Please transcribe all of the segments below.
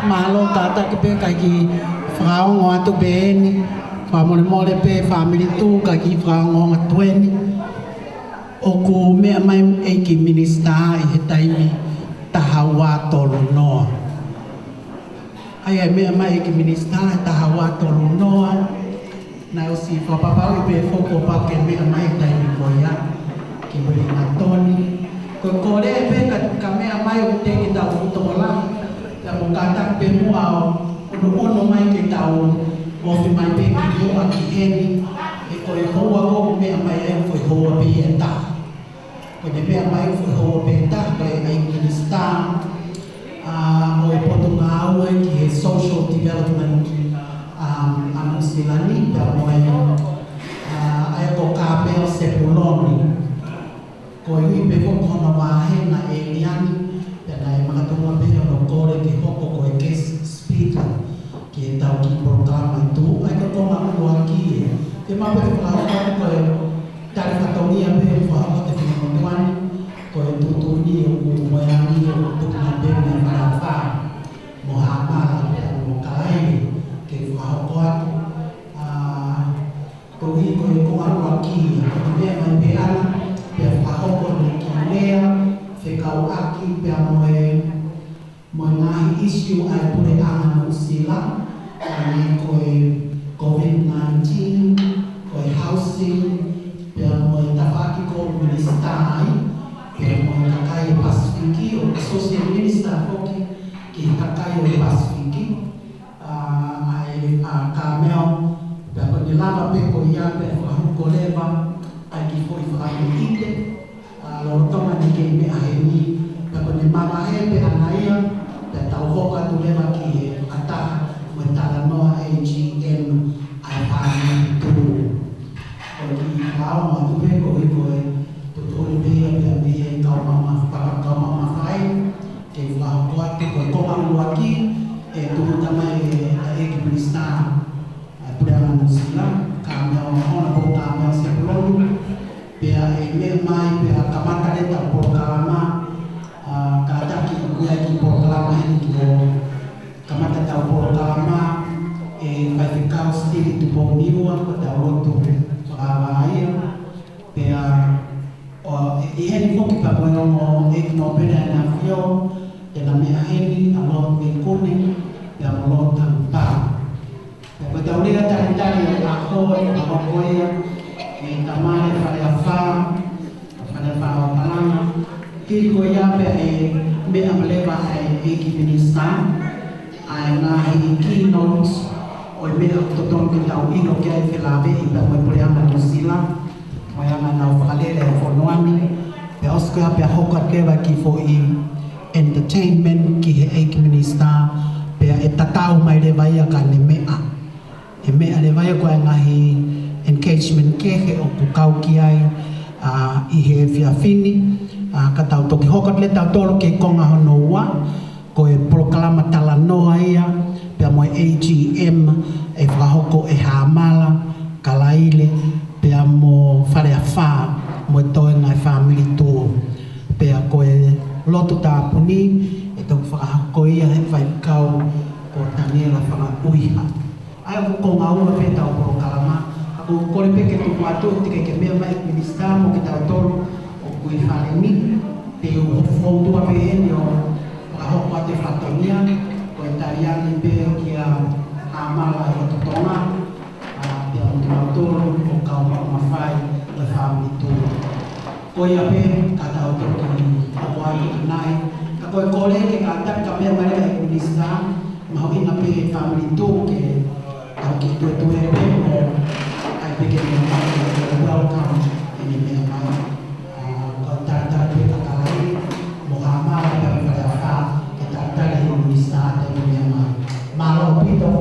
malo tata ke pe kai ki frau ngo atu beni fa mole pe family tu kai ki frau ngo atueni o ku me mai EIKI MINISITA I he taimi taha wa tolu noa ai me mai EIKI MINISITA taha wa tolu noa na o si fa papa I pe foko pa ke me mai taimi ko ya ki boli matoni ko kore pe ka me mai o te ki ta o tola ya mo kata pe mo ao no mai ke ta o fi mai pe ki ULUAKI heni e ko e hoa ko me mai e foi hoa pe eta ko de me mai foi hoa pe eta ko e EIKI MINISITA o e Portugal ki e social development anusilani pa mo e ai ko KARMEL SEPULONI ko i pe ko kona wa he na e liani pe na e makatunga pe no kore ki hoko ko e guest speaker ki e tau ki programa tu ai ko kona ULUAKI e ma pe ko ko e tari katonia pe fa ko te fino tuani ko e tutu ni o mo ya ni o tuku na pe na fa mo ha ma mo KALAILE ke fa ko ako ko i ko e ko ULUAKI ko me mai pe ana pe fa ko ni ki lea fe kauaki pe mo ngai issue ai PULE'ANGA no sila ai ko COVID-19 ko housing pe mo tafaki ko MINISITA ai pe mo kakai Pasifiki o social minister foki ki kakai o Pasifiki ai KARMEL pe ko ni lava pe ko ia pe ko leva ai ki foi família lo toma ni ke me aheni pa ko ni mama he pe anaia pe tau hoka tu leva ki ata mo tala no AGM ai pa tu ko ki lao ma tu pe ko tu tu pe pe me ka mama fai ke la ko atu ko ma ULUAKI e tu tama EIKI MINISITA PULE'ANGA no sila KARMEL ona ko KARMEL SEPULONI pea e me mai pea kamata de ta programa kada ki kuya ki programa ni ki kamata ta programa e vai ficar o stili tu boniwa ko ta roto para aí pea o e ele foki pa bueno e no pena na fio e na me aheni a lo me koni ya lo tampa ko ta uri ta ndani a ko a ko e tamane FAKAAFE Pakalaanga kiri ko ya me amaleva EIKI MINISITA ai na keynotes o me toton ki tau ino ke ai felave I pa mo PULE'ANGA no sila mo ya na FAKALAILE fo noani pe osko pe hoka leva ki fo I entertainment ki he EIKI MINISITA pe e tatau mai le vai ka ne me ale vai ko ngahi engagement kehe o kukau ki ai I he fiafini ka tau toki hokat le tau tolu ke konga hono ua ko e proklama tala noa ia pia mo AGM e whahoko e hamala KALAILE pia mo FAKAAFE mo toi ngai family tō pia ko e lotu tāpuni e tau whahoko ia he whaikau ko Daniela whakauiha ai o konga ua pe tau proklama o kore pe ke tu atu te ke me mai MINISITA mo ke tau tolu o kui fale ni te o foto a pe ni o a ho pa te fatonia ko italiani pe ki a amala o Tonga te o tau tolu o ka o fai o family tu ko ia pe ka tau tolu a wa nai ka ko kore ke ka ta ka me mai MINISITA ma ho ina pe family tu ke tau ki tu e pe beginning of welcome in Myanmar. Tata di KALAILE, Muhammad dan FAKAAFE, tata di MINISITA dan Myanmar. Malam itu.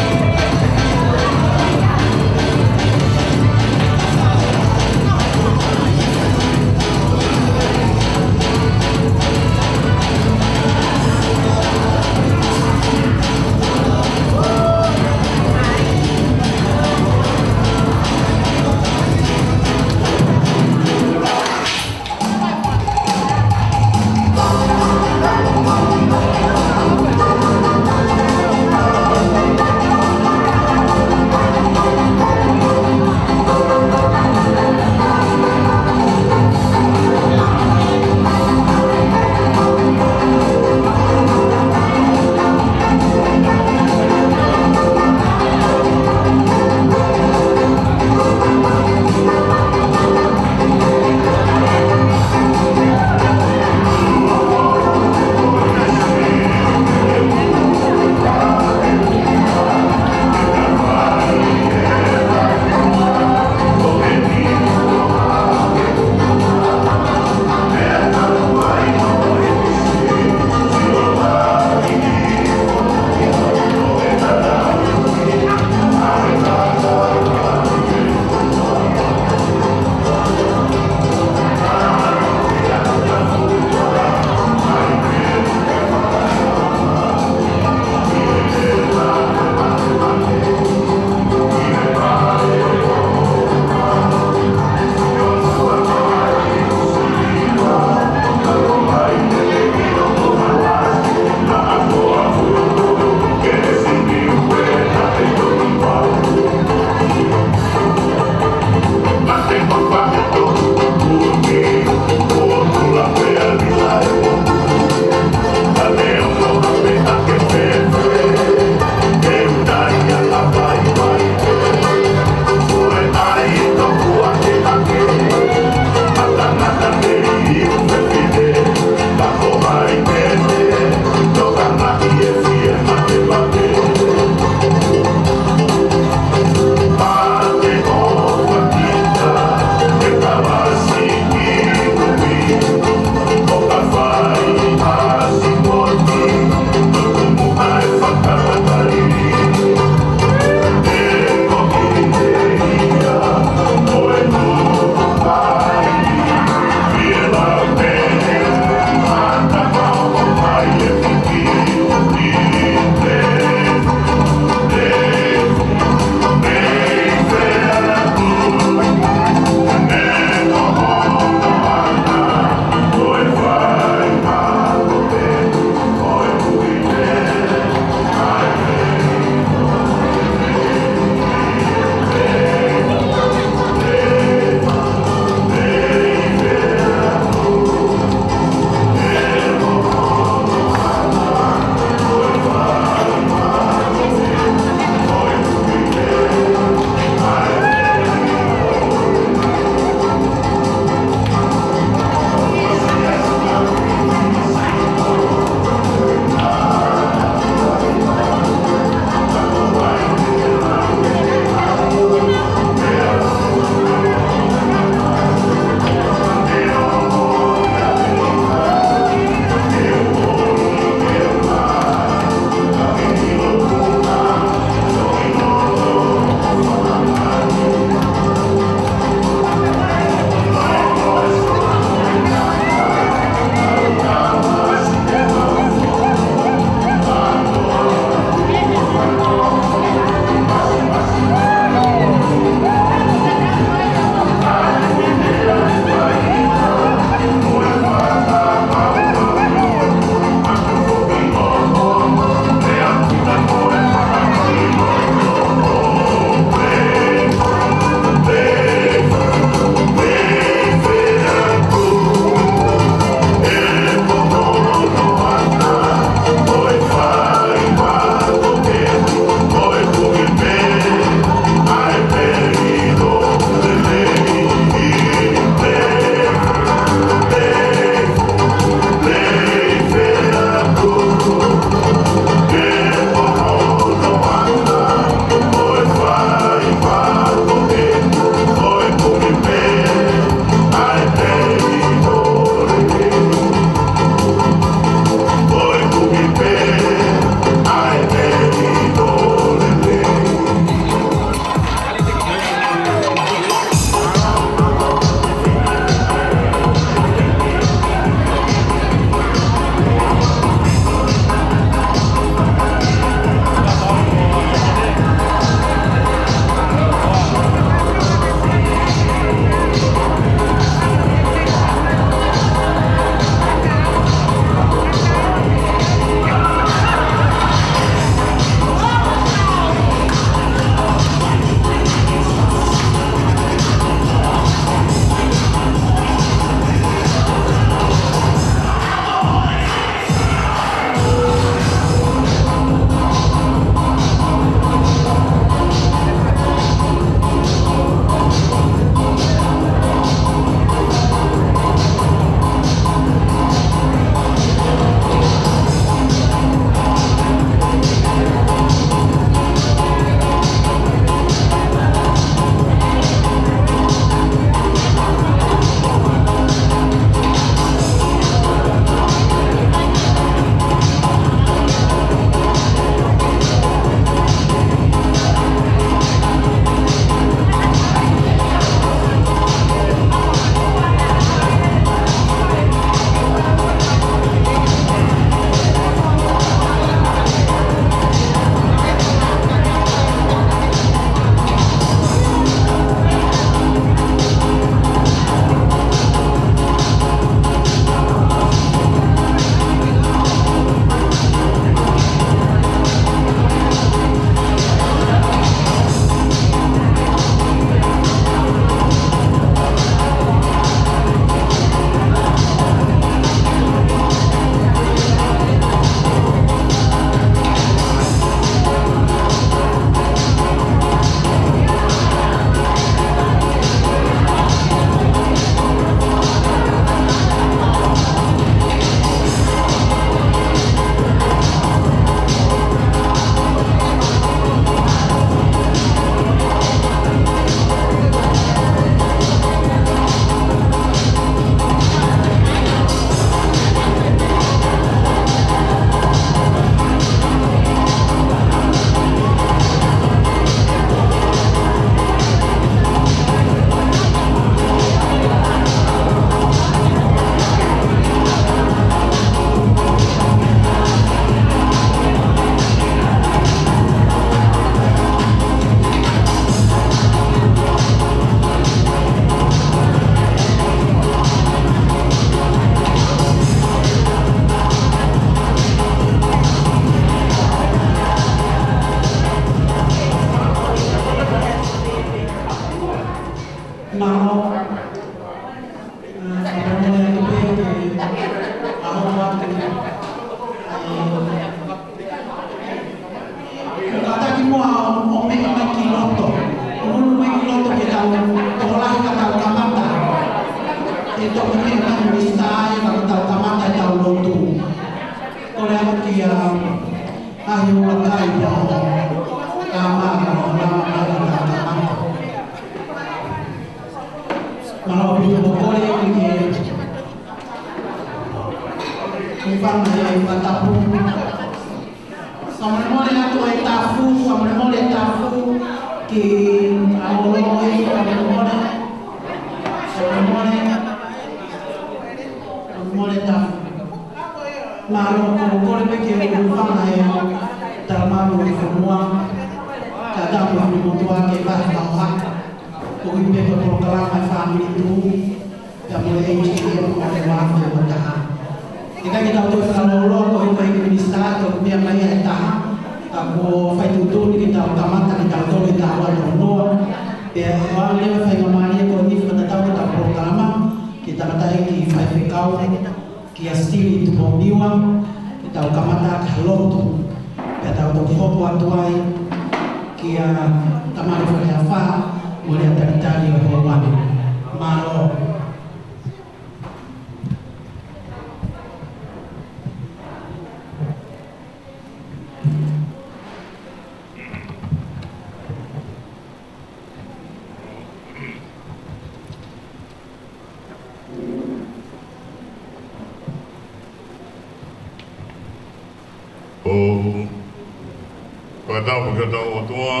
Fakataha toa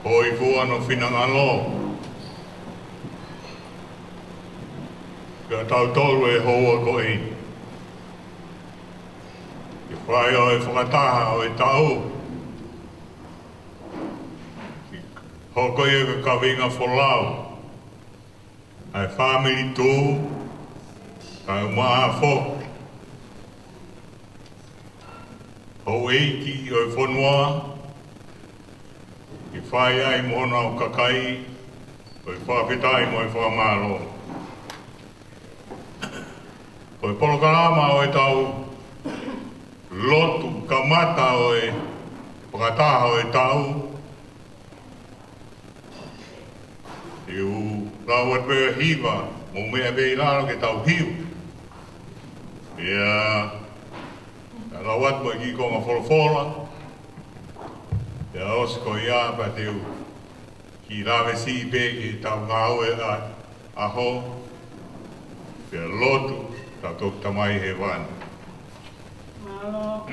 o i fua no finangalo ka tau tolu e hoa ko i whai o e Fakataha o e tau hoko i ka kawinga wholau ai family tū ka umaa fok o EIKI o e whanua i whai ai mohona o kakai o e whawhetai mo e whamaro o e polokarama o e tau lotu kamata o e Fakataha o e tau i u rawat pēr hiva mo mea vei laro ke tau hiu ia rawat mo ki ko nga folfola ya os ko ia pa teu ki lave si be ki tau ngau e a ho pe lotu ta tok tamai he wan malo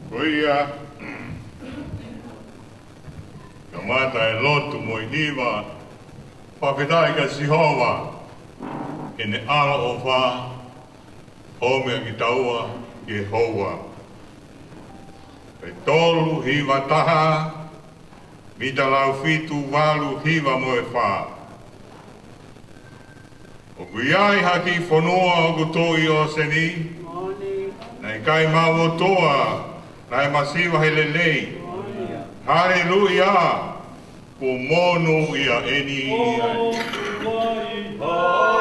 koia kamata e lotu mo i niwa whawhetai ka sihowa e ne ara o wha o mea ki taua ki hoa. E tolu hiwa taha, mita lau fitu walu hiwa mo e wha. O kuiai haki whanua o kutoi o seni, nei kai mawo toa, nei masiwa he lelei. Hallelujah, ko monu ia eni ia. Oh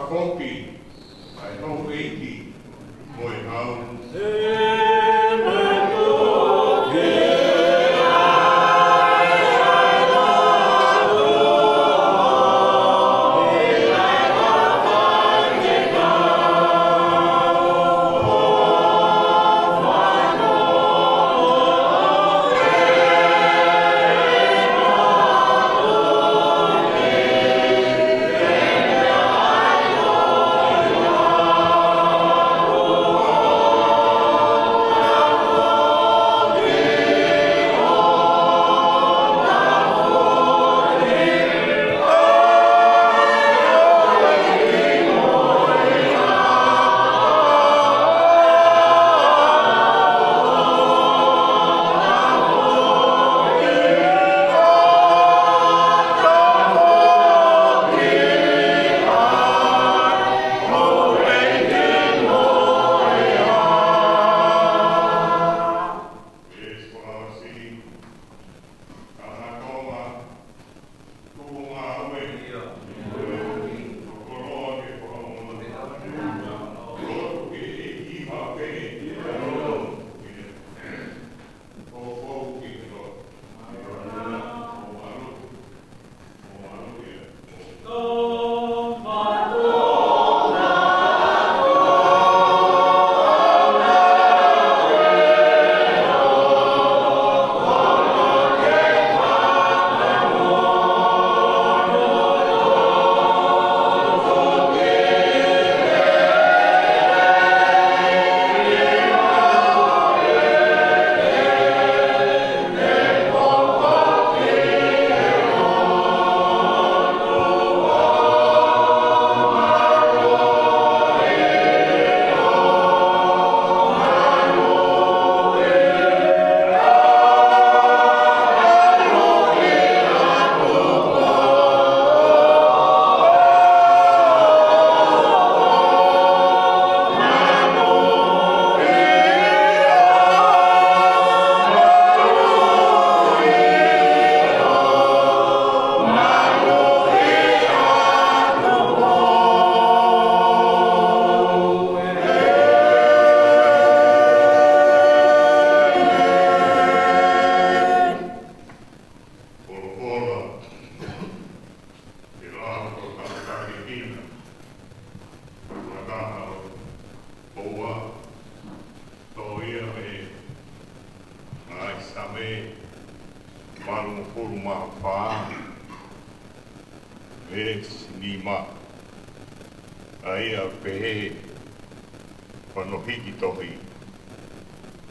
foki, ai hau EIKI, moe hau.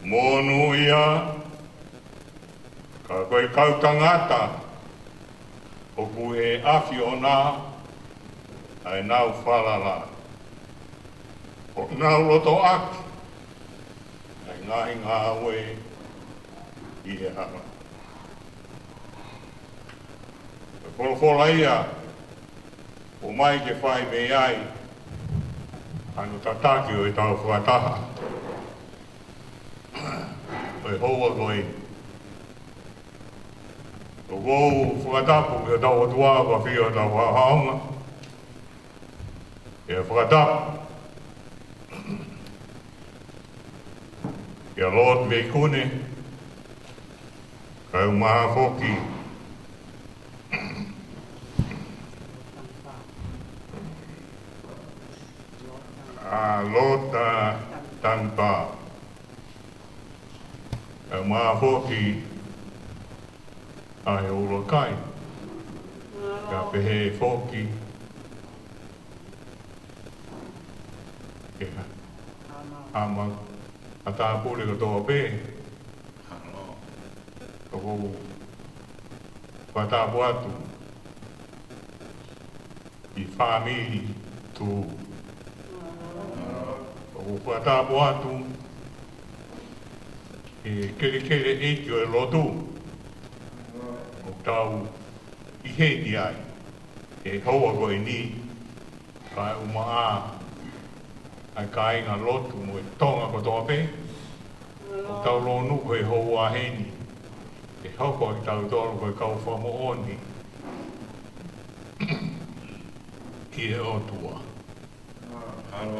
Monu ia, ka koe kau tangata, o kue awhi o nā, ai nau whalala. O nau roto aki, ai ngahi ngā aue, i he hama. Ka kolofola ia, o mai ke whai me ai, anu tataki o e tau Fakataha. Oi hoa koe. O kou whakatapu kia tau atua wa whia tau haonga. Kia whakatapu. Kia Lord me kune. Kau maha whoki. Lord Tanpa. Mā whoki ai ULUAKI, ka pehe whoki, ke ama a tā pūre ka toa pē, ka kou whatapu atu, i whāmiri tū, ka kou whatapu atu, e kere eiki o e lotu, o tau i heiti ai, e hoa koe ni, kai umaa, ai ka inga lotu mo e tonga ko toa pe, o tau lo nuku e hoa heni, e hoko i tau tolu koe kau whamooni, ki e otua.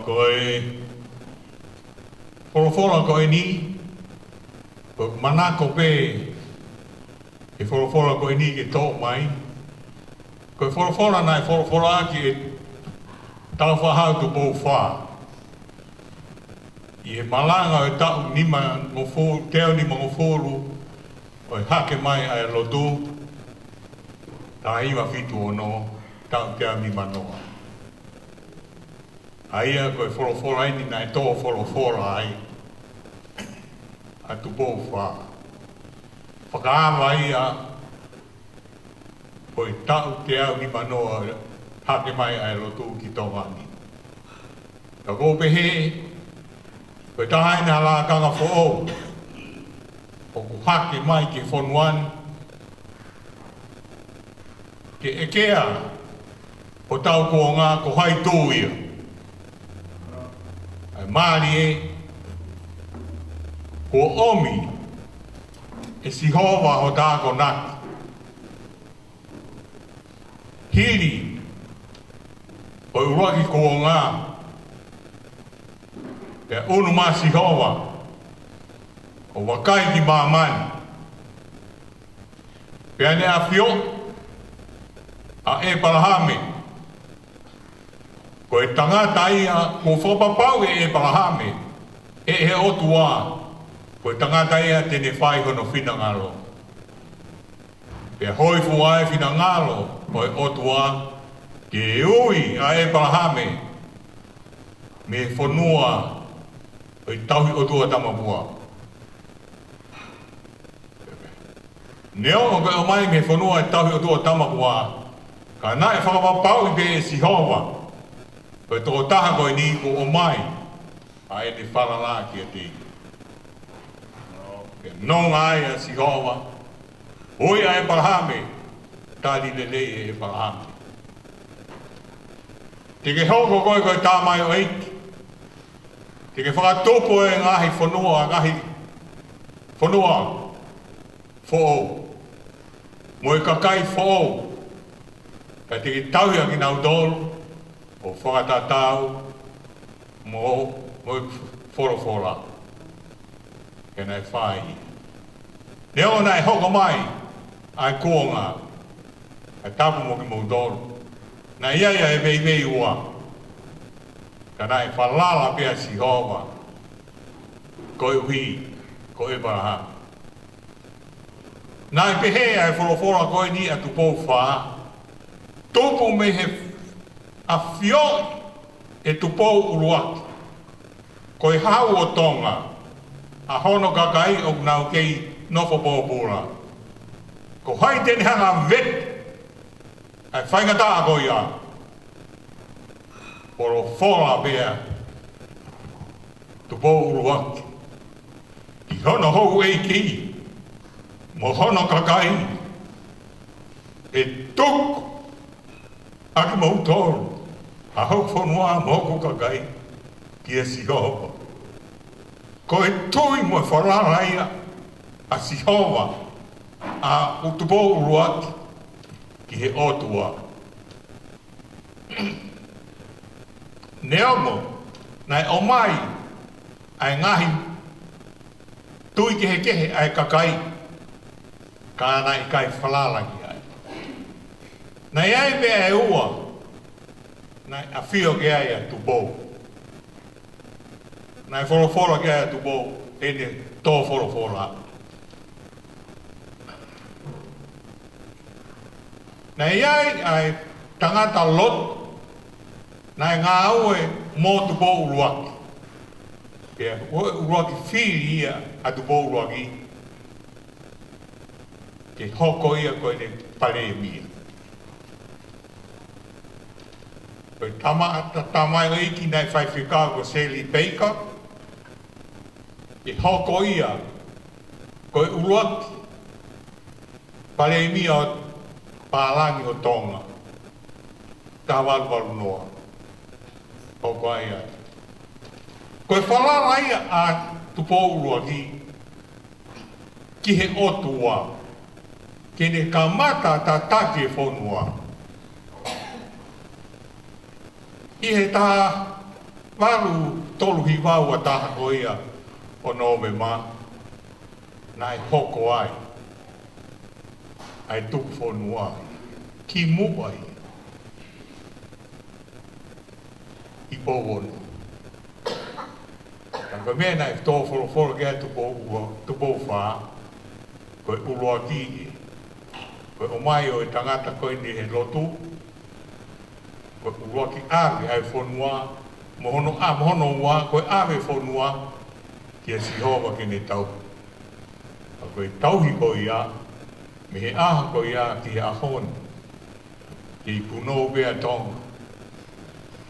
Koe wholawhola koe ni, koe manako pe e wholawhola koe ni ke tō mai. Koe wholawhola nai wholawhola ki e tau whahau tu pō whā. I he malanga e tau nima ngofōru, teo nima ngofōru, o e hake mai ai lotu, tā iwa whitu ono, tau teo nima noa. Aia koe wholawhola ini nai tō wholawhola ai, a tu pō whā. Whakaawa ia, koe tau teo nima noa, hake mai ai lotu ki Tonga ni. Ka kōpehe, koe taha ina la kanga who'o, o ku hake mai ki whonuan, ke ekea, o tau kua ngā ko hai tū ia. Ai maari e, kua omi, e si hova ho tāko naki. Hiri, o ULUAKI kua ngā, e unu masi hoa, o wakai ki mamani. Pea ne a whio, a e palahame. Ko e tangata ia, ko whopapau e palahame, e he otua. Ko e tangata ia tene whai hono whina ngalo. Pea hoi fuae whina ngalo, ko e otua, ke ui a e palahame, me whanua, o i tauhi o tua tamapua. Neo o koe o mai me whanua i tauhi o tua tamapua, ka nai whakapapau i pe e si hova. Koe tō taha koe ni ko o mai, a e te whalalā ki a te. Nonga ai a si hova, oi a e parahame, tāli lelei e parahame. Te ke hoko koe tā mai o eiki, te ke whakatopo e ngahi whanua, ngahi whanua, who'o. Mo e kakai who'o. Ka te ke tauhia ki nau tōru, o whakatatau, mo e whorofora. Ke nei whai. Neo nei hoko mai, ai kuonga, ai tapu mo ki mou tōru. Nei iaia e vei ua. Ka nai whalala pia si hova, koe ui, koe paraha. Nai pehe ai whorofora koe ni atu pō wha, tōpu me he a whioi e tu pō ULUAKI. Koe hau o Tonga, a hono kakai o nau kei nofo pōpura. Ko hai tene hanga vet, ai Fakataha koe ia. Poro whola bea, tu pō ULUAKI. I hono hou EIKI, mo hono kakai, e tuku, aki mau tōru, a hou whanua moku kakai, ki e si hova. Ko e tui mo e whararaia, a si hova, a utupo ULUAKI, ki he otua. Neomo, nai o mai, ai ngahi, tui kehe ai kakai, ka nai kai whalalangi ai. Nai ai mea e ua, nai a whio ke ai a tupo. Nai wholawhola ke ai a tupo, e ne tō wholawhola. Nai ai tangata lot, nai ngā aue mō tupo ULUAKI. Pea, ULUAKI whiri ia a tupo ULUAKI. Ke hoko ia koe ne pare mia. Koe tamai o iki nai whai whikau ko Seli Peika. Ke hoko ia koe ULUAKI. Pare mia o Pālangi o Tonga. Tā walu noa. Hoko ai ai. Koe whalala ia a tupo ULUAKI. Ki he otua. Kene ka mata ta take whonua. I he taha Walu tolu hi wau a taha ko ia o Novema. Nai hoko ai. Ai tuku whonua. Ki mua ai. I pōwono. Ka mea nai tō whoro kia tupo wha. Koe ULUAKI. Koe o mai o i tangata koe ni he lotu. Koe ULUAKI awe ai whonua. Mohono ua, koe awe whonua. Kia sihova ki ne tau. Koe tauhi ko ia. Me he aha ko ia ki he ahoni. Ki puno bea tonga.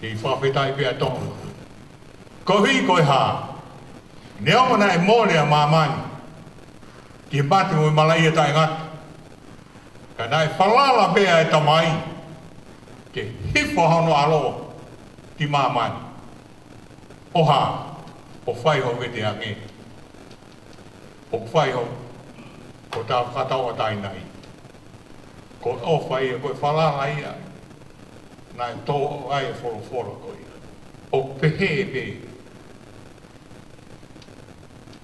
Ki whawhetai bea tonga. Ko hui koe ha. Neonga na e mole a mamani. Ki he mati mo i malaia tai ngata. Ka nai whalala bea e tamai. Ke hifo hono alo. Ki mamani. Oha. O whai ho vete ange. O whai ho. Ko tā whakatawa tai nai. Ko o whai e koe whalala ia. Nai tō ai e whoro koe. O pehe e pe.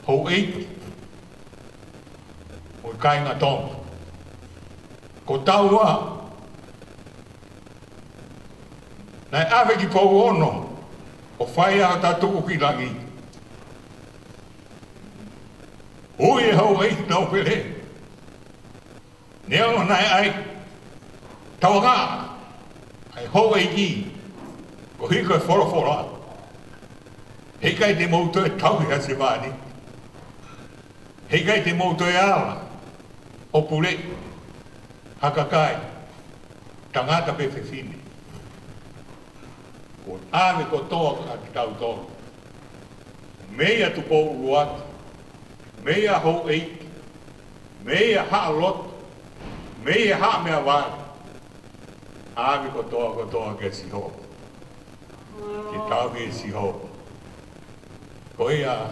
Hou eiki. O i kainga tonga. Ko taua. Nai awe ki pou ono. O whai a tā tuku ki langi. Ui e hou eiki nau pere. Neo nai ai. Tawanga. Ai hou eiki. Ko hiko e whoro. Hei kai te mouto e tauhi hase wani. Hei kai te mouto e ala. O pule. Hakakai. Tangata pe whewhine. Ko ave ko toa ki tau toro. Mea tu pou ULUAKI. Mea hou eiki. Mea haa lot. Mea haa mea wani. Ave ko toa ke siho. Ki tau ke siho. Ko ia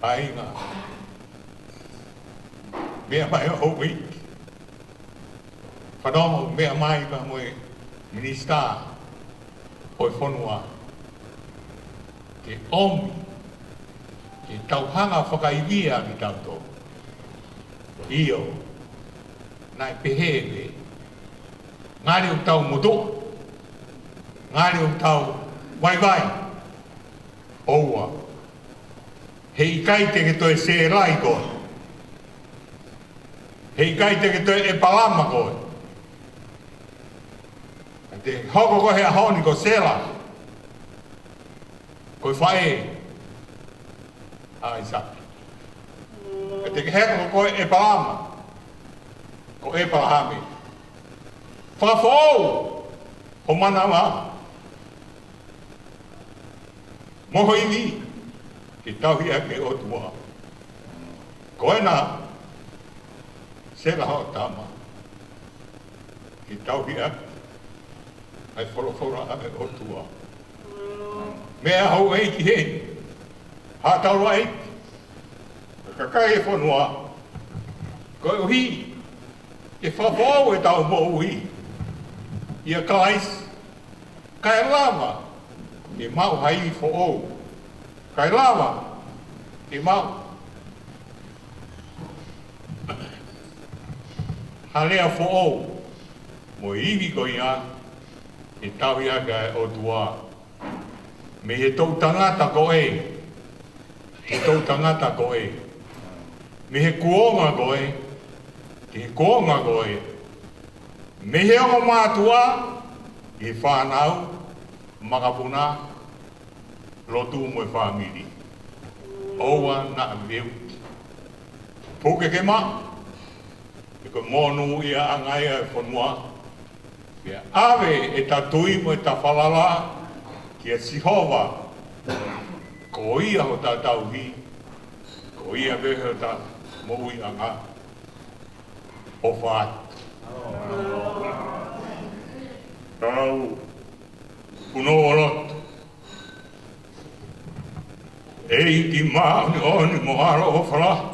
ainga. Mea mai hou eiki. Whanongo mea mai ka moe MINISITA. Hoi whonua. Ke omi. Ke tauhanga whakaiwia ki tauto. Io. Nai pehewe. Ngāre o tau moto. Ngāre o tau waiwai. Oua. Hei kai te ke toi se rai koe. Hei kai te ke toi e palama koe. Te hoko koe hea honi ko sela. Koe whae. Ai saki. E te ke heko koe e palama. Ko e palahame. Whafou. Ho mana wa. Moho iwi. Ki tauhi ake o tua. Koe na. Sela ho tama. Ki tauhi ake. Ai whoro ame o tua. Mea hou eiki he. Hātaurua eiki. Kakai e whanua. Koe uhi. Ke whawau e tau mo uhi. Ia kalais. Kai lava. E mau hai fo ou. Kai lava. E mau. Halea fo ou. Mo iwi ko ia. E tauhi aga o tua. Me he tau tangata ko e. He tau tangata ko e. Me he kuonga ko e. He kuonga ko e. Me he o mātua. E whanau. Makapuna. Lotu mo e whamiri. Oua na veu. Puke ke ma. E ko monu ia angai e whanua. Ia ave e tatui mo e ta whalala ki a sihova. Ko ia ho ta tauhi. Ko ia vehe ta mo ui anga. O whaat. Tau. Puno olot. Ei ki mauni oni mo aro o whala.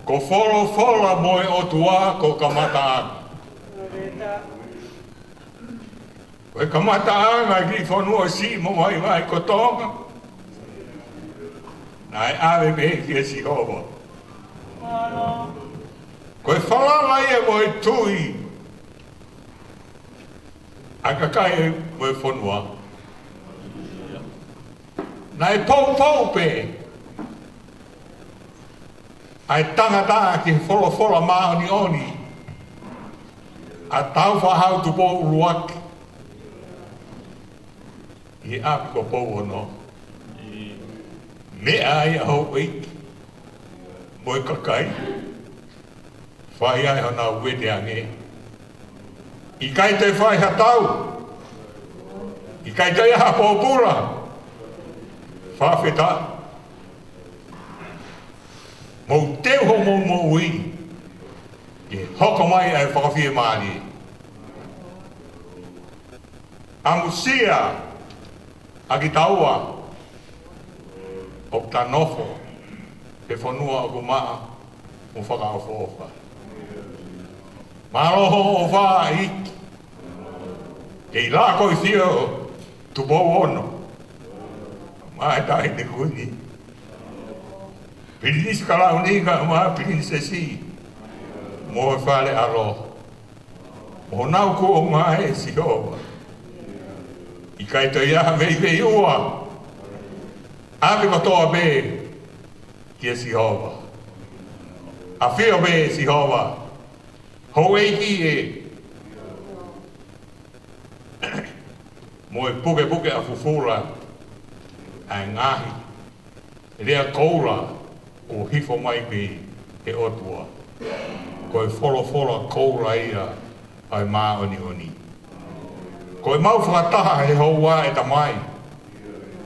Ko wholo moe o tua ko kamata. Koe kamataanga ki whanua si mo mai ko Tonga. Nai awe me ki e si hova. Koe whalala ia mo e tui. Aka kai mo e whanua. Nai pou pe. Ai tangata ki whola maoni oni. A tau whahau tu po ULUAKI. I api ko pou ono. Mea ai a hau eiki. Moi kakai. Whai ai hana uete ange. I kai te whai hatau. I kai te aha pōpura. Whawheta. Mou teo ho mo ui. Ke hoko mai ai whakawhia maani. Amusia. Aki taua. O ta nofo. Pe whanua o kumaa. Mo whakaawhofa. Maroho o wha iki. Kei la koi thio. Tupo ono. Mai tahi te kuni. Pirinis kalau ni ka ma pirinis si. Mo fale aro. Mo nau ko mai si ho. I kai te ia vei ua. Ave ko toa be. Ki si ho. A fio be si ho. Ho EIKI e. Mo e puke a fufura. Ai ngahi. Rea koura. O hifo mai pe e otua. Ko e whola koura ia ai maa oni. Ko e mau Fakataha he houa e tamai.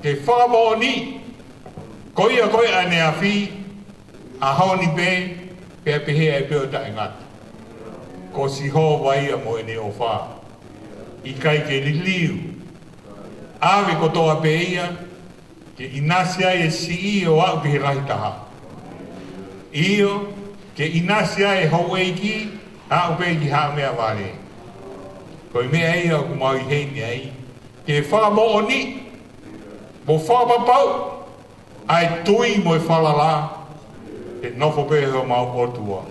Ke whakamo ni. Ko ia koe ane a whi. A haoni pe. Pea pehe e peo ta ngata. Ko si ho vai a mo e ne o wha. I kai ke liliu. Awe ko toa pe ia. Ke inasia e si o au ke rahi taha. Io ke inasia e hau EIKI a upe ki haa mea wale. Ko i mea ia ku mau i heini ai. Ke whakamo o ni. Mo whakapapau. Ai tui mo e whalala. E nofo pe ho mau otua.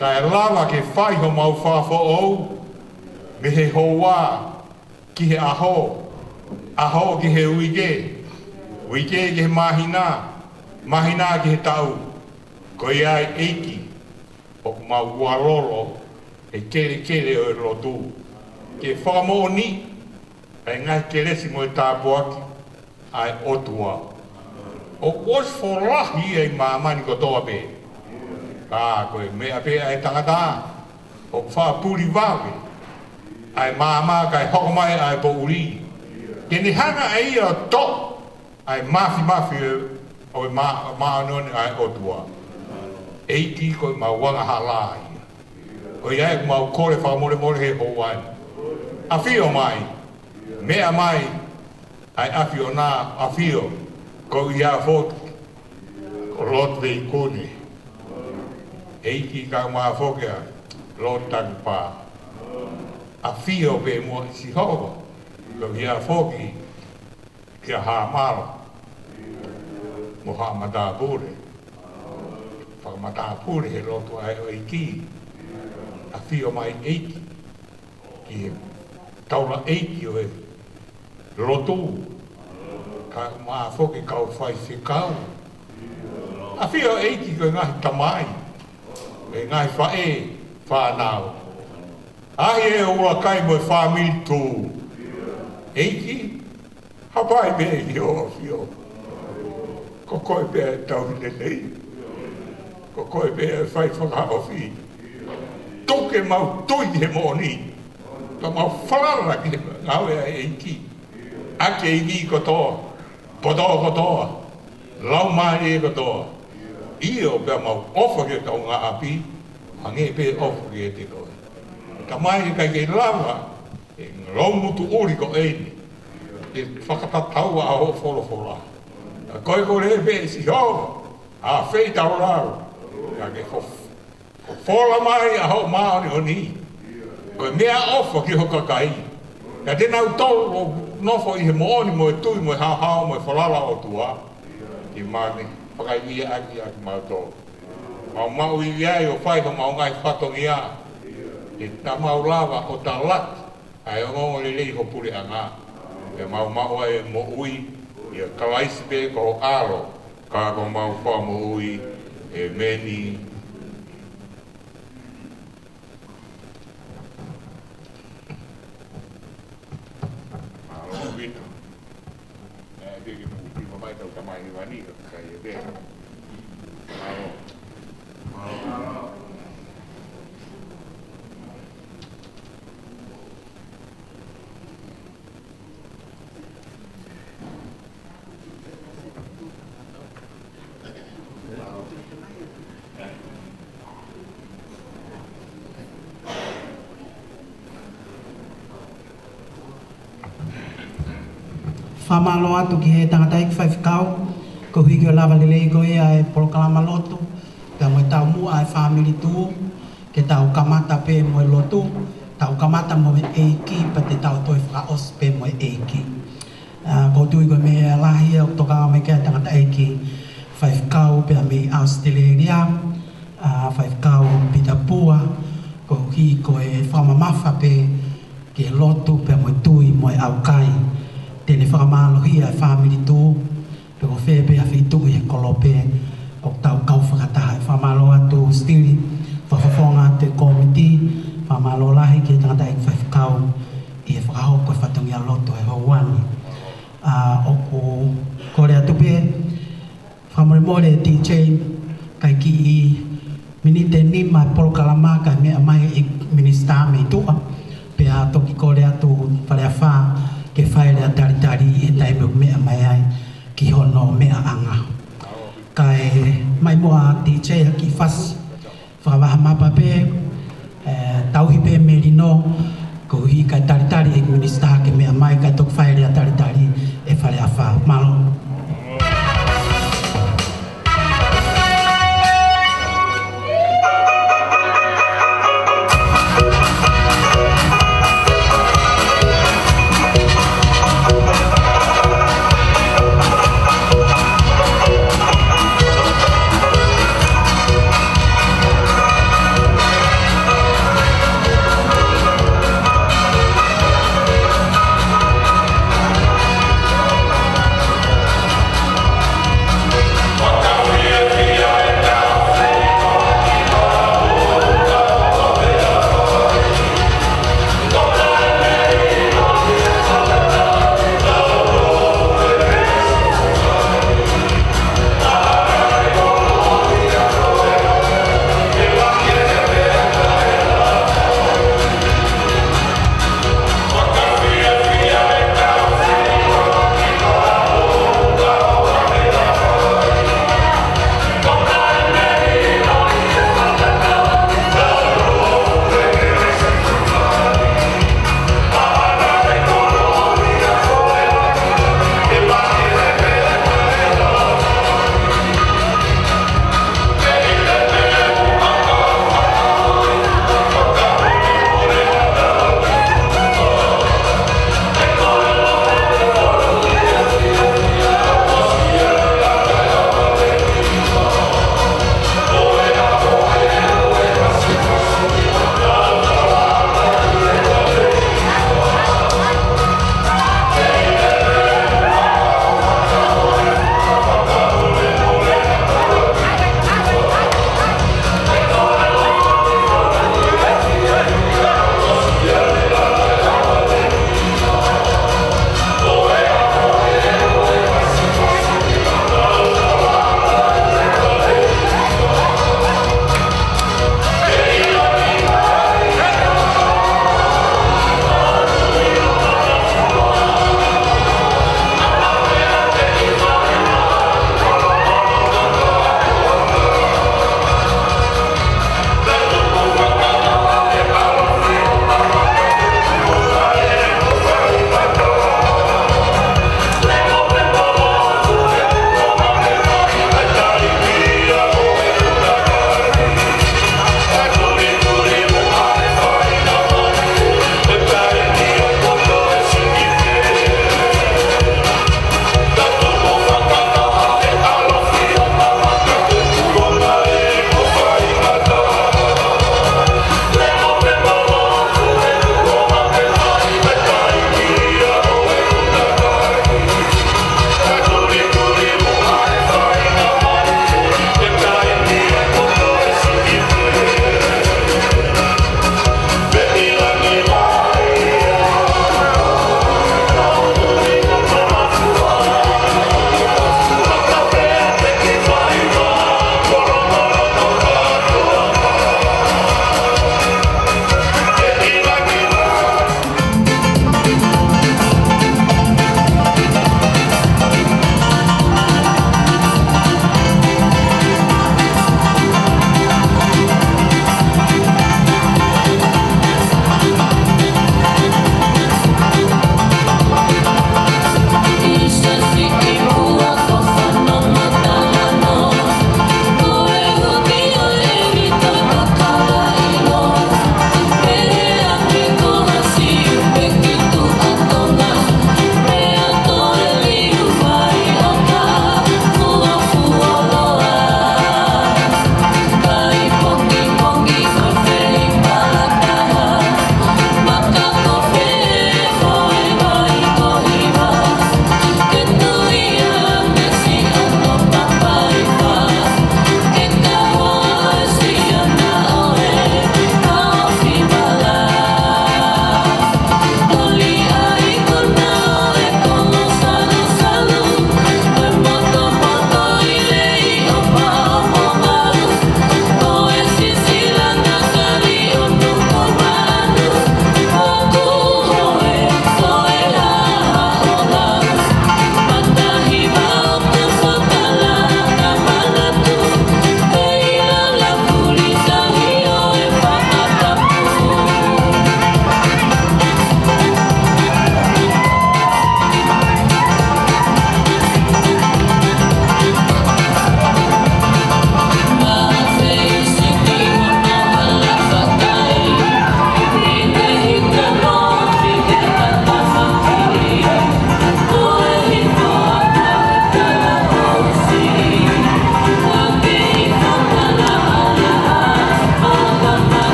Ka e lava ke whai ho mau whafo ou. Me he hoa. Ki he aho. Aho ki he uike. Uike ki he mahina. Mahina ki he tau. Ko ia EIKI, o ma uaroro, e kere o e rotu. Ke whakamo ni, e ngai keresi mo e tāpuaki, ai otua. O os wholahi e maamani ko toa pe. Ka koe mea pe ai tangata, o whapuri wawe, ai maama kai hokomai ai po uri. Ke ni hanga e ia to, ai mafi o e maanoni ai otua. EIKI ko ma wanga halai. O ia ma kore fa mole he hoai. Afio mai. Mea mai. Ai afio na afio. Ko ia fot. Ko lot vei kone. EIKI ka ma fokia. Lot tang pa. Afio be mo si hova. Ko ia foki. Kia ha mala. Mo ha mata bure. Whakamata pure he roto ai o EIKI. A whio mai EIKI. Ki taura EIKI o e roto. Ka maa whoke kau whai whikau. A whio EIKI ko ngahi tamai. E ngahi whae whanau. Ahi e ULUAKI mo e whamiri tū. EIKI. Hapai me i o whio. Ko koe pēr tau nei. Ko koe pēr whai whakaawhi. Toke mau tui he mōni. Ka mau wharara ki he ngawe a EIKI. Ake EIKI kotoa. Potoa kotoa. Lau mai e kotoa. Io pēr mau ofa ke tau ngā api. Hange pēr ofa ke te koe. Ka mai kai kei lava. E ngau mutu ori ko eini. E whakatataua a ho wholofola. Koe ko re pēr si hau. A whei tau rau. Ka ke whola mai a ho maori o ni. Koe mea ofa ki hoka kai. Ka tēnā utau nofo I he mooni mo e tui mo e hao mo e whalala o tua. I mani, whakai ia aki mātou. Mau I ai o whai ho mau ngai whatongi a. E tā mau lava o tā lat. Ai o ngongo le lei ho PULE'ANGA. E mau ai mo ui. I a kalaisi pe ko aro. Ka ko mau wha mo ui. E meni. Malo vito. Digi mo prima mai tau tamai ni vani. Kai e be. Malo. Whamalo atu ki he tangata ik whaifkau, ko hiki o lava lelei ko ia e polokalama lotu, pia mo e tau mua e family tu, ke tau kamata pe mo e lotu, tau kamata mo e EIKI, pa te tau toi whakaos pe mo e EIKI. Ko tui ko me lahi o toka me kia tangata EIKI, whaifkau pia me Australia, whaifkau pita pua, ko hiki ko e whamamafa pe, ke lotu pia mo e tui mo e aukai. Tēne whakamalohia e family tū, pe ko whebe a whituku e kolope, o tau kau Fakataha e whamalo atu stili, whawhawhonga te komiti, whamalo lahi ki e tangata e whaifkau, I e whakahoko e whatungi a loto e hauani. O ko kore atu pe, whamoremore DJ, kai ki I minite nima e polokalama, kai mea mai I MINISITA me tua, pe a toki kore atu wharea wha, ke whaere a taritari e taime o mea mai ai ki hono mea anga. Kai mai moa DJ ki whas whakawaha mapa pe, tauhi pe merino, ko hi kai taritari e MINISITA ke mea mai kai tok whaere a taritari e whare a wha. Malo.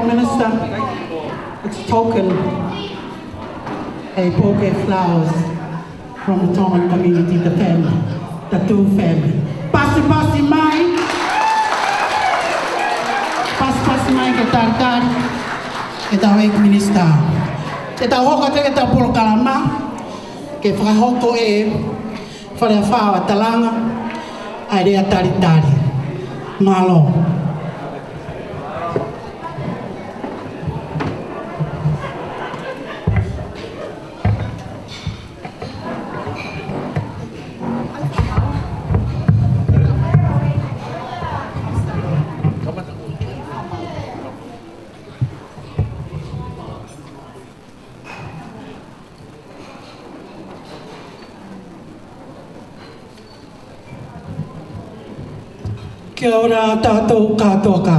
Prime Minister, it's a token, a bouquet of flowers from the Tongan community, the family, the two family. Pasi mai, pasi mai ke tarkar, ke tau EIKI Minister. Ke tau hoka ke tau Pulela'A, ke whakahoko whare talanga, ai rea tari. Malo. Kia ora tātou katoa.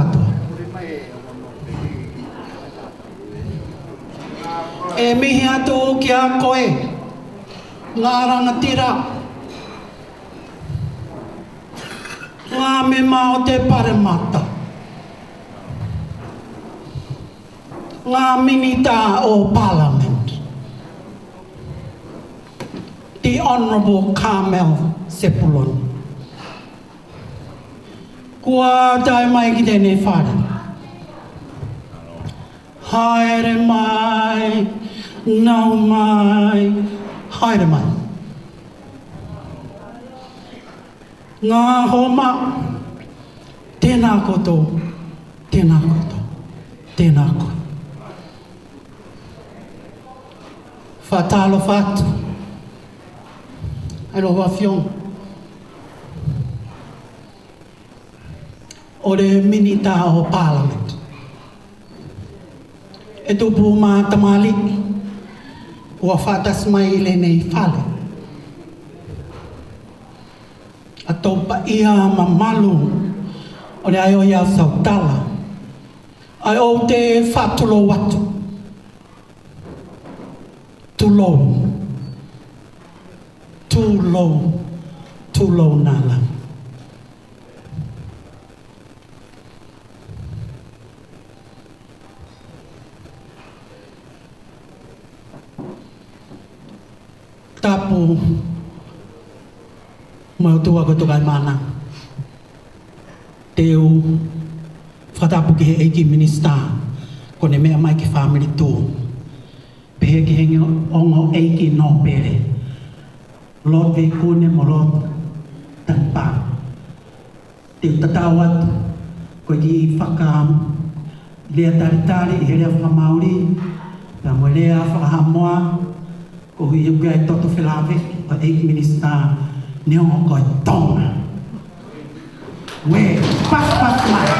E mihi atu ki a koe, ngā rangatira, ngā mema o te paremata, ngā minita o Parliament, the Honourable CARMEL SEPULONI. Kua tai mai ki tēnei whare. Haere mai, nau mai, haere mai. Ngā homa, tēnā koto, tēnā koe. Whatalo whatu, ai roa whiong. O re minita o Parliament. E tupu mā tamali, ua whatas mai le nei whale. A taupa ia mamalu, o re ai o iau sautala. Ai o te whatulo watu. Too low nala. Tapu mau tua ko tukai mana teu whatapu ki he EIKI Minister ko ne mea mai ki family tū pehe ki hengi ongo EIKI no pere lot ve kune mo lot tanpa teu tatawat ko ki lea taritari i herea whamauri pa mo lea whakahamoa ko hui uke ai toto whilawe o EIKI Minister ni ongo koe Tonga. We, pas mai.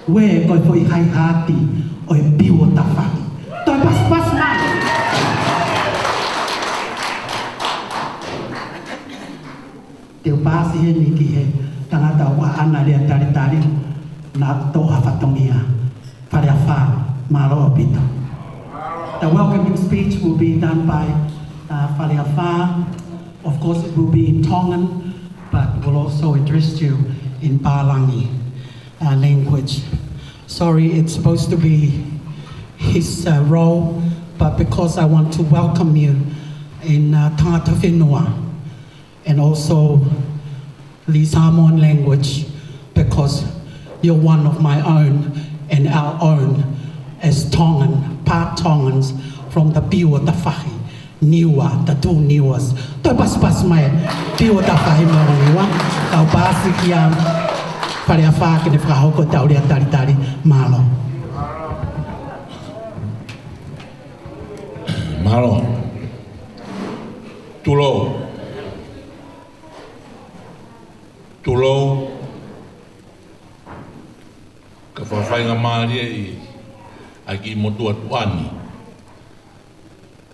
We, koe fwoi hai hati o e piu o tawhaki. Toi pas mai. Teo pasi he ni ki he tangata wa ana rea taritari na toha whatongia. Whare a wha. Malo Pito. The welcoming speech will be done by Fakaafe. Of course, it will be in Tongan, but will also address you in Palangi language. Sorry, it's supposed to be his role, but because I want to welcome you in Tangata Whenua and also the Samoan language, because you're one of my own and our own as Tongan, part Tongans from the Piu o Tawhahi, Niwa, the two Niwas. Toi pas mai, Piu o Tawhahi moro niwa, kau pasi ki a whare a whake ne whakahoko tau rea taritari malo. Malo. Tulou. Ka whawhainga maaria i aki motua tuani.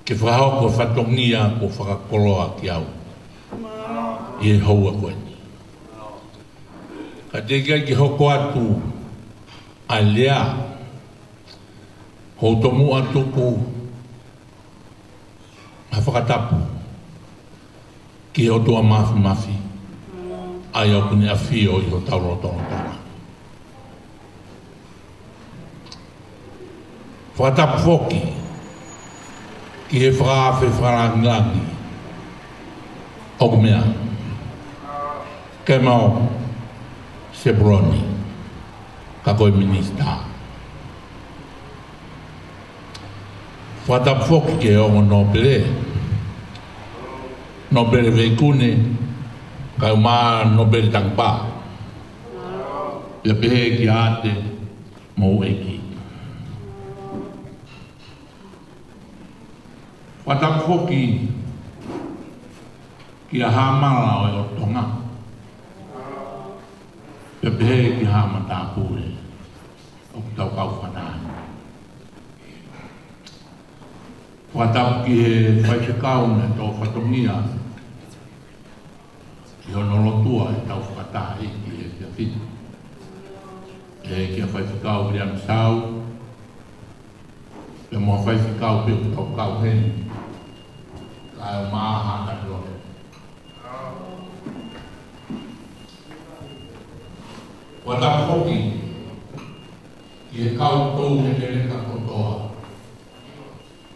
Ke whahau ko whatongia ko whakakoloa ki au. I e haua koe ni. Ka te kia ki hoko atu a lea. Ho tomu atu ku ha whakatapu. Ki ho tua mafi. Ai au kune a whio i ho tauro tono tara. Whatapoki ki he whakaafe whalangilangi o mea ke mau SEPULONI ka koe MINISITA Whatapoki ke ongo Nobele veikune ka uma Nobele tangpa ia pehe ki ate mo EIKI Whatapoki ki a hamala o Tonga ia pehe ki hamata pule o tau kau whanai Whatapoki he whaikakau me tō whatongia i honolotua e tau Fakataha EIKI e kia whitu e kia whaikakau ria msau e mua whaikakau pe o tau kau heni ka e maaha karoe Whatapoki ki he kau tōu he reka kotoa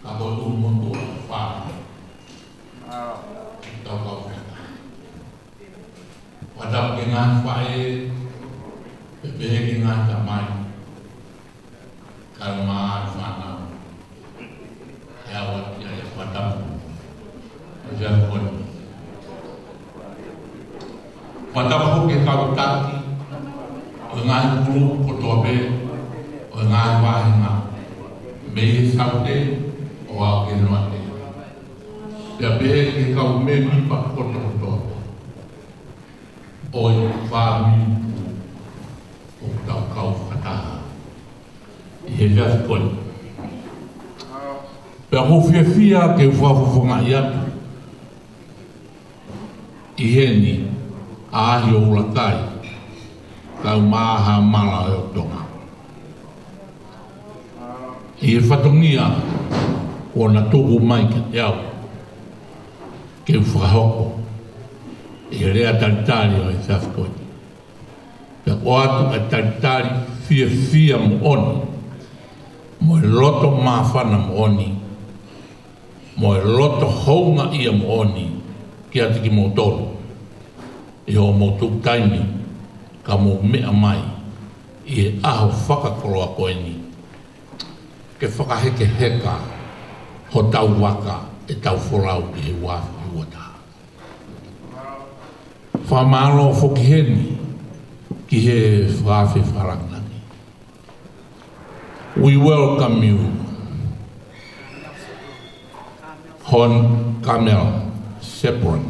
ka kotu motua whāna tau kau whena Whatapoki ngā whae pe pehe ki ngā tamai ka maa whāna e awa ki a e Whatapoki o te akoni Whatapoki kau taki o ngā Kulupu kotoa pe o ngā wāhinga me he saute o au ke noate. Pea pehe ke kau me mipa kotoa o i whāmi o tau kau Fakataha. I he jasi koni. Pea ho whiawhia ke whawhawhonga i atu. I heni āhi o ULUAKI kau maaha mala o Tonga. I he whatongia o na tuku mai ke te au. Ke whakahoko. I he rea taritari o e Safkoti. Pea o atu e taritari fia mo oni. Mo e loto mawhana mo oni. Mo e loto hounga ia mo oni. Ki ati ki mo tolu. I ho mo tuk taimi. Ka mo mea mai. I e aho whakakoroa koe ni. Ke whakaheke heka. Ho tau waka e tau whorau ki he wafu i wata. Whamaro whoki heni ki he whaafe wharangilangi. We welcome you, Hon CARMEL Sepron,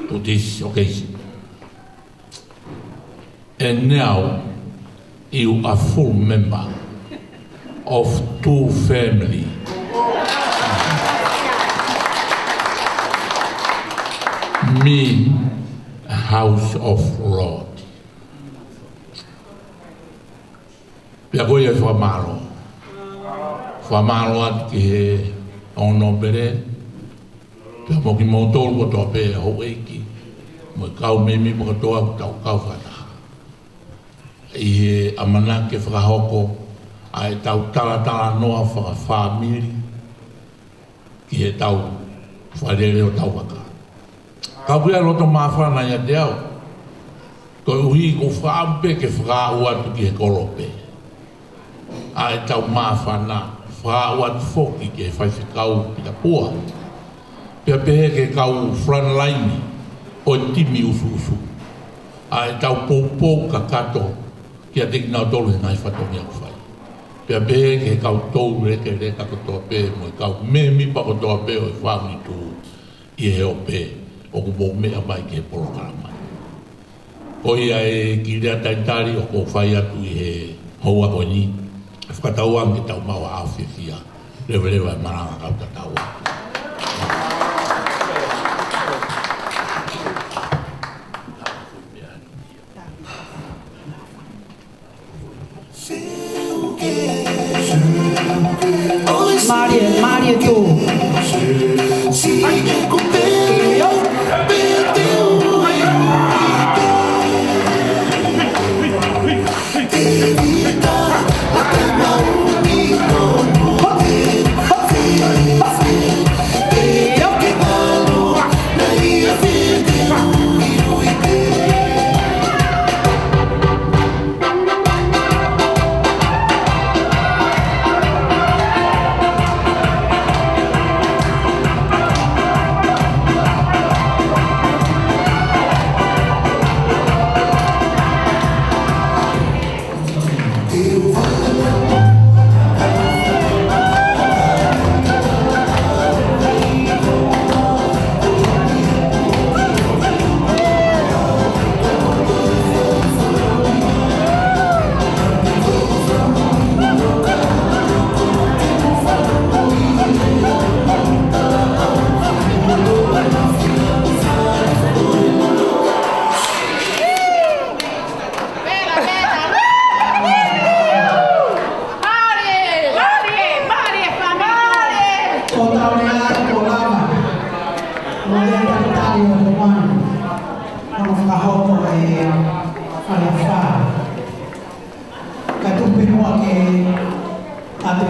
to this occasion. And now you are full member of two families. Me, House of Lord. Pea koe e whamaro. Whamaro ati ki he ono bere. Pea mo ki motoro ko toa pe ho EIKI. Mo kau memi mo katoa ku tau kau Fakataha. I he amana ke whakahoko a e tau tala noa whakawhamiri. Ki he tau wharere o tau waka. Kau kia roto mawhana ia te au. Koe uhi ko whaampe ke whakau atu ki he korope. A e tau mawhana whakau atu whoki ke whaiwhikau ki ta pua. Pea pehe ke kau frontline o Timi Usuusu. A e tau poupou ka kato ki a teki nao tolu he ngai whatongi au whai. Pea pehe ke kau tau reke katoa pe mo e kau me mipa kotoa pe o e whaami tu i he o pe. O kubo mea mai ke porokara mai. Ko ia e ki rea taitari o ko whai atu i he houa koe ni. E whakatauang ke tau maua au whiawhia. Rewa e maranga kau tataua. Maria tu.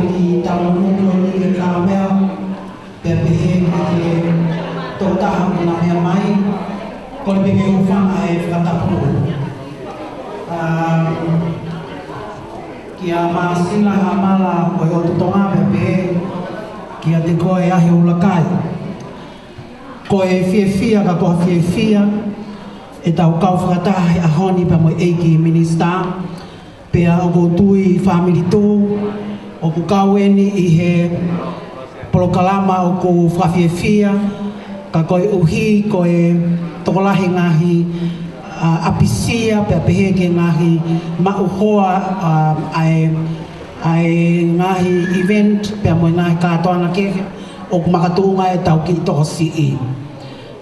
i talonu i KARMEL pe pe to taha na me mai ko le pe ufa ai Fakataha kia masila hamala o yo tonga pe kia te koe ahi ULUAKI koe fia ka koe fia e tau kau Fakataha a honi pa mo EIKI MINISITA pea o ko tui family tō o ko kaueni i he polokalama o ko whawhiawhia ka koe uhi koe tokolahi ngahi apisia pea peheke ngahi mauhoa ai ngahi event pea mo ngahi kātoana keke o ko makatunga e tau ki toko si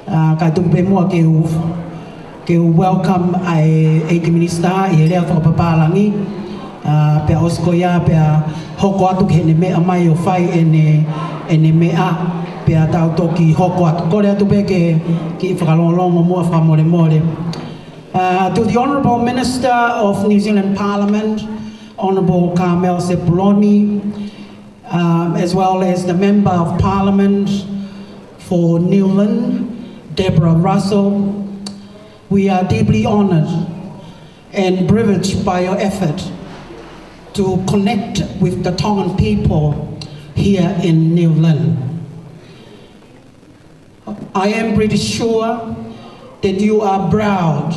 ka tupe mua ke welcome ai EIKI MINISITA i rea whakapapalangi pea oskoia pea hoko atu ke ne mea mai o whai ene mea pea tau toki hoko atu kore atu pe ki whakalongalonga mua whamore. To the Honourable Minister of New Zealand Parliament, Honourable CARMEL SEPULONI, as well as the Member of Parliament for Lynn, Deborah Russell, we are deeply honoured and privileged by your effort to connect with the Tongan people here in New Lynn. I am pretty sure that you are proud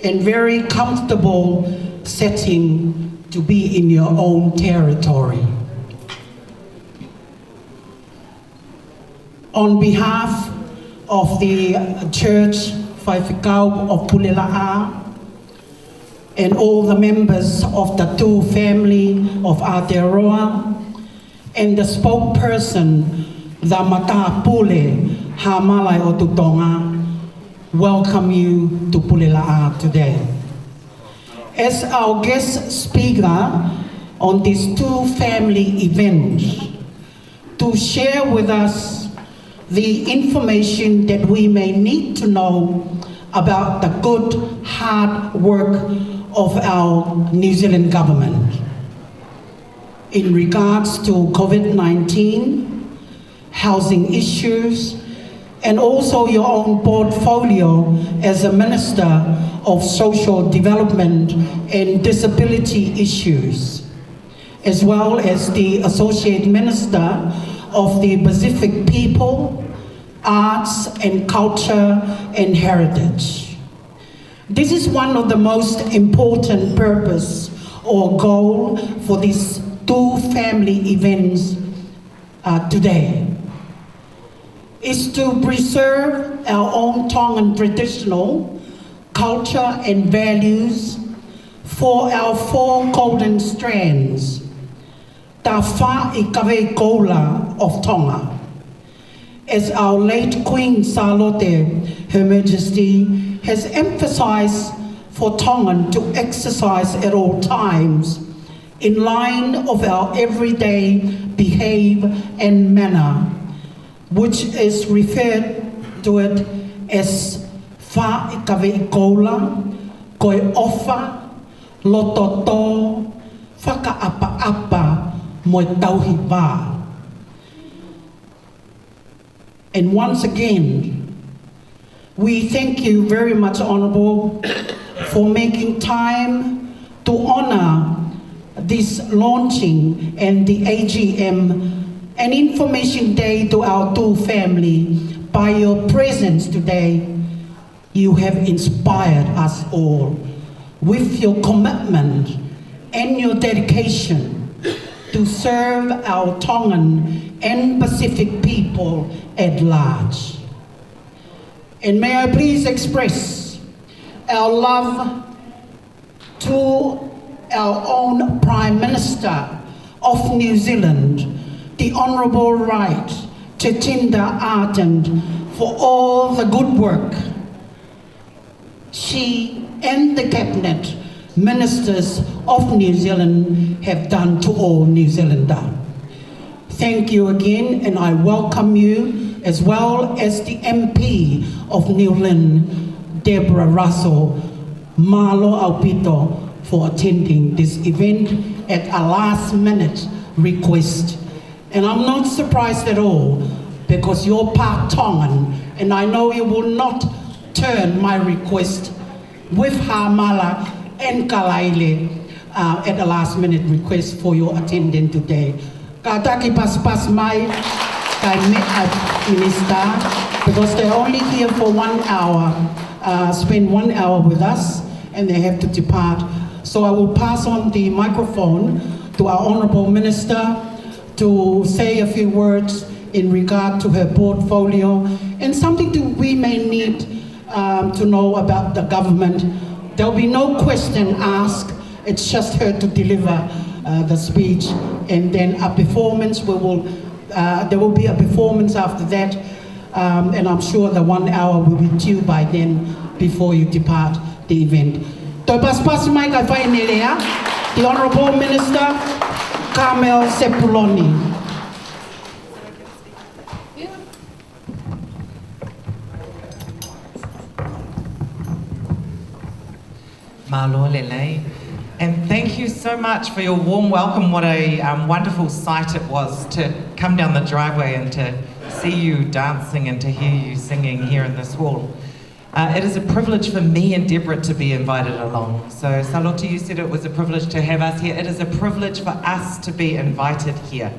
and very comfortable setting to be in your own territory. On behalf of the Church Whaiwhikau of PULELA'A and all the members of the two family of Aotearoa and the spokesperson, the Mata Pule Hamalai o Tonga, welcome you to PULELA'A today. As our guest speaker on these two family events, to share with us the information that we may need to know about the good, hard work of our New Zealand government in regards to COVID-19, housing issues, and also your own portfolio as a Minister of Social Development and Disability Issues, as well as the Associate Minister of the Pacific People, Arts and Culture and Heritage. This is one of the most important purpose or goal for these two family events today, is to preserve our own Tongan traditional culture and values for our four golden strands, Ta Whaikawe Koula of Tonga. As our late Queen Salote, Her Majesty, has emphasized for Tongan to exercise at all times in line of our everyday behavior and manner, which is referred to it as Whaikawe Koula, Koe Ofa, Lototo, Whakaapa-apa, Moi Tauhi Wā. And once again, we thank you very much, Honourable, for making time to honour this launching and the AGM and Information Day to our two family. By your presence today, you have inspired us all with your commitment and your dedication to serve our Tongan and Pacific people at large. And may I please express our love to our own Prime Minister of New Zealand, the Honourable Right Jacinda Ardern, for all the good work she and the Cabinet Ministers of New Zealand have done to all New Zealander. Thank you again, and I welcome you, as well as the MP of New Lynn, Deborah Russell, Malo Aupito, for attending this event at a last minute request. And I'm not surprised at all, because you're part Tongan, and I know you will not turn my request with Hamala and Kalaile at the last minute request for your attendance today. Ka taki pas mai kai Minister, because they're only here for 1 hour, spend 1 hour with us, and they have to depart. So I will pass on the microphone to our Honourable Minister to say a few words in regard to her portfolio and something that we may need to know about the government. There'll be no question asked, it's just her to deliver the speech, and then a performance. There will be a performance after that, and I'm sure the 1 hour will be due by then before you depart the event. The Honourable Minister, CARMEL SEPULONI. Malo Lele. And thank you so much for your warm welcome. What a wonderful sight it was to come down the driveway and to see you dancing and to hear you singing here in this hall. It is a privilege for me and Deborah to be invited along. So Saloti, you said it was a privilege to have us here. It is a privilege for us to be invited here.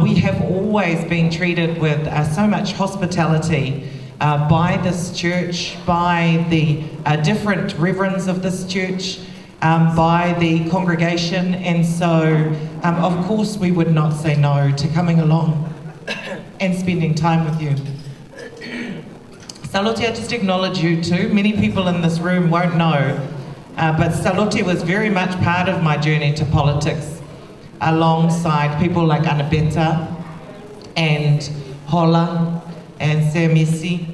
We have always been treated with so much hospitality by this church, by the different reverends of this church, by the congregation, and so of course we would not say no to coming along and spending time with you. Saloti, I just acknowledge you too. Many people in this room won't know, but Saloti was very much part of my journey to politics, alongside people like Anabeta and Hola and Sermisi,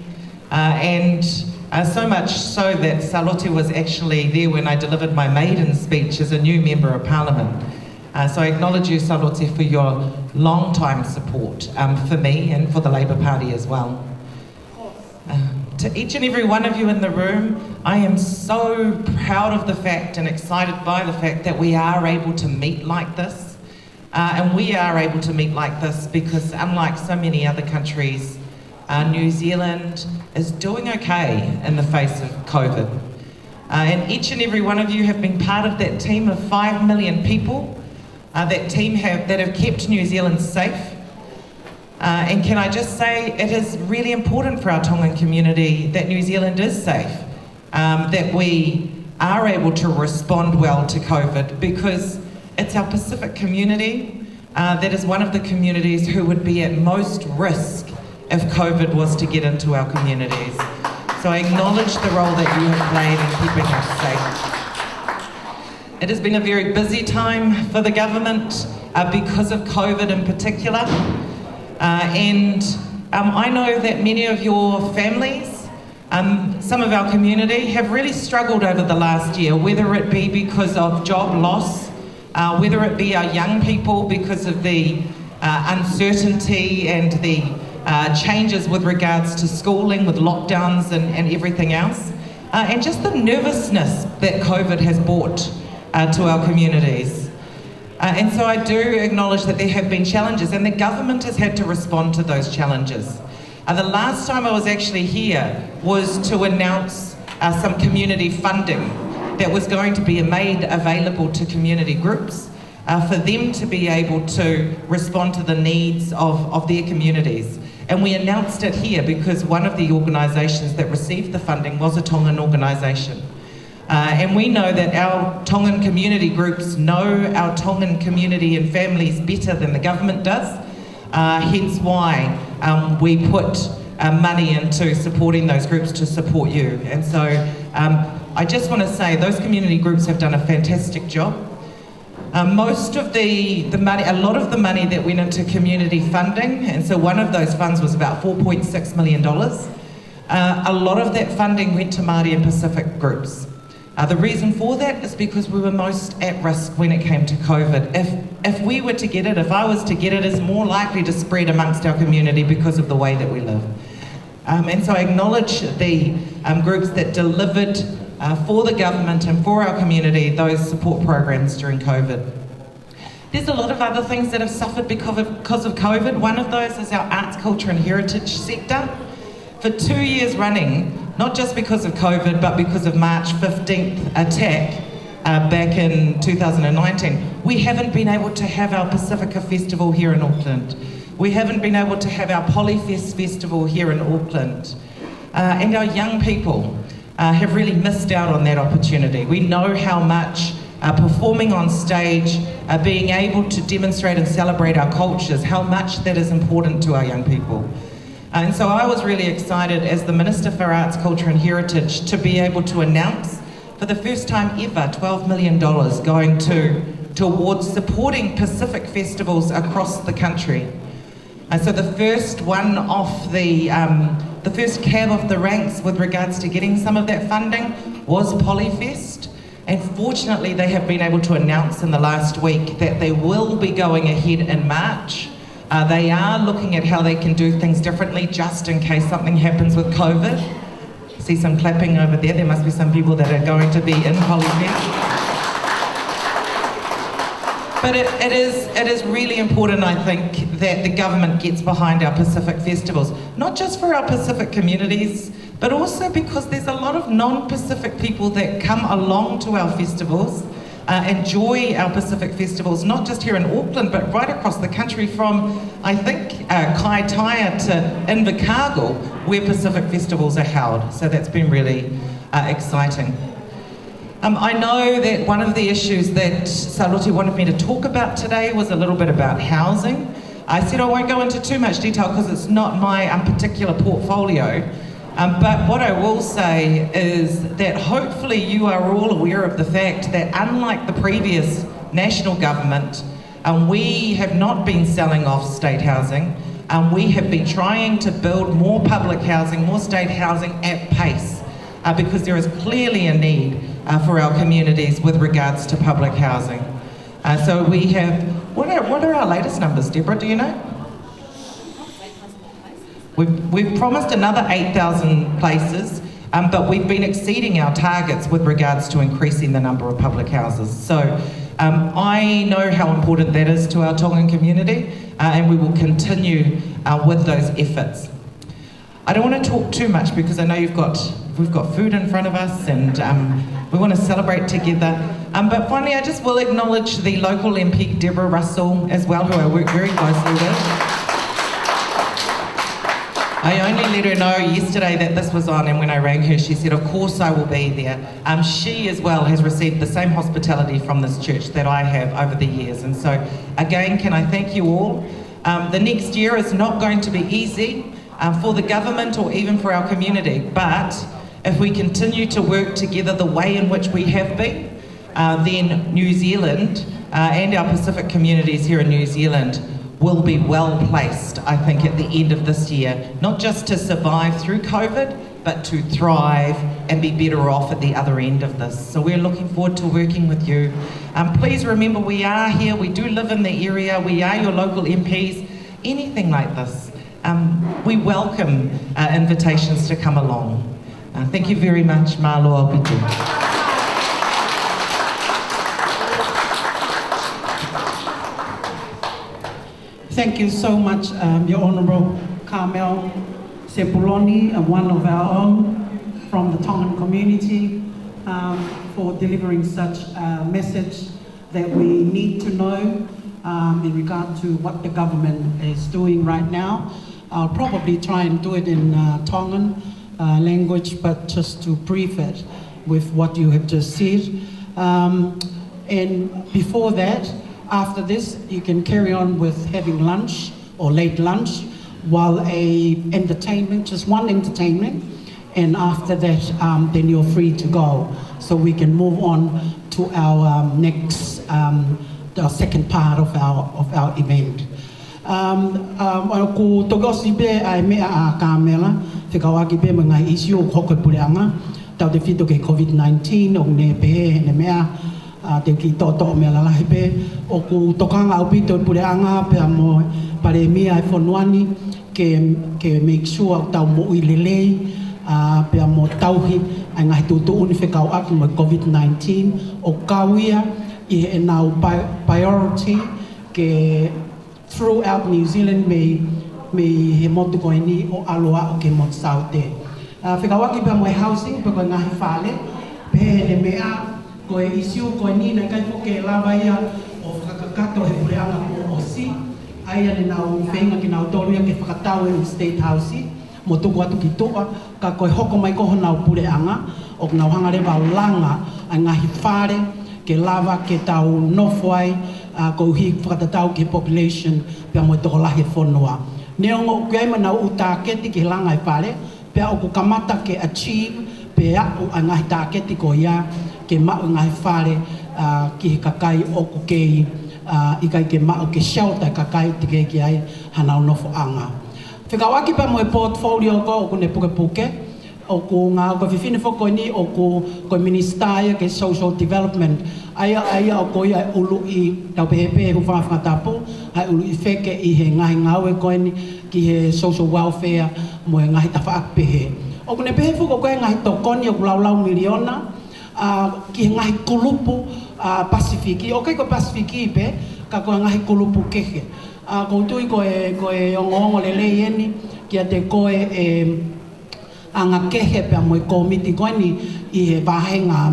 and so much so that Saloti was actually there when I delivered my maiden speech as a new Member of Parliament. So I acknowledge you, Saloti, for your long-time support for me and for the Labour Party as well. To each and every one of you in the room, I am so proud of the fact and excited by the fact that we are able to meet like this. And we are able to meet like this because, unlike so many other countries, New Zealand is doing okay in the face of COVID. And each and every one of you have been part of that team of 5 million people, that have kept New Zealand safe. And can I just say, it is really important for our Tongan community that New Zealand is safe, that we are able to respond well to COVID, because it's our Pacific community that is one of the communities who would be at most risk if COVID was to get into our communities. So I acknowledge the role that you have played in keeping us safe. It has been a very busy time for the government because of COVID in particular. And I know that many of your families, some of our community, have really struggled over the last year, whether it be because of job loss, whether it be our young people because of the uncertainty and the changes with regards to schooling, with lockdowns and everything else, and just the nervousness that COVID has brought to our communities. And so I do acknowledge that there have been challenges, and the government has had to respond to those challenges. The last time I was actually here was to announce some community funding that was going to be made available to community groups for them to be able to respond to the needs of their communities. And we announced it here because one of the organisations that received the funding was a Tongan organisation. And we know that our Tongan community groups know our Tongan community and families better than the government does, hence why we put money into supporting those groups to support you. And so I just want to say those community groups have done a fantastic job. Most of the money, a lot of the money that went into community funding, and so one of those funds was about $4.6 million, a lot of that funding went to Māori and Pacific groups. The reason for that is because we were most at risk when it came to COVID. If we were to get it, if I was to get it, it's more likely to spread amongst our community because of the way that we live. And so I acknowledge the groups that delivered for the government and for our community those support programs during COVID. There's a lot of other things that have suffered because of COVID. One of those is our arts, culture and heritage sector. For 2 years running, not just because of COVID, but because of March 15th attack back in 2019, we haven't been able to have our Pacifica Festival here in Auckland. We haven't been able to have our Polyfest Festival here in Auckland. And our young people have really missed out on that opportunity. We know how much performing on stage, being able to demonstrate and celebrate our cultures, how much that is important to our young people. And so I was really excited as the Minister for Arts, Culture and Heritage to be able to announce for the first time ever $12 million going towards supporting Pacific festivals across the country. And so the first one off the first cab off the ranks with regards to getting some of that funding was Polyfest. And fortunately, they have been able to announce in the last week that they will be going ahead in March. They are looking at how they can do things differently just in case something happens with COVID. See some clapping over there. There must be some people that are going to be in Polyfest. But it is really important, I think, that the government gets behind our Pacific festivals, not just for our Pacific communities, but also because there's a lot of non-Pacific people that come along to our festivals, enjoy our Pacific festivals, not just here in Auckland, but right across the country from, I think, Fakataha to Invercargill, where Pacific festivals are held. So that's been really exciting. I know that one of the issues that Saloti wanted me to talk about today was a little bit about housing. I said I won't go into too much detail because it's not my particular portfolio. But what I will say is that hopefully you are all aware of the fact that unlike the previous national government, we have not been selling off state housing. We have been trying to build more public housing, more state housing at pace, because there is clearly a need for our communities with regards to public housing. So we have, what are our latest numbers, Deborah, do you know? We've promised another 8,000 places, but we've been exceeding our targets with regards to increasing the number of public houses. So I know how important that is to our Tongan community, and we will continue with those efforts. I don't want to talk too much because I know we've got food in front of us and we want to celebrate together. But finally, I just will acknowledge the local MP, Deborah Russell, as well, who I work very closely with. I only let her know yesterday that this was on, and when I rang her, she said, of course I will be there. She as well has received the same hospitality from this church that I have over the years. And so, again, can I thank you all? The next year is not going to be easy for the government or even for our community, but if we continue to work together the way in which we have been, then New Zealand and our Pacific communities here in New Zealand will be well placed, I think, at the end of this year, not just to survive through COVID, but to thrive and be better off at the other end of this. So we're looking forward to working with you. Please remember, we are here, we do live in the area, we are your local MPs. Anything like this, we welcome invitations to come along. Thank you very much, Māloa Pitu. Thank you so much, Your Honourable CARMEL SEPULONI, one of our own from the Tongan community, for delivering such a message that we need to know in regard to what the government is doing right now. I'll probably try and do it in Tongan language, but just to brief it with what you have just said. And before that, after this, you can carry on with having lunch or late lunch while just one entertainment, and after that, then you're free to go. So we can move on to our next, the second part of our event. Ko togosi be ai mea a Carmela, te kawaki be mga issue o koko Pulela'A, tau te fito ke COVID-19 o ne pe ne mea te ki toto mea lalahi pe o ku tokanga au pito Pulela'A pe mo pare mea e fonuani ke make sure tau mo i lelei pe mo tauhi ai ngai tutu uni whekau aki mo COVID-19 o kawia i e nau priority ke throughout New Zealand me he motu koe ni o aloa o ke motu saute. Whikawaki pa moe housing pa koe ngahi whale, pe ne mea koe isiu koe ni na kai fuke lava ia o whakakato he puleanga ko osi, aia ne nau whenga ki nau tolu ia ke whakatau e State House, mo tuku atu ki toa, ka koe hoko mai koho nau puleanga, o nau hangarewa o langa a ngahi whare, ke lava ke tau nofwai, ko hi whakatatau ke population, pia moe toko lahi whonua. Neongo kuai mana u tāketi ke langa i whare, pia o ku kamata ke achieve, pia o a ngahi tāketi ko ia, ke mau ngahi whare, ki he kakai o ku kei, i kai ke mau ke shelter kakai te kei ki ai hanau nofo anga. Whikawaki pa moe portfolio ko o ku ne puke puke, o ku ngā ko whiwhine whoko ni o ku MINISITA ke social development. Aia o ko ia ulu i tau pehepe hu whawhatapu, ai ulu i wheke i he ngahi ngau e koe ni ki he social welfare mo e ngahi tawhaak pehe. O ku ne pehe whoko koe ngahi tokoni o ku laulau miliona, ki he ngahi Kulupu Pasifiki. O kai ko Pasifiki pe, ka koe ngahi Kulupu kehe. Ko tui koe ongo lele ieni, kia te koe anga kehe pia moe komiti koe ni i he wahenga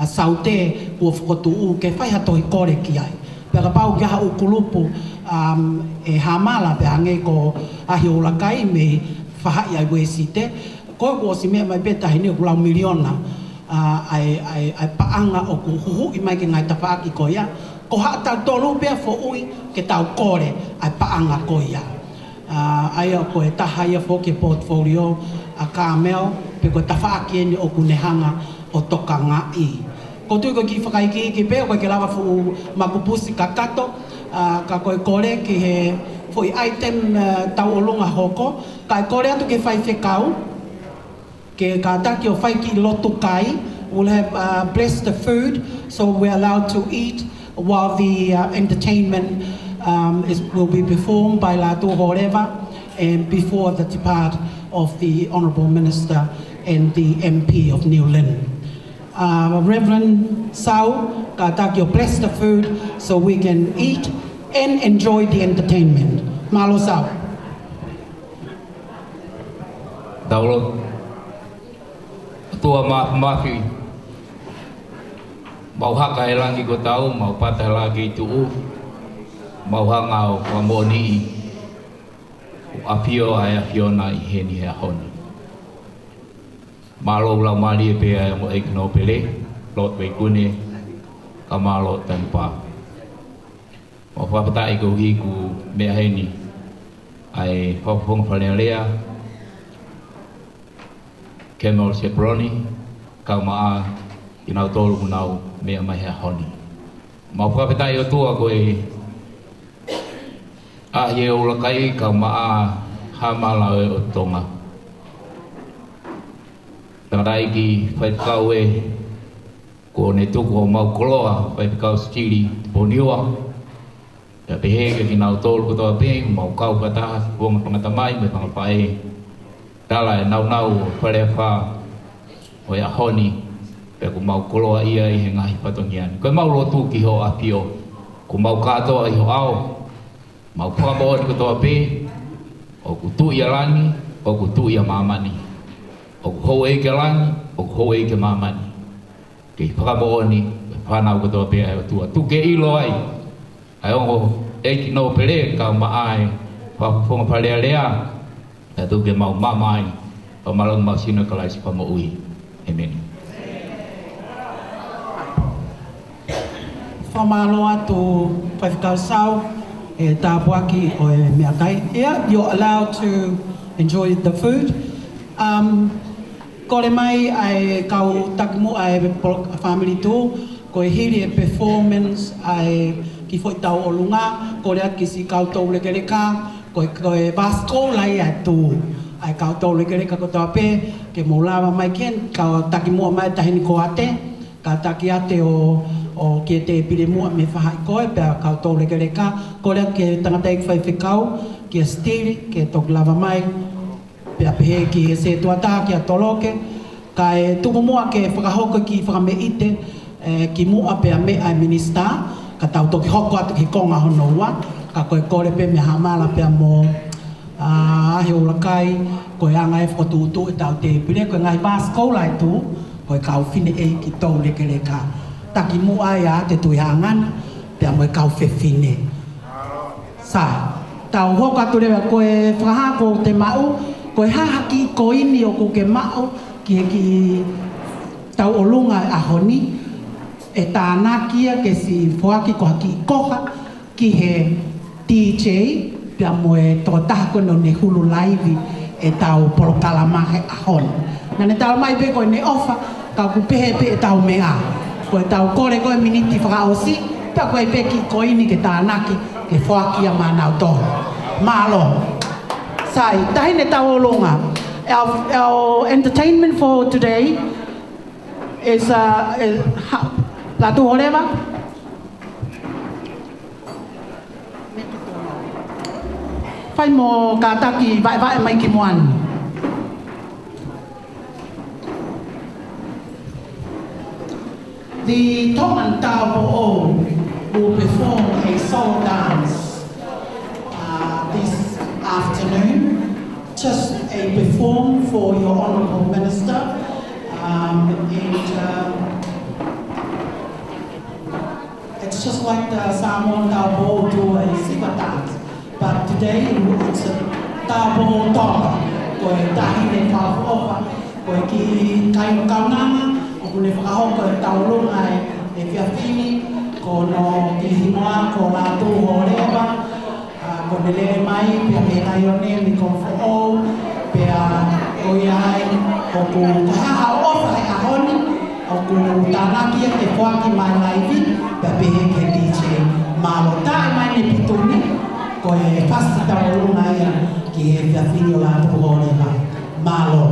saute ua whakotuu ke whaiha tohi kore ki ai. Pia ka pau kia hau Kulupu e hamala pia ange ko ahi ULUAKI me whahai ai wesite. Koe ko si mea mai beta hini o kulau miliona ai paanga o ku huhu i mai ke ngai tawhaaki ko ia. Ko haa tau tolu pia fo ui ke tau kore ai paanga ko ia. Aia ko e taha ia fo ke portfolio a CARMEL pe ko tawhaaki eni o kunehanga o toka ngai. Ko tui ko ki whakaiki ki pe ko ke lawa fu makupusi kakato ka koe kore ki he fo i item tau olunga hoko ka kore atu ke whai whekau ke ka taki o whai ki lotu kai. We'll have blessed the food so we're allowed to eat while the entertainment will be performed by Latu Horeva and before the depart of the Honourable Minister and the MP of New Lynn. Reverend Sau, Katakio, bless the food so we can eat and enjoy the entertainment. Malo Sau. Daulo, tua mafi, mau haka elangi ko tau, mau patah lagi tuu, mau hangau pamoni, apio ay apiona iheni he honi. Malo la mali pe ay mo ekno pele, lot pe kune, kamalo tanpa. Mau papata iko hiku me heni, ay papong Pulela'A. KARMEL SEPULONI, KAUMA'a, inau tolu kunau mea mai hea honi. Mau whakapetai o tua koe AIE ULUAKI KAUMA'a hamala o Tonga. Tangarai ki whaikau e ko ne tuku o mau koloa, whaikau stiri poniua. Ka peheke ki nau tolu kutoa ping, mau kau Fakataha, puanga pangatamai, me pangapae. Dala e nau whare wha o ia honi pe ku mau koloa ia i he ngahi patongiani. Koe mau lotu ki ho apio, ku mau katoa i ho ao, mau whakamoa ni kutoa pe, o ku tu ia langi, o ku tu ia mamani. O ku hou eike langi, o ku hou eike mamani. Kei whakamoa ni whanau kutoa pe ai o tua. Tu ke ilo ai, ai ongo eiki no pere ka maae, whakufonga Pulela'A, tu ke mau mamai pamalang mau sino kalai si pamaui. Amen. Whamalo atu whaiwhikau sau e tāpuaki o e mea tai. Yeah, you're allowed to enjoy the food. Kore mai ai kau takimu ai family tū, ko e hiri e performance ai ki fwoi tau o lunga, kore aki si kau tau lekereka, koe vasko lai atu ai kau tau lekereka ko tau pe ke molawa mai ken kau taki mua mai tahini ko ate ka taki ate o ke te pire mua me whahai koe pia kau tau lekereka kore ke tangata ik whaiwhikau ke stiri ke tok lava mai pia pehe ki se tuata ki a toloke ka e tuku mua ke whakahoko ki whakameite ki mua pia me ai MINISITA ka tau toki hoko atu ki konga hono ua, ka koe kore pe me hamala pe mo ahi ULUAKI, koe anga e whakatuutu e tau te pire, koe ngai bas koulai tu, koe kau whine EIKI tau leke leka. Taki mu ai a te tui hangana, pe mo e kau whine. Sa, tau hoko atu rewa koe whakahako te mau, koe hahaki ko ini o ko ke mau, ki tau olunga a honi, e tāna kia ke si whoaki ko haki koha, ki he DJ, pia mo e tō tahako no ne hulu laivi e tau polokalamahe a honi. Nane tau mai pe koe ne ofa, kau kupehe pe e tau mea. Koe tau kore koe miniti whakaosi, pia koe pe ki ko ini ke tānaki, ke whoaki a manau tohu. Malo. Sai, tahine tau olunga. Our entertainment for today is Latu Horeva. Fai mo kataki vai mai ki moan. The Tongan Tao will perform a solo dance this afternoon. Just a perform for your Honourable Minister, it's just like the Samoan Taupo do a sipa dance, but today it's a Taupo Tonga. Koe tahine whaafofa, koe ki kaino kaunanga, o kune whakahoko e taulunga e whiawhini, ko no ki hinoa, ko Latu Horeva, ko ne lele mai, pia me nai o ne, mi kon fo pia o iai, o ku kahaha ofa e ahoni, o ku tānaki e te whaki mai laivi, pia pehe ke DJ Malo. Tae mai ne pituni, ko e whasi taurunga ia, ki e whiawhini o Latu Horeva. Malo.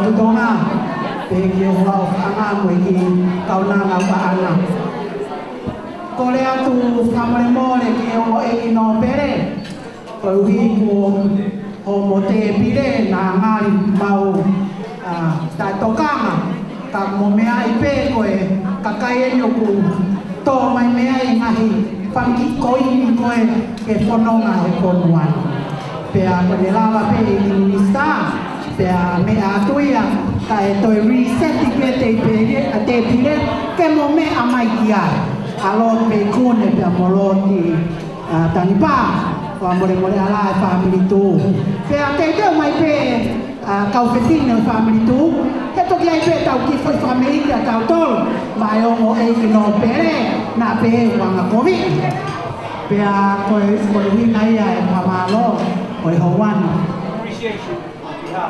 Tau Tonga, peki o wau whanga mo i kaunanga whaana. Ko le atu whamore mōre ki o eki no pere, ko uhi ko mo te pire na ngāri mau tai tokanga, ka mo mea i pē koe, ka kai e nyoku, tō mai mea i ngahi, whanki koi i koe ke whanonga e konuan. Pea ko le lawa pē i MINISITA, pea mea atuia, ka e toi reseti pe te pire, ke mo mea mai ki ai. Alon pe kone pea moloti tanipa, wa more ala e family tu. Pea te teo mai pe kau whetine o family tu, he toki ai pe tau ki foi family a tau tol, mai ongo eiki no pere, na pe wanga COVID. Pea koe wina ia e pamalo, koe houani.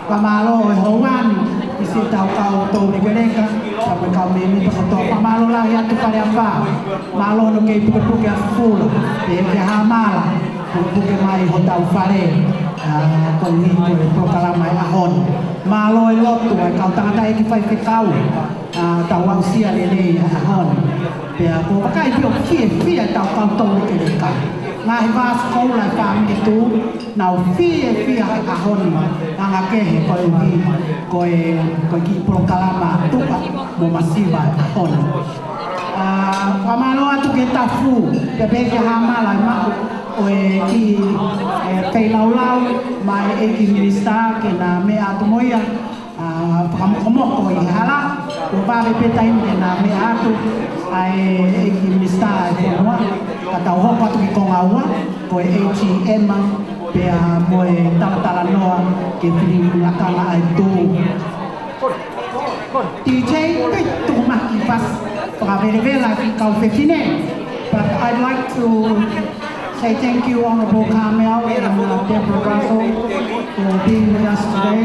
Pamalo e houani, i se tau tau ni kereka, sape kau me mi pakoto. Pamalo la ia tu kare apa, malo no kei puke a fula, e ke hamala, puke mai ho tau whare, koe hini koe prokala mai ahon. Malo e lotu, e kau tangata e ki whai whekau, tau wausia le ahon. Pea ko pakai pio fie tau kau tau ni kereka. Ngahi vas koula e family tu, nau fie hai ahon, nga kehe koe ki prokalama tuka mo masiva ahon. Pamalo atu ke tafu, pe peke hamala ma oe ki pei laulau mai eki MINISITA ke na mea atu moia whakamoko i hala, o pare petai ke na mea atu ai eki MINISITA e whanua, ka tau hoko atu ki konga ua, koe ATM pea moe talatala noa ke whiringi lakanga ai tū. DJ, tu maki pas whakaverevela ki kau whetine, but I'd like to say thank you, Honourable CARMEL and Deborah Russell for being with us today.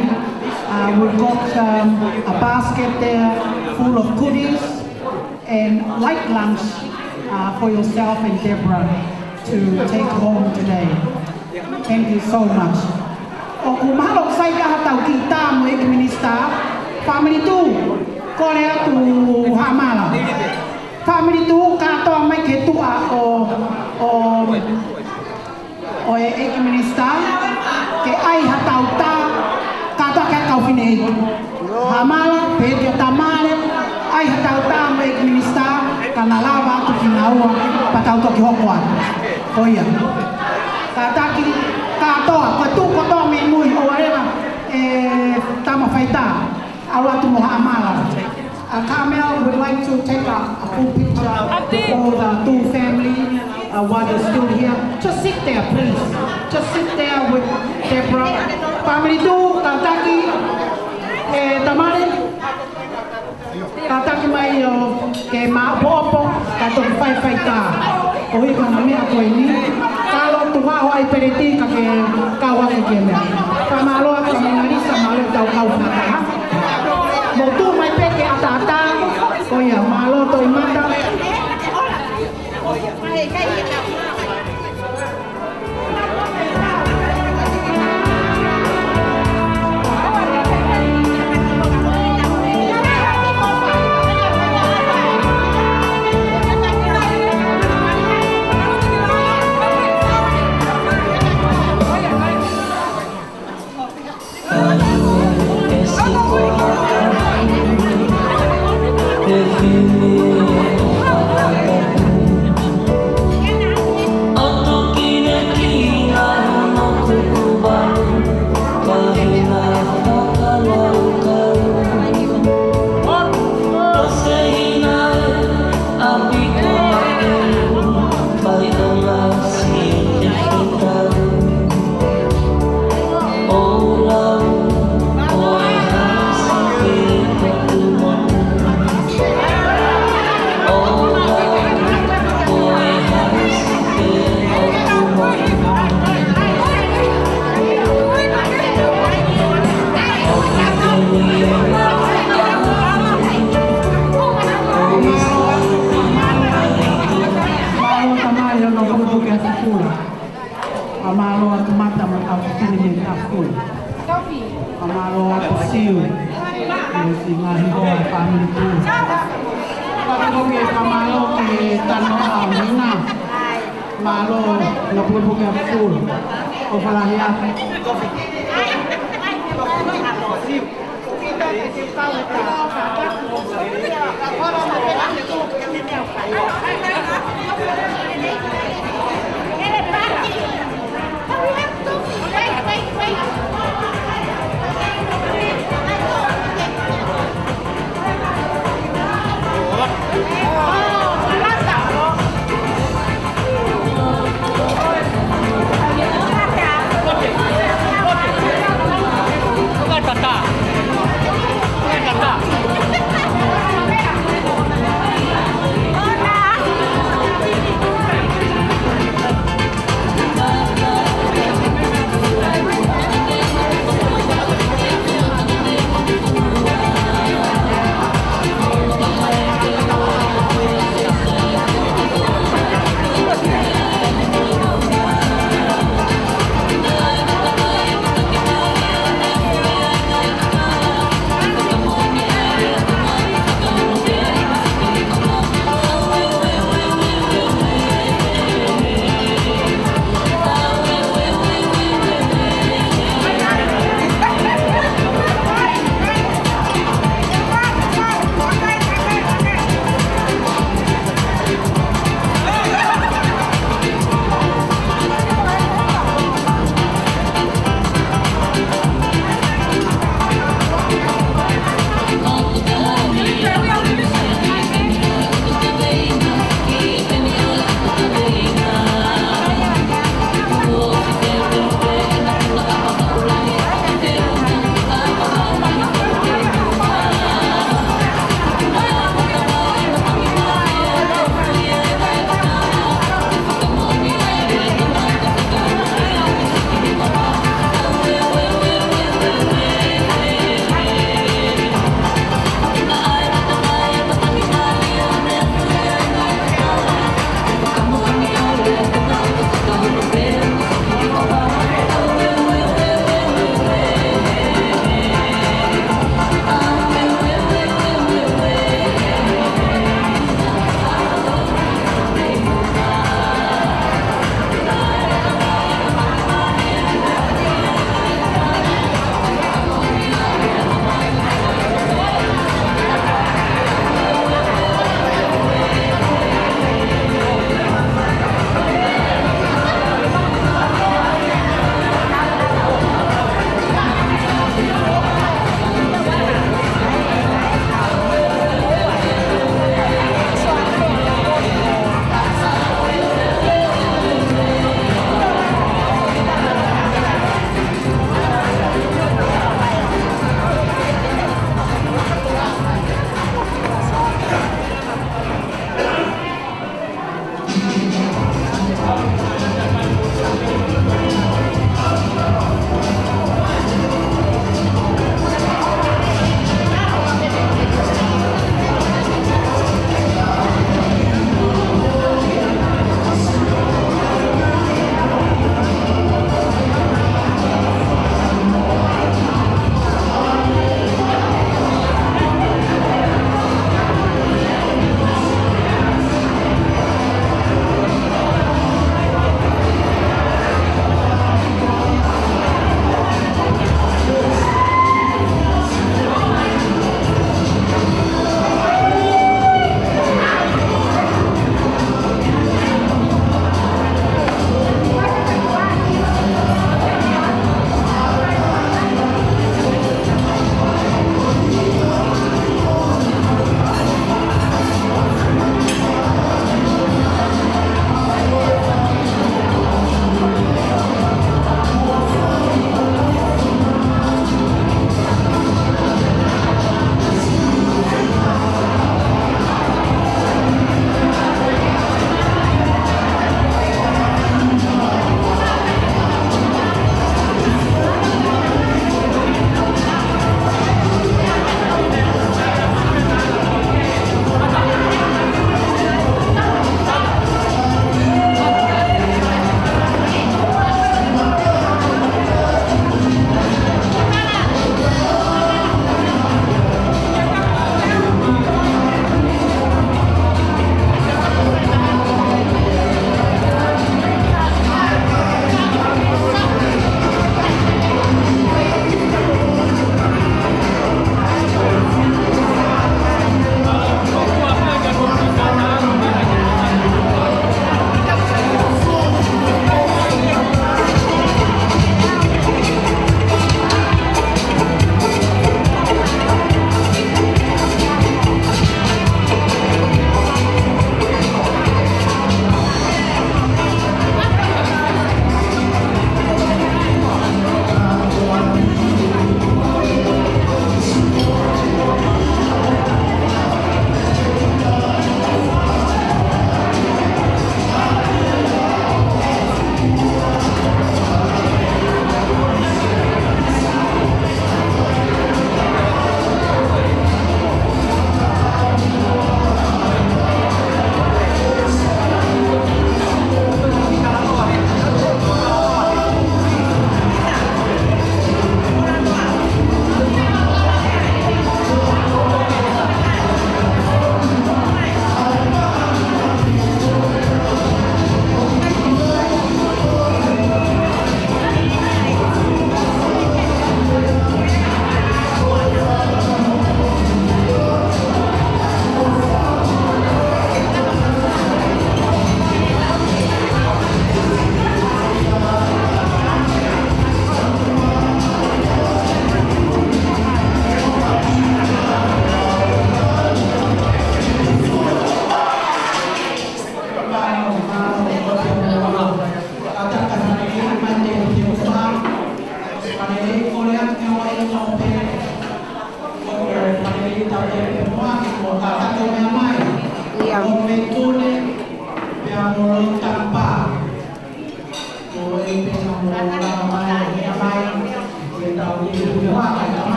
We've got a basket there full of goodies and light lunch for yourself and Deborah to take home today. Thank you so much. O kumalok sai ka hatau kita mo eki MINISITA, family tu, kore atu hamala. Family tu kato mai ke tua o eki MINISITA, ke ai hatau ta, kato ke kau fine eki. Hamala, peke tamale, ai hatau ta mo eki MINISITA, kana lava atu kinaua, patau toki hokoan. Oia. Kataki, katoa, kotu koto me mui o areva tama faita, awa tu moha amala. CARMEL would like to take a full picture of the two families while they're still here. Just sit there, please. Just sit there with Deborah. Family two, Kataki, tamale. Kataki mai ke ma popo, kato faita. Oi kana mea koe ni. Kalo tuha o ai pereti ka ke kawa ke ke mea. Pamalo ka minarisa malo tau kau Fakataha. Mo tu mai peke atata. Koia malo toi mata. Kamalo Apisiu, si ngahiho ay family ko. Pagko ke kamalo ke tano amina, malo na pulpo ke full. O falahia.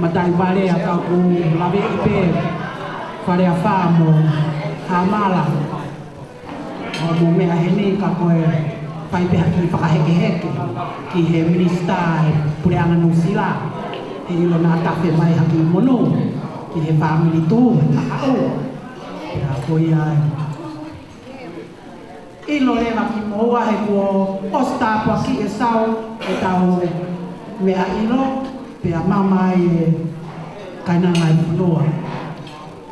matai vale atau ku lawe ipe vale afamo hamala mo me aheni ka koe pai pe haki whakaheke heke ki he MINISITA PULE'ANGA nusila he ilo na tafe mai haki mono ki he family tu takau ya koe ai ilo lewa ki moa he kuo osta pa ki e sau e tau mea ilo pea mama e kaina ngai punoa.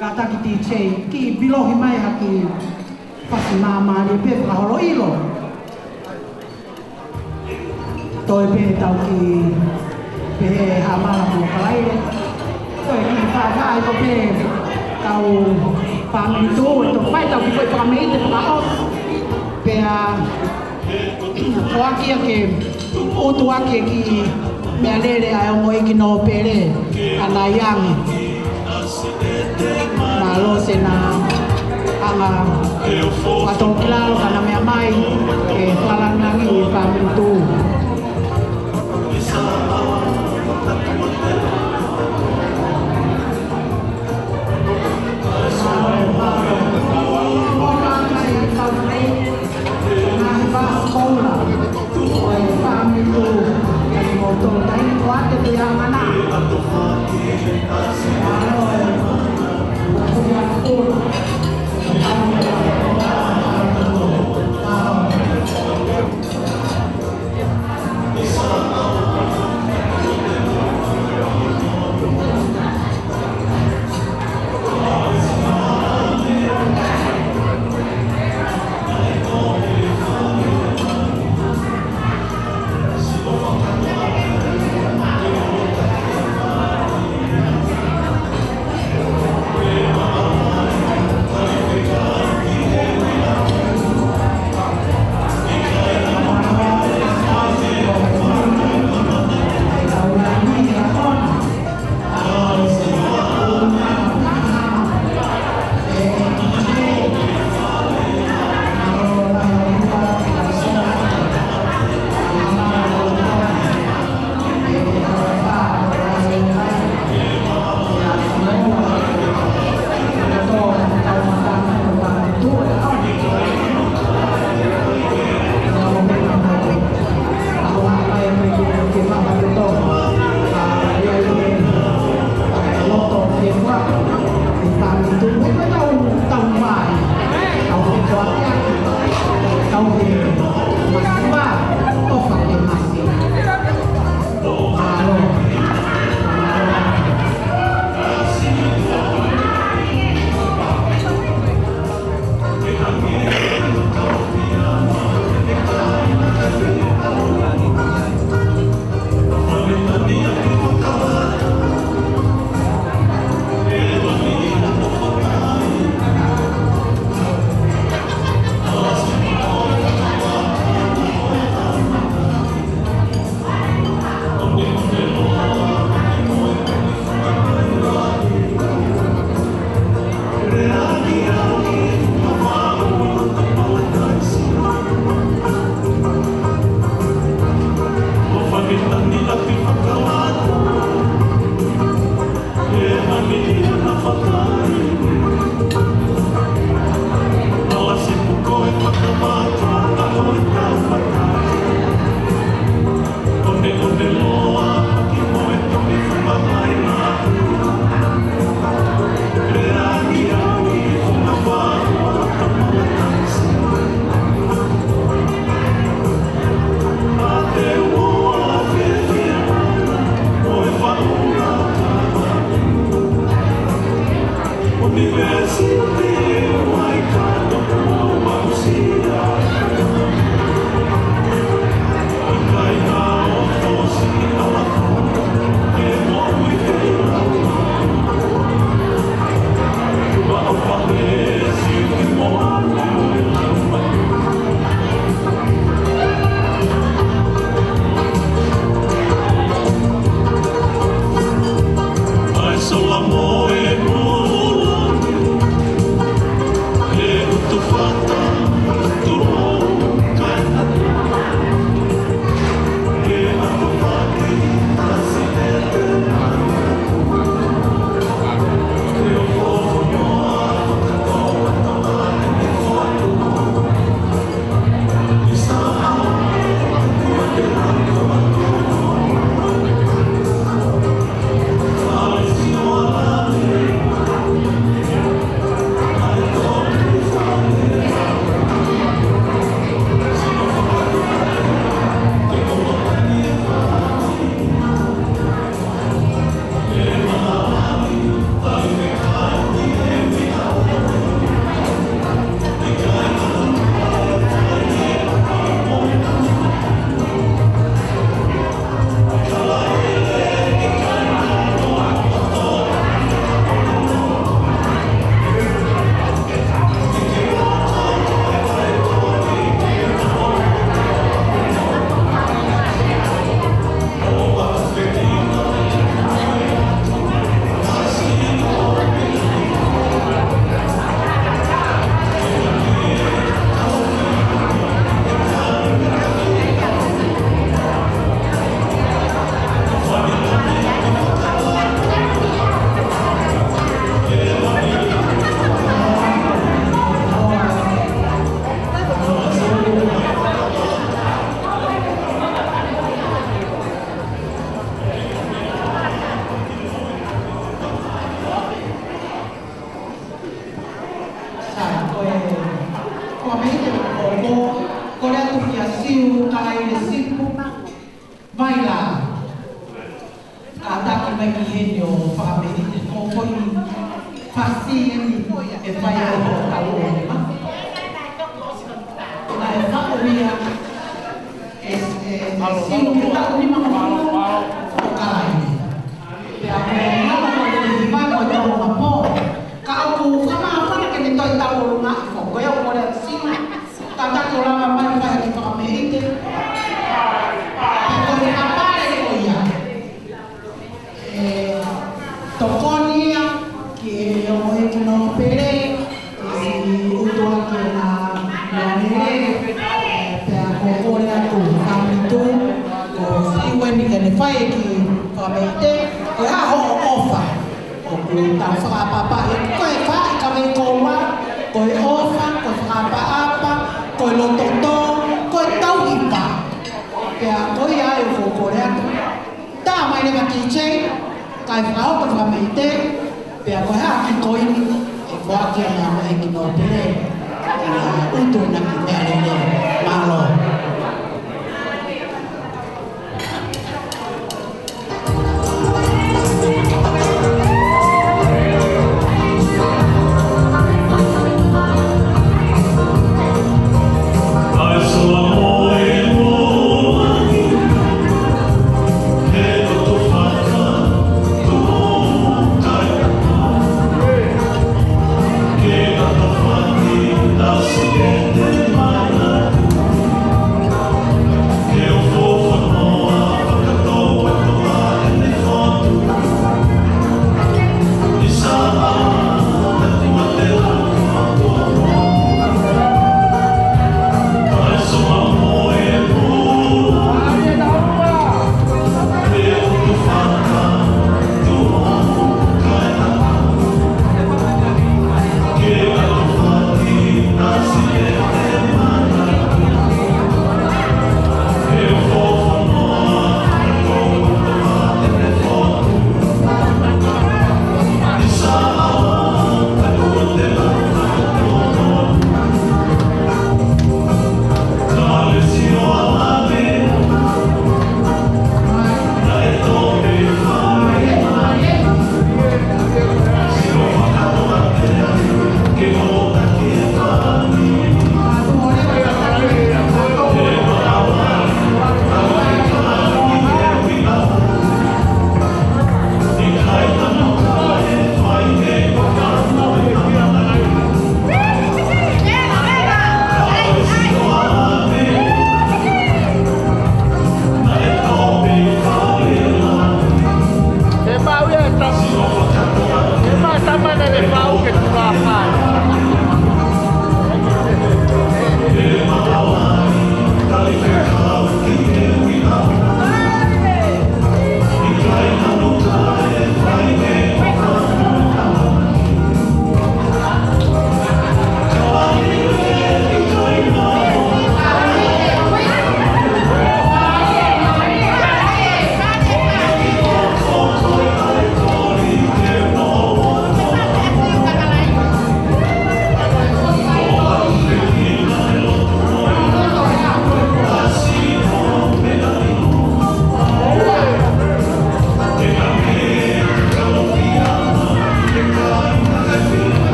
Kata ki ti chei ki bilohi mai haki pasi mama ni pe whahoro ilo. Toi pe tau ki pe hamala mo KALAILE. Toi ki whawhai ko pe tau family tu e to whai tau ki koe whakamei te whakahos. Pea hoaki ake utu ake ki mea lere ai o moi ki no pere ana yangi na lo se na anga atong kilalo kana mea mai e whalangangi i whamintu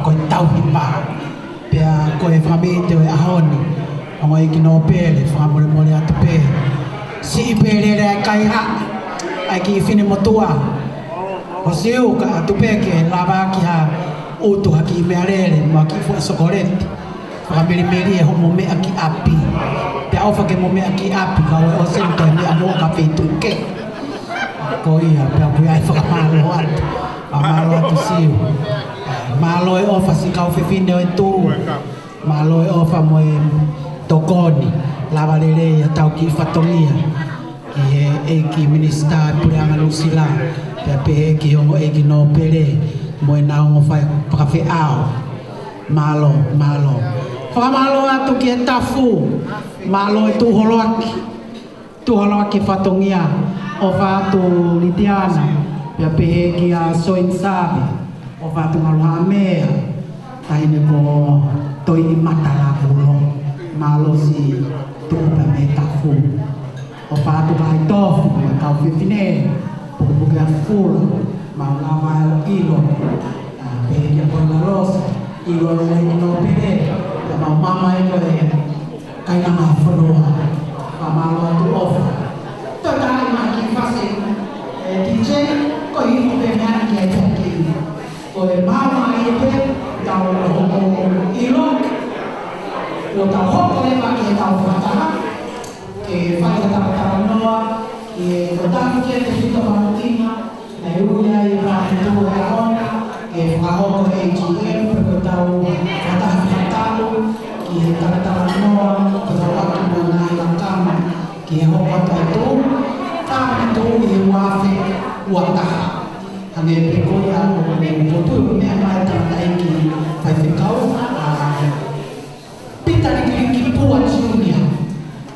ko koe tau hipa. Pea koe whamii te oe ahoni. Ongo i ki no pēle, whamore mole atu pē. Si i pēle rea kai ha, ai ki i whine motua. O siu ka atu pē ke lava ki ha utu haki i mea rere, ma ki fua sokoreti. Whamiri meri e homo mea ki api. Pea ofa ke mo mea ki api, ka oe o sento e mea mua ka whitu ke. Ko ia, pea kui ai whakamalo atu. Malo atu siu. Malo e ofa si kau whiwhine o e tū. Malo e ofa mo e tokoni. Lava lere ia tau ki whatongia. Ki he EIKI MINISITA e PULE'ANGA Nusila. Pea pehe ki hongo EIKI no pere. Mo e nao ngo whai pakawhi ao. Malo, malo. Whakamalo atu ki e tafu. Malo e tūholoaki. Tūholoaki whatongia. O whātu Litiana. Pea pehe ki a Soinsabe. O whātu ngaloha mea. Tahine ko toi i matala ulo. Malo si tupa me tafu. O whātu kai tofu. Ma kau whiwhine. Pukupuke a fula. Ma lawa e ilo. Pehe ki a koina rosa. Ilo e no pere. Pea ma mama e koe. Kaina mai whanua. Ma malo atu ofa. Tota ai ma ki whase. DJ, ko i mo pe mea ki ai toki. Ko e mama i e pe, tau hoko ilo. Lo tau hoko e ma ki e tau Fakataha. Ke Fakataha noa, ki e kotaki ke te whito mamutinga. Na iuia i whahitu e ahona. Ke whakahoko AGM, ko tau Fakataha whatalu. Ki e taratara noa, ko tau aki mo nai la kama. Ki e hoko atu e tū. Tāmitu i wafe ULUAKI. Hane peko ia o me potu mea mai tata eki whai whikau. Pita riki pua junior.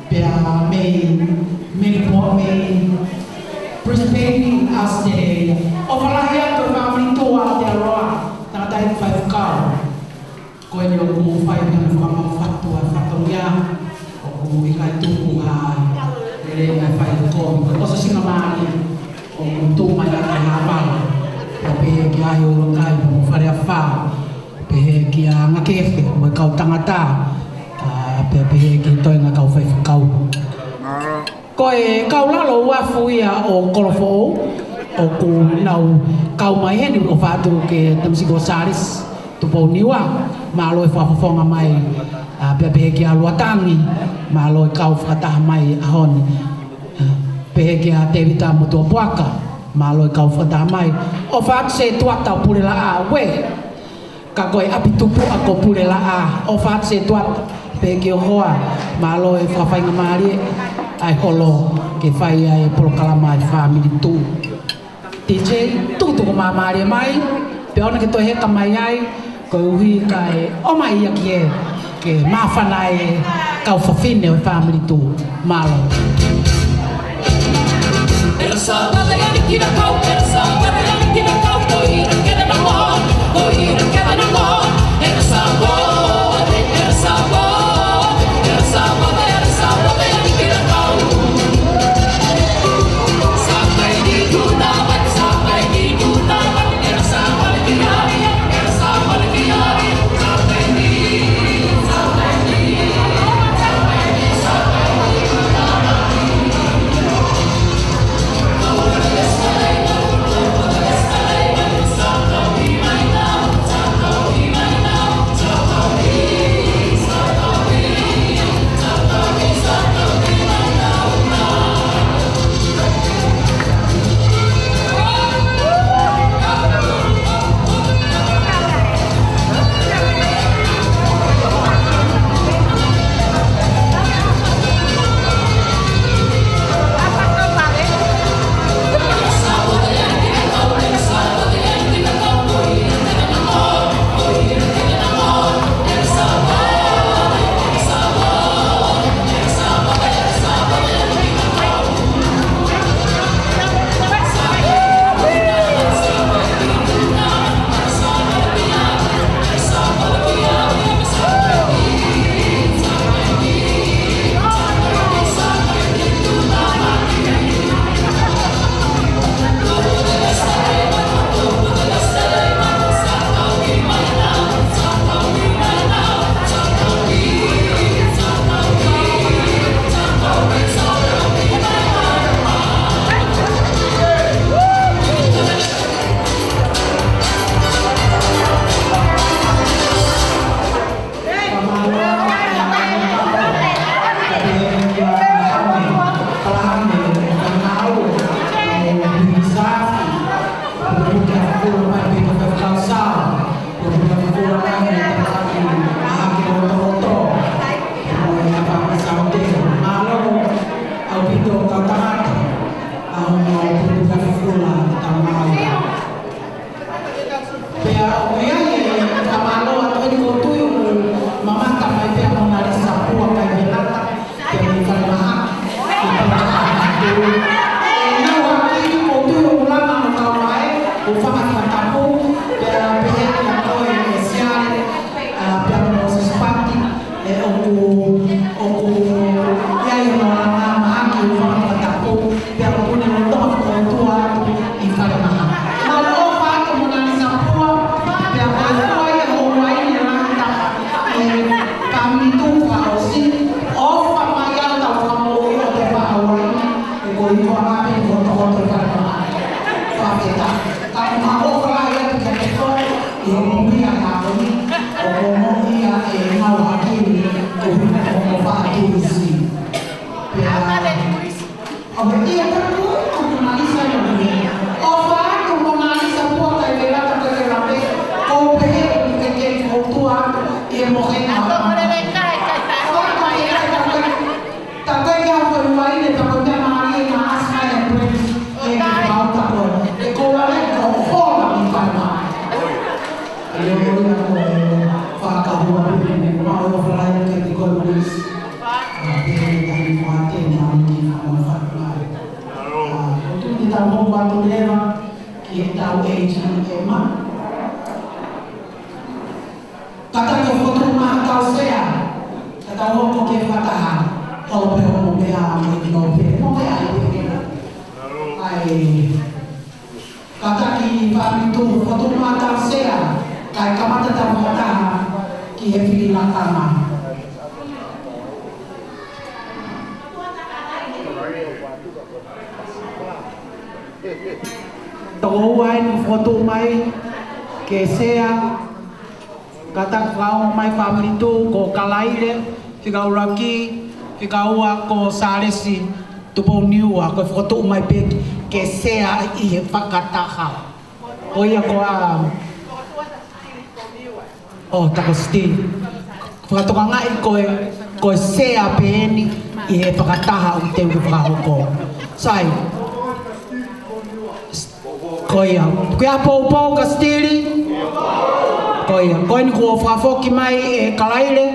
Pea mei participating as the o whalahi atu whamiri toa te aroa. Tata eki whai whikau. Koe ni o kumu whai hana whamau whatua whatongia. O kumu i kai tuku hai. Ele vai fazer como o se chama ali o tu mai a hava o pe que ai o local o fare a fa pe que a ngakefe mo kau tangata pe que toi nga kau fai kau ko e kau la lo wa fuia o kolofo o ku nau kau mai he o fatu que tamsi go saris tu po niwa ma lo e fa fonga mai pe que a luatangi ma lo kau Fakataha mai ahoni pehe ki a te vita mo tua puaka ma lo kau Fakataha mai o whaak se tuata o PULELA'A we ka koe apitupu a ko PULELA'A o whaak se tuata pehe ki o hoa ma lo e whawhainga maari ai holo ke whai ai polokalama ai whamiri tū DJ tukutuku maa maari mai pe ona ke toi heka mai ai koe uhi kai o mai ia ki e ke mawhana e kau whawhine o whamiri tū malo e mo ke na ta ko ya ko mai ne ta ko ta mari na asma e prince e ka ta ko e ko wale ko ho mi ka ma ale mo na ko fa ka ho ni ma o fa la ke ti ko polis kita mau bantu leva kita ujian ema kata ke foto mah kau saya kata orang ke Fakataha kalau mau bea mau bea ai kata ki itu foto mah kau saya kai kamata ta Fakataha ki hepi na kama Tawain foto mai ke sea kata kau mai family tu ko KALAILE fika ULUAKI fika ua ko SIASI tu po niua ko foto mai pe ke sea I Fakataha o ia ko oh tako sti foto ngai ko sea pe ni I Fakataha o te uka ko sai Koia, kuia pou ka stili. Koia, koin ko fafoki mai e KALAILE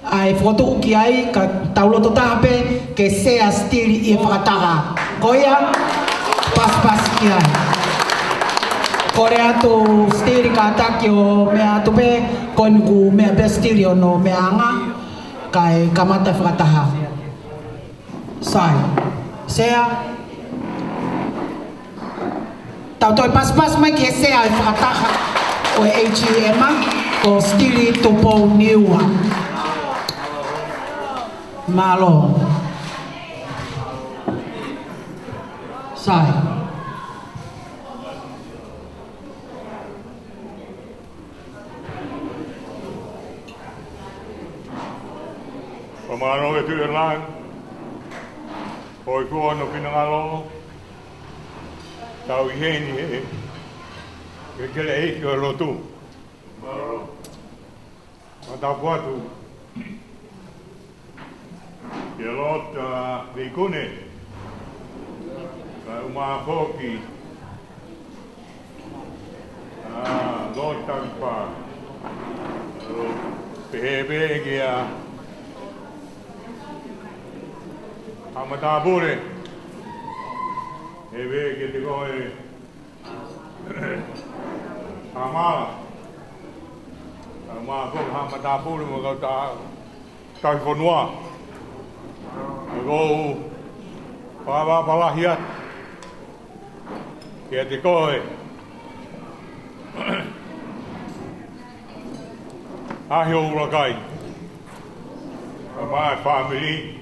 ai foto ki ai ka taulo to tape ke sea stili I Fakataha. Koia, pas ki ai. Korea to stili ka takio me atu pe koin ku me be stili no me anga kai kamata Fakataha. Sai. Sea tau toi pas mai ke sea I Fakataha o EIKI ko stili tupo niua malo sai Pamano e Pulela'A Oi ko no pinangalo Tau heni e kele EIKI o lotu. Mata puatu. Ke lot veikune. Ka uma foki. Lot tampa. Pehebe kia. Amata bure. Ebe ke te koe Amala ko hama tapuru mo ka ta fonua ko pala hiat ke te koe ahi o ULUAKI my family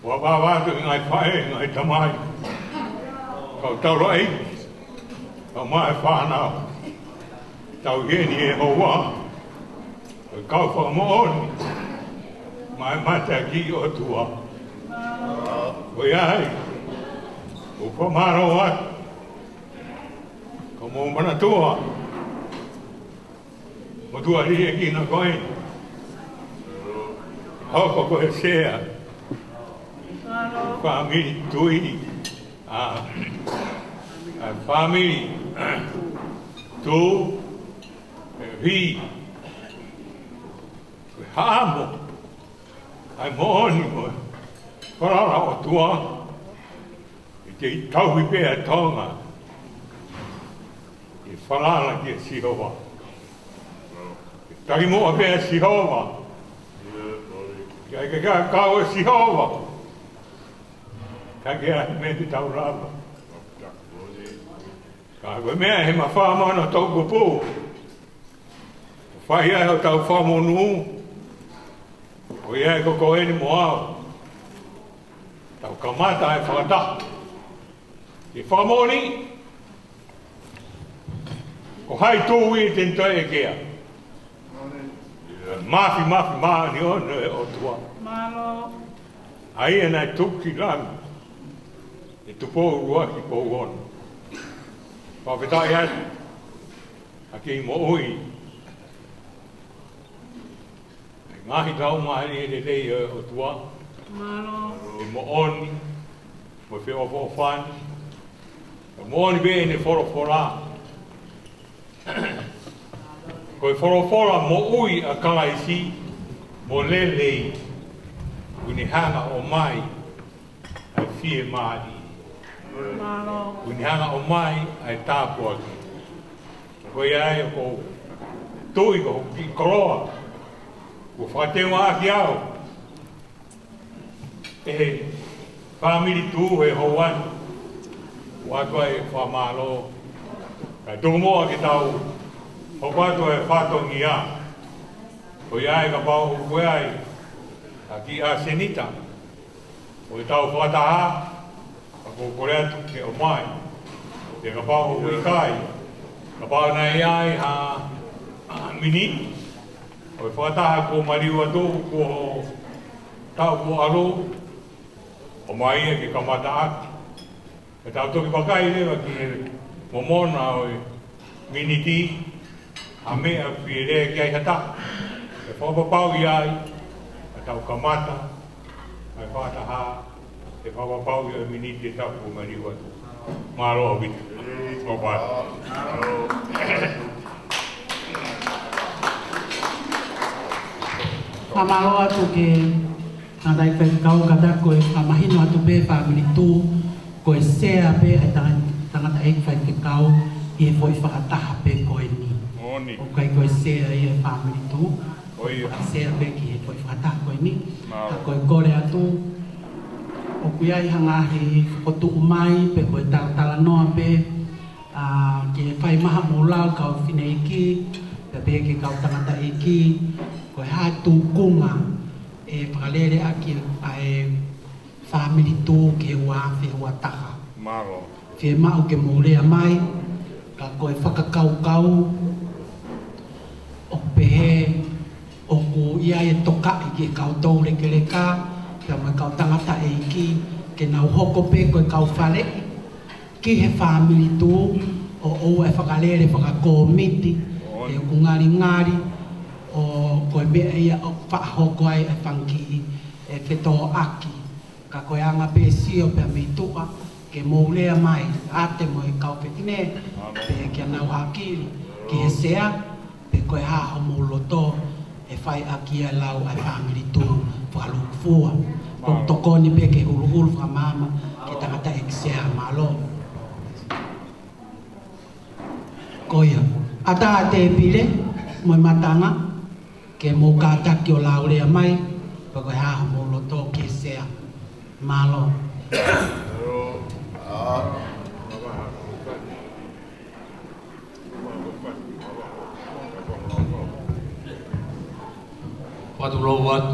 Wa tu ngai pai ngai tamai. Kau tau roi. Kau mai whanau. Tau heni e hoa. Kau whamon. Mai mata ki o tua. Koi ai. O whamaro wat. Kau mo mana tua. Mo tua ri e ki na koe. Hoko koe sea. Family tui family tu vi hamo ai moni mo para o tua te tau pe a Tonga e falala ki Sihova tai mo pe Sihova ka ka Sihova Kagea me te tau rapa. Ka koe mea he mawha mana tau kupu. Whai ai ho tau whamonu. Ko iai ko koe ni moao. Tau kamata e Fakataha. Te whamoni. Ko hai tū I te ntoe e kea. Mafi maa ni ono e o tua. malo Ai e nai tuki lami. E tupo ULUAKI po uona. Pawhetai atu. A ki mo ui. Ngahi tau mahi e lei o tua. E mo oni, mo fe o fani. Mo oni be ne fora. Ko e fora mo ui a kalaisi, mo lelei, uni hanga o mai, ai fie maari. Uni hanga o mai, ai tāpua ki. Ko ia e ko tui ko ki koroa, ko whakateu aki au. E whamiri tū he houani, watua e whamalo, kai tukumoa ki tau, hoko atua e whatongi a. Ko ia e ka pau koe ai, a ki a senita, o e tau Fakataha, a ko kore atu ke o mai, e ka pau koe kai, ka pau na e ai ha mini, o e Fakataha ko mariu atu, ko tau ko alo, o mai e ki kamata aki. E tau toki pakai lewa ki he momona o e miniti, a mea whiere ki ai hata. E whapapau i ai, a tau kamata, a Fakataha, e whapapau i ai miniti e tau ko mariu atu. Māroa witu. Mopata. Whamaloa atu ke nga dai whaikau kata koe whamahino atu pe whamiri tū koe sea pe ai tangata e whaikau i e fwoi whakataha pe koe ni. O kai koe sea i e whamiri tū, sea pe ki e fwoi whakataha koe ni. A koe kore atu, o kuia i hangahi whakotu umai pe koe tala noa pe ki e whai maha mō lau kau whineiki, pe pe ki kau tangata EIKI, koe hai tūkunga e whakalere aki a e whamiri tū ke ua whihua taha. Maro. Whie mau ke mōrea mai, ka koe whakakaukau, o pehe, o ku ia e toka i ke kau tau reke reka, ka mai kau tangata EIKI, ke nau hoko pe koe kau whale, ki he whamiri tū, o ou e whakalere whakakomiti, e o ku ngari, o koe mea ia o whahoko ai e whanki e whetō aki. Ka koe anga pe sio pe me tua, ke mōlea mai, ate mo e kau petine, pe kia nau hakiri, ki he sea, pe koe haho mō loto, e whai aki e lau ai whamiri tū, whaluku fua. Kong tokoni pe ke hulu whamama, ke tangata e sea malo. Koia, ata te pile, moi matanga, ke mō kātaki o laurea mai, pa koe haho mō loto ke sea. Malo. Watu lo wat.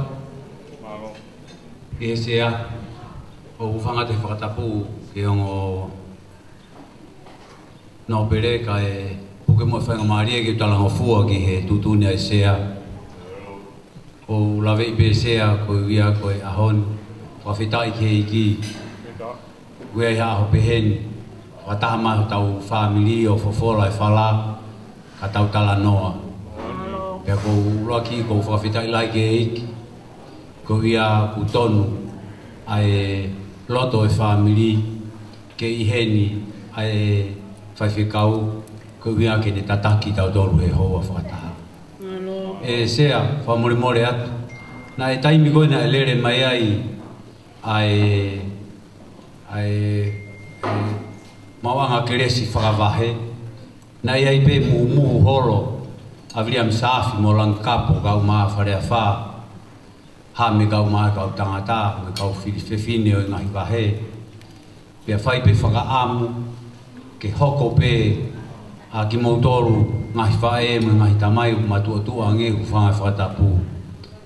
Ke sea o ufanga te whakatapu ke ongo no pere ka e puke mo whainga maria ki talanga fua ki he tutuni ai sea. O lawe i pe sea koe wia koe ahon. Whawhitai ke EIKI. Wea i haho peheni. Wataha mai ho tau whamiri o whawhola e whala ka tau tala noa. Pea ko ULUAKI ko whawhitai lai ke EIKI. Ko ia ku tonu ai loto e whamiri ke iheni ai whaiwhikau ko ia ke ne tataki tau toru he hoa whakataha. E sea whamore atu. Na e taimi koe na e lere mai ai mawanga keresi whakavahe. Na ai pe muhu holo a William Safi mo langkapo kau maa wharea wha. Ha me kau maa kau tangata, me kau whiwhine o ngahi wahe. Pea whai pe whakaamu ke hoko pe a ki mautoru ngahi whae me ngahi tamai matua tua ngehu whangai whakatapu.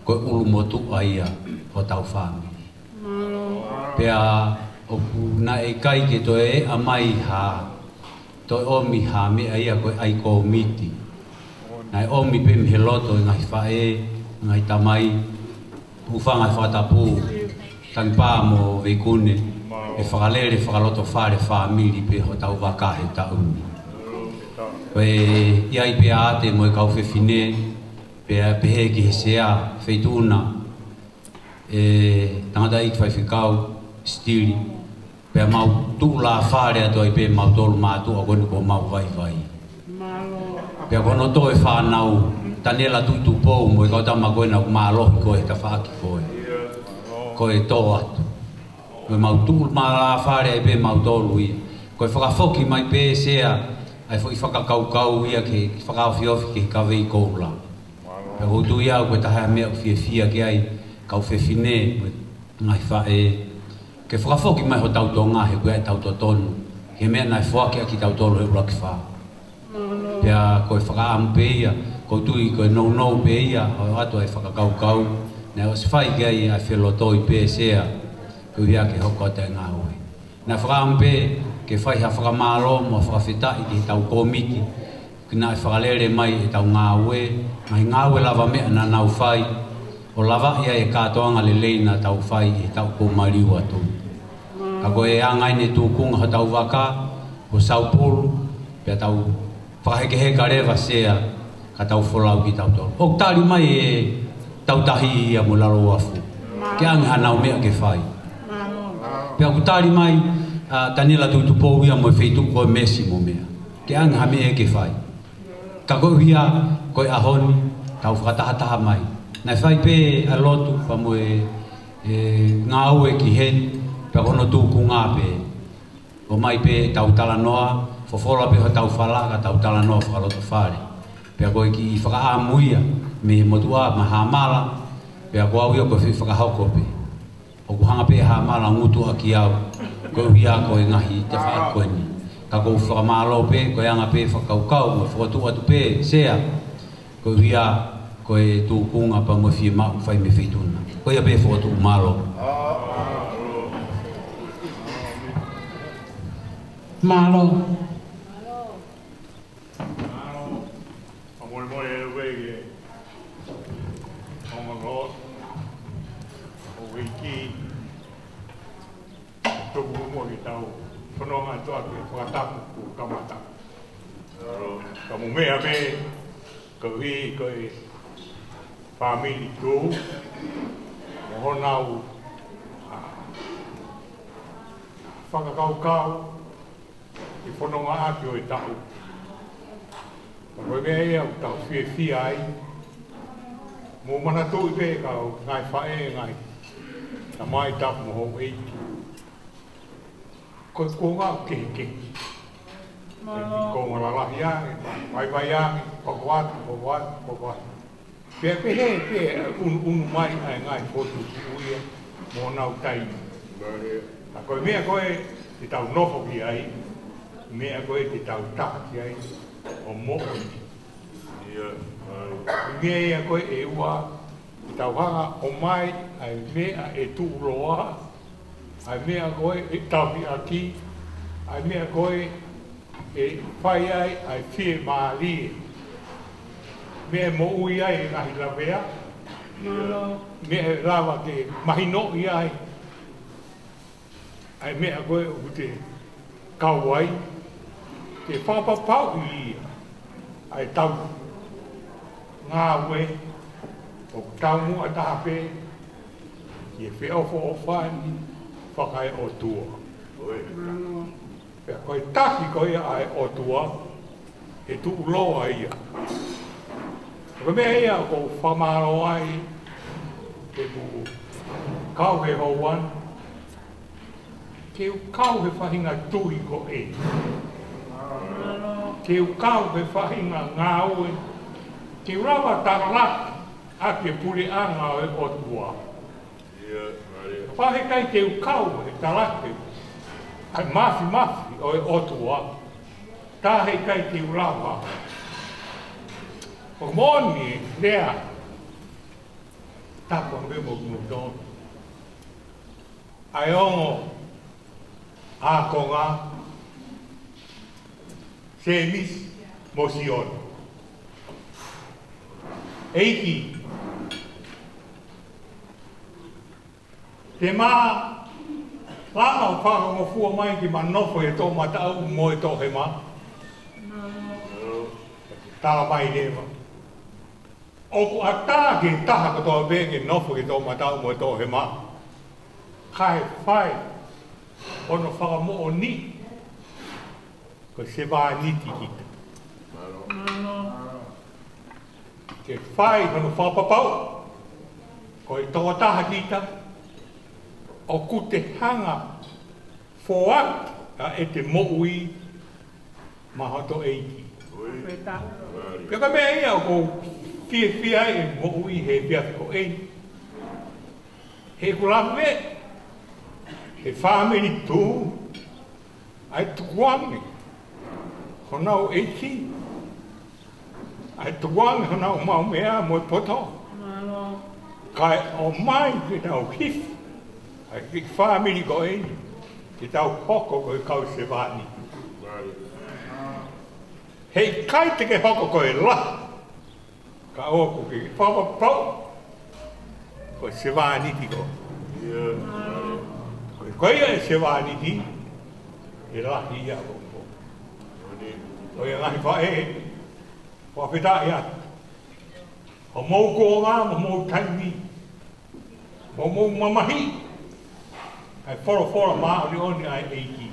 Koe ulu motua ia o tau whami. Pea opu na e kai ke to e amai ha to omi ha me ia koe aiko miti. Na e omi pe me loto e ngahi whae, ngahi tamai, ufanga whatapu, tangpā mo veikune, e whakalere whakaloto whare whamiri pe ho tau wakahe tauni. Koe iai pe ate mo e kau whewhine, pehe ki he sea feituna tangata ik fai fikau stili pe mau tu la fare ato i pe mau tolu matu a koni ko mau vai vai pe kono to e fa nau tanela tu po mo ko ta ma ko na ma lo ko e ka fa ki ko e to atu ko mau tu ma la fare e pe mau tolu i ko fa foki mai pe sea ai foi fa kau ia ke fa fiofi ke ka vei ko la pe o tu ia ko ta ha me fia ke ai kau fefine ngai fa ke whakafoki mai ho tau tonga he koe tau to tonu he mea nai whake aki tau tonu he uraki wha pia koe whakaamu pe ia koe tui koe nou pe ia o ato e whakakau na o sifai ke ai ai whelotoi pe sea koe hia ke hoko te ngā ue na whakaamu pe ke whai ha whakamalo mo whakawhitai ki tau komiti kina e whakalere mai e tau ngā ue ngai ngā ue lava mea na nau whai o lava ia e katoanga le leina tau whai e tau kōmariu atu. Ka koe angai ne tūkunga ho tau waka, o Saupulu, pia tau whakaheke rewa sea, ka tau wholau ki tau tolu. O tari mai e tau tahi ia mo lalo afu. Ke angi hanau mea ke whai. Pia ku tari mai, tanila tuitupou ia mo e wheitu koe mesi mo mea. Ke angi ha mea ke whai. Ka koe hia, koe ahoni, tau whakataha mai. Nai whai pe a lotu pa mo ngā ue ki he pe kono tūku ngā pe o mai pe tau talanoa fofola pe ho tau whalaka tau talanoa whakalotu whare pe a koe ki whakaamuia me motua ma hamala pe a koe auia koe whakahoko pe o kuhanga pe hamala ngutu a ki au koe hia koe ngahi te whaakoeni ka koe whakamalo pe koe anga pe whakaukau mo whakatu atu pe sea koe hia koe tūkunga pa mo fie mau whai me whituna. Koe a pe whakatu malo. Malo. Amor mo e wege. Amor o EIKI. Toku mo ki tau. Whanonga toa ke whakataku ku kamata. Ka mo mea me ko hi koe family tu mo honau whakakau i whanonga ati o e tau. Ka koe mea ea u tau fie ai mo mana tō i pe kau ngai whae ngai ta mai tapu mo hou EIKI. Koe konga ke konga la lahi ange, vai ange, pakoatu. Pea pehe, unu mai ai ngai fotu uia mo nau tai. A koe mea koe te tau nofo ki ai, mea koe te tau taka ki ai, o mo'oni. Mea ia koe e ua, te tau hanga o mai, ai mea e tuuloa, ai mea koe e tauhi aki, ai mea koe e whai ai fie maalie. Mea mo ui ai e ngahi lawea, mea rawa ke mahino i ai, ai mea koe o te kauai, te whapapau i ia, ai tau ngā ue, o tau mua taha pe, i e whiofo o whani, whakai o tua. Pea koe taki koe ai o tua, e tu loa ia. Ko mea ia ko whamaro ai, te ku kau he houan, ke u kau he whahinga tui ko e. Ke u kau he whahinga ngā ue, ke u rawa taralaki a ke PULE'ANGA o tua. Whahe kai ke u kau he taralaki, ai mafi o e otua, tā hei kai te urawa. O moni, rea, tāpua me mo tonu. Ai ongo, ākonga, semis, mosion. EIKI, te mā, Lama o whaka fua mai ki manofo e tō matau mo e tō he mā. Tā mai rewa. O ku ata ki taha ko toa venge nofo ki tō matau mo tō he mā. Kai whai, ono whakamu o ni, ko se wā niti kita. Ke whai ono whapapau, ko i tō taha kita, o ku te hanga whoat a e te mo'ui mahoto eiki. Pia ka mea ia o ko fia e mo'ui he pia ko eiki. He kulawe, he whamiri tū, ai tukuangi, honau eiki. Ai tukuangi honau mau mea mo poto. Kai o mai ki tau hif, ai ki whamiri ko eiki. Ki tau hoko ko i kau se wāni. Hei kai te ke hoko ko e la. Ka oko ki whapapau. Ko se wāni ti ko. Ko i koia e se wāni ti. E lahi ia ko. Ko i ngahi whae. Whapeta ia. Ho mou ko ngā, mo mou taimi. Mo mou mamahi. Ai whora maa o ni oni ai eiki.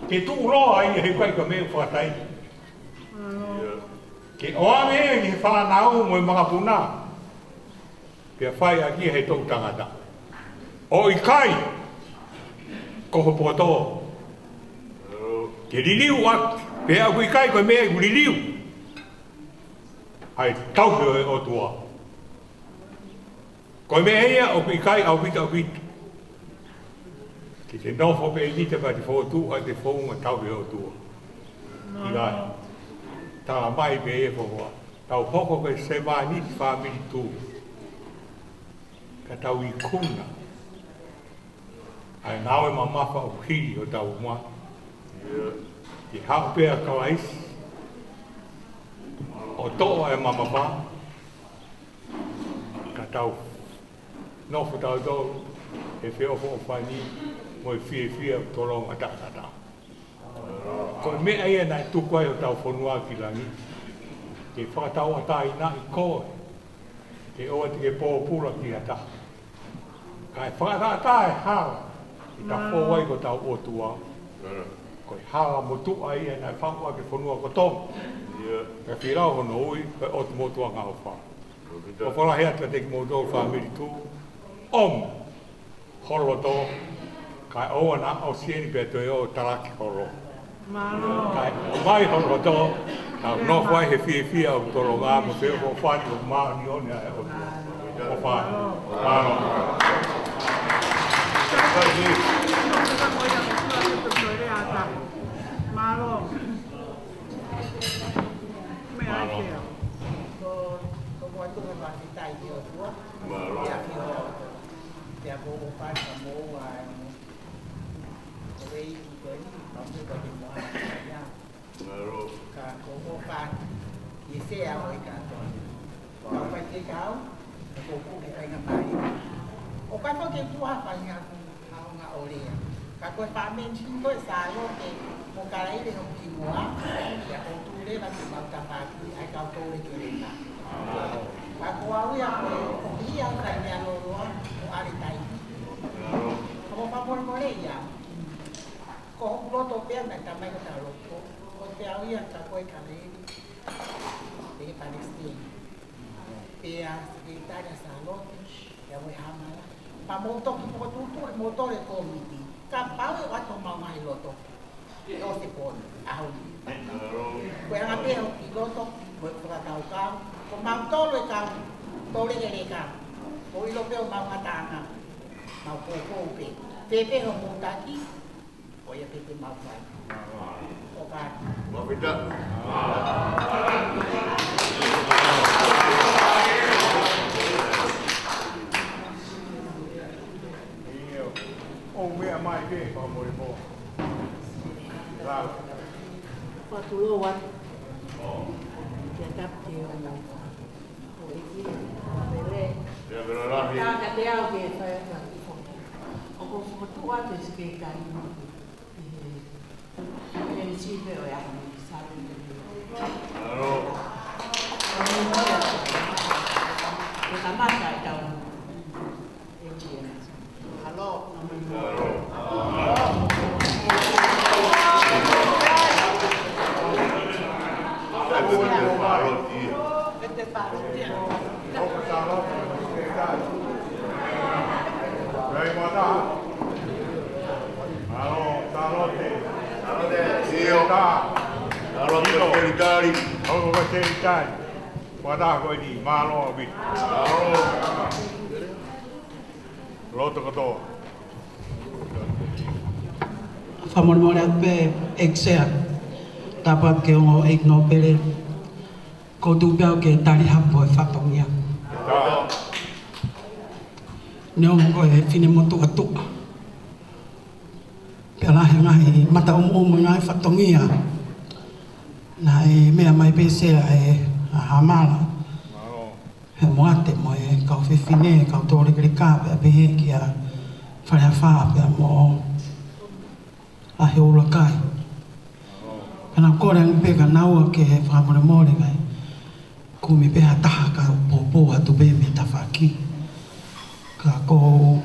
Ke tu uroa ai he kai ka mea whakatai. Ke oa mea ki he whanau mo i mga puna. Pia whai a ki he tau tangata. O i kai, koho poto. Ke liliu ak, pia aku i kai koe mea i liliu. Ai tau pio e o tua. Koe mea ia o i kai au vita. Ki te nofo pe i kita pa te whotu ai te whonga tau e o tua. I gai. Tā mai pe e whoa. Tau hoko pe se wāni ti whamiri tū. Ka tau i kuna. Ai nawe ma mawha o hiri o tau mua. Ki hau pe a kalaisi. O toa e mamawha. Ka tau nofo tau tau. E whiofo o whani. Mo i fia toronga tātata. Ko i mea ia nai tukwai o tau whanua ki langi. Ke whakatau a tā i nā i koe. Ke oa te ke pōpura ki a tā. Ka e whakatā e hara. I tā whawai ko tau otua. Ko i hara mo tua ia nai whakua ke whanua ko tōng. Ka whirau hono ui, ka otu motua ngā o wha. Ko whanahea ka te ki mo tō whamiri tū. Horo tō. Kai oa na o sieni pe toi o taraki horo. Kai o mai horo tō, tau no whai he fia o toro ngā mo whio o whani o maa ni oni a e o tua. O whani. Mano. Mano. Me ai kea. Ko moi tuwe waki tai ki o tua. Ia ki o. Ia ko o whai ka mō ai. Đây với nó như vậy thì mọi nha cả có phạt thì xe với cả rồi phải cái cáo của cụ để anh làm bài ở cái phong cái qua phải nhà thao ngà ô liền cả con phá bên chính với xài luôn thì một cái đấy thì không chịu quá để ông tu đấy là chỉ bằng cả phạt thì ai cao tu để chịu đến và qua với anh không biết anh phải nhà rồi đúng không ai đi tay không có muốn có đấy gì ko roto pia na tamai ko ta roto ko pia ia ta ko KALAILE de Palestina pia secretaria salon ya we hamala pa moto ki mo tu motore komiti ka pa we wa to mai loto o se pon au ko ya pe o ki loto ko ka ka ko ma to le ka to le ka ko i lo pe o ma ta na ma ko pe ho mo ta ki o ia pepe mawhai. O kai. Mawhita. O mea mai ke pa mori mo. Rau. Whatulo wan. Kia tap te o mo. O eki. Pele. Te avera rahi. Ka te au ke whai ata. O ko whatua te seketari mo. E si pe o ya. Sabe. Claro. Kamata tau. Hello. Famormorat pe exer dapat ke ngo ignopele ko dubel ke tali hapo fatongia nyong ko e fine motu atu pela ngai mata ngai fatongia na e me mai pese e hamala he moate mo e ka fine ka tore grika pe ki a fa pe mo a he ULUAKI. Kana korang peka naua ke whamore mōre ngai. Kumi peha taha ka popo atu be me tawhaki. Ka ko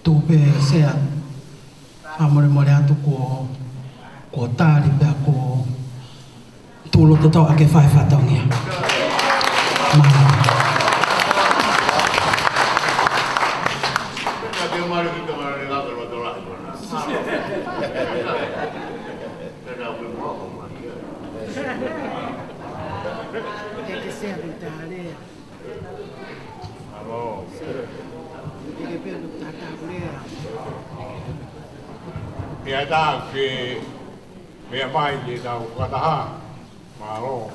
tupe sea whamore mōre atu ko tāri pea ko tūlo tatau ake whai whatongia. Maha. Ia da ke mea mai e da Fakataha malo.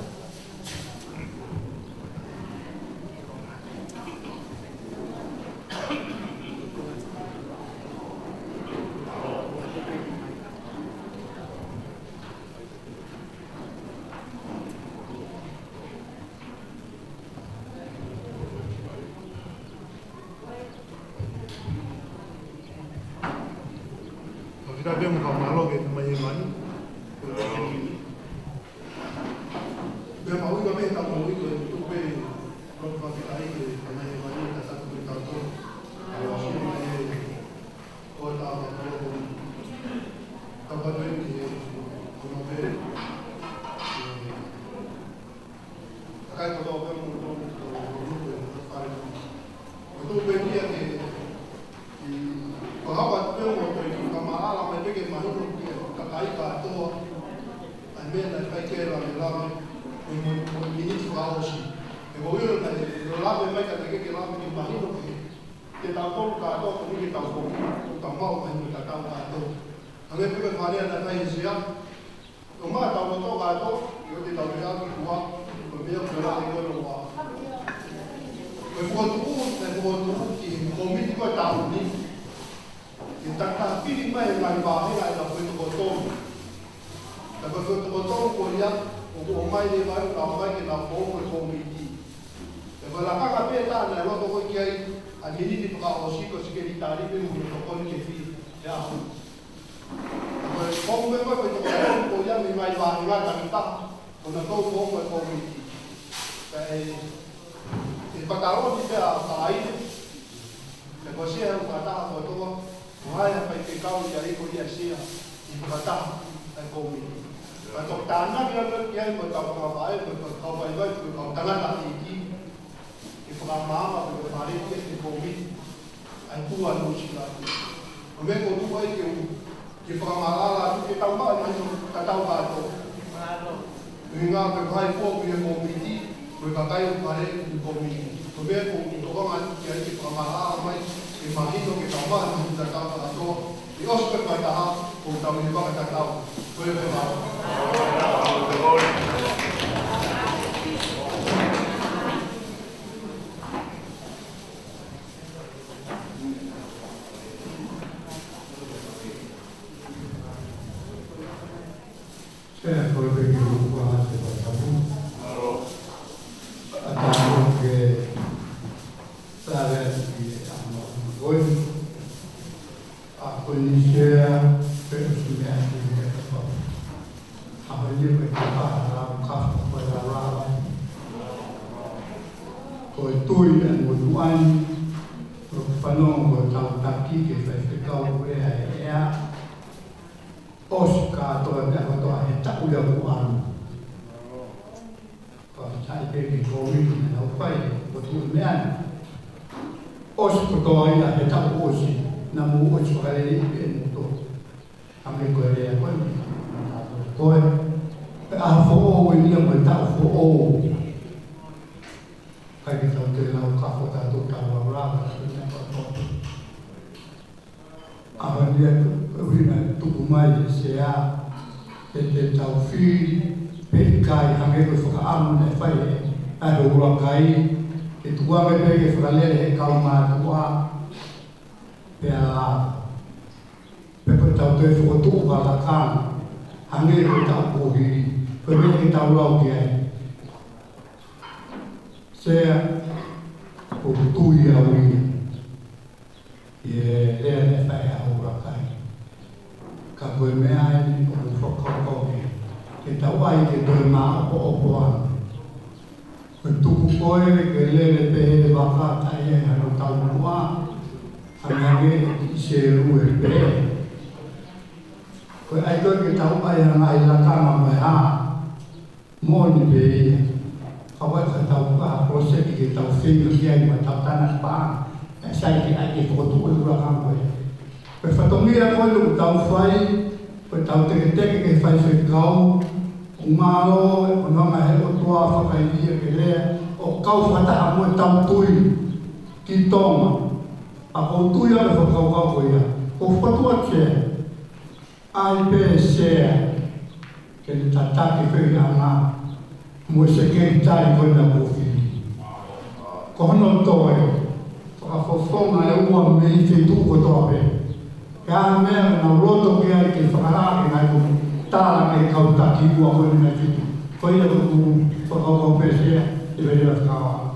Kita dia muka malo ke teman mani. Dia mau juga minta mau itu tu pe kalau kita ini teman mani kita satu kita tu. Kalau ini kota kalau tempat ini kalau beri. Akan kalau apa untuk beri yang Pagawat pe mo to ki kamala me ke mahuru ki kakai ka to ame na kai ke la la mo miniti wa oshi e mo yo na la be mai ka ke la ki mahuru ki ta ko ka to ki ta ko ta mau mai ka ta ka to ame pe mari na kai sia to ma ta mo to ka to yo te ta ya ki wa ko be yo la ko lo wa ko ki ko mi ko ta ni Tentang pilih mai bahaya ada foto-foto. Tapi foto-foto kuliah untuk mai di baru tambah ke lapor komiti. Kalau kakak peta na lo to kiai adini di pakaosi ko sige ditari pe mo to kon ke fi. Ya. Kalau kombe ko foto kuliah mai bahaya ada kita. Ono to komiti. Di PATALONI dia KALAILE. Kalau saya kata foto Wahai apa itu kau jadi kuliah sia di Fakataha dan komi. Kalau tanah yang kiai bertambah apa aja kau baik kau tanah tak tinggi. Di Fakataha berbaris di komi. Aku ada usia. Mereka tu baik di Fakataha tu kita tambah macam tahu batu. Dengan berbagai komi komiti berbagai baris di komi. Mereka untuk orang kiai di Fakataha macam Imagino que trabajan en la casa de todos. Dios te permitirá con también para que acabo. Puede ver Saya kalau pergi rumah seperti atau ke saya hoy a policía pero si me hace a ver que para ko tui an mo tuan ko panong ko tau taki ke fai kau e ea Oscar to e ko to e ta u le uan ko sai ke ki ko wi na o pai ko tu me an Oscar to e ta u osi na mu o chi ka le ni to ame ko e ko a fo o ni mo ta fo o kai ki tau te lau ka fo ta tu ta wa ra ka ni ko to a ni ri na tu mai se a te tau fi pe kai ame ko fo ka am ne fai a ro ro kai ke tu wa me ke fo le le ka ma tu a pe a pe ko tau te fo tu ka la ka ame ko tau ko hi ko me tau lau ke ai sea o tui a ui e rea ne whai a ULUAKI ka koe mea ni o whakakoke ke tau ai ke toi maa o opoan ko tuku koe ke lere pe he waka tai e hano tau mua a ngage i se rue pe ko ai koe ke tau ai hanga i lakama mai ha mo ni pe ia awak tahu apa proses kita tahu film dia macam tahu tanah apa saya kita ada foto ULUAKI boleh perfatongnya aku tahu file tahu tek-tek ke file kau umaro orang ahli tua FAKAILE kele o kau fata aku tahu tui kitong aku tui ada kau ya o foto aja IPC ke tata ke file mo se ke tai ko na ko fi ko no to e fa fo fo na e mo me fi tu ko to be ka me na roto ke ai ke fa ala ke na ko ta la ke ka ta ki ko ko na fi ko ile ko fa ko pe se e be la ka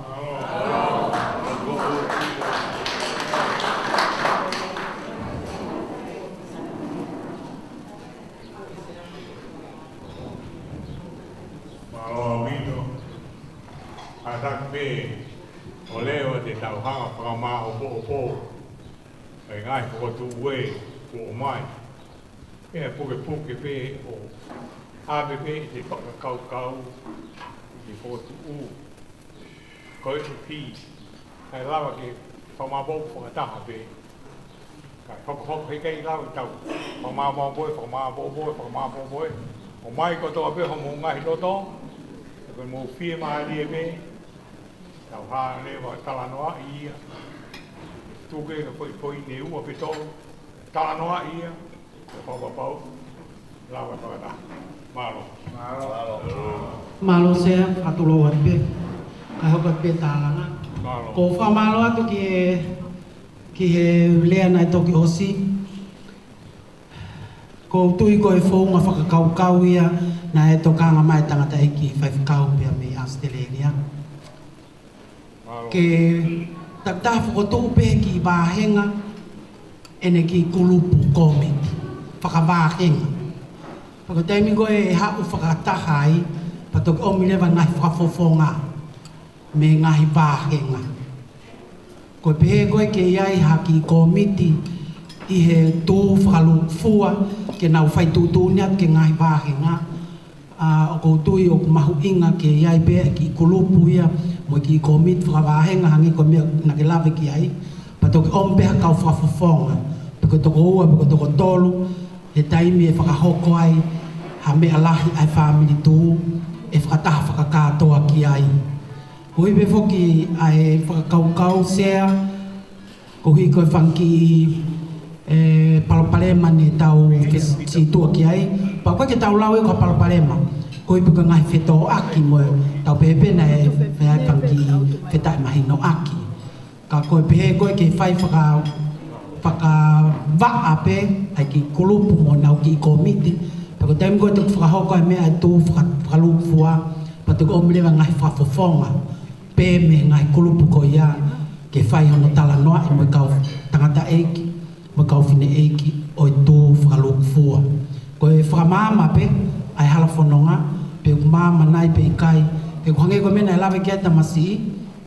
o leo te tau hanga whakama o po e ngai whakatu ue o mai e puke pe o ABP te whakakau i whakatu u ko e pi ai lawa ke whamabo whakataha pe ka whakahok he kei lawa tau whamabo boi o mai ko toa pe homo ngai loto e koe mo fie maari e me tau haa lewa talanoa ia tuke ka poi ne ua pe tolu talanoa ia pau lawa whakataha malo sea atulo pe ka hoka pe talanga ko fa malo atu ki he lea nai toki osi ko tui ko e fo nga whakakau ia na e tokanga mai tangata EIKI whai whakau pia me Australia ke takta whakotu pe ki wāhenga ene ki Kulupu komiti whakawāhenga whakataimi ko e hau whakataha ai patoki omilewa ngai whakafofonga me ngai wāhenga ko pehe koe ke iai haki komiti i he tū whakalukfua ke nau whai tūtūnia ke ngai wāhenga o koutui o mahu inga ke iai pe ki Kulupu ia mo ki komit whakawahenga hangi ko mea na ke lawe ki ai patoki ompeha kau whakafofonga peko toko ua, peko toko tolu he taimi e whakahoko ai ha mea lahi ai whamiri tū e whakataha whakakatoa ki ai ko hipe whoki ai whakakaukau sea ko hui koe whanki palapalema ni tau si tua ki ai pa koe ke tau lau e ko palapalema ko hipe ko ngai wheto aki mo tau pepe na e ai whanki whetai mahino aki ka koe pehe koe ke whai whaka waa pe ai ki Kulupu mo nau ki komiti pa ko taimi koe tuku whakahoko ai mea ai tū whakalukfua pa tuku omlewa ngai whafofonga pe me ngai Kulupu ko ia ke whai hono tala noa i mo kau tangata EIKI mo kau whine EIKI o i tū whakalukfua ko e whakamama pe ai halafononga pe kumama nai pe ikai pe kuhange ko mena lawe kia tamasi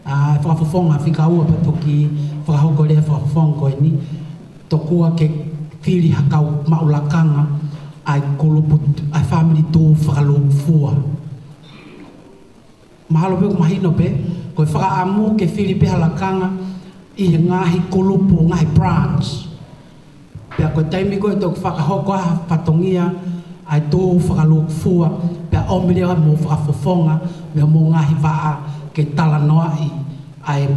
whakafofonga whikaua pa toki whakahoko lea whakafonga koe ni tokua ke whiri hakau maulakanga ai Kulupu ai family tō whakalofua. Mahalo pe kumahino pe koe whakaamu ke whiri pe halakanga i ngahi Kulupu ngahi branch. Pea koe taimi koe tōku whakahoko ha patongia ai tō whakalofua pea omirea mo whakafofonga mea mo ngahi waa ke tala noa ai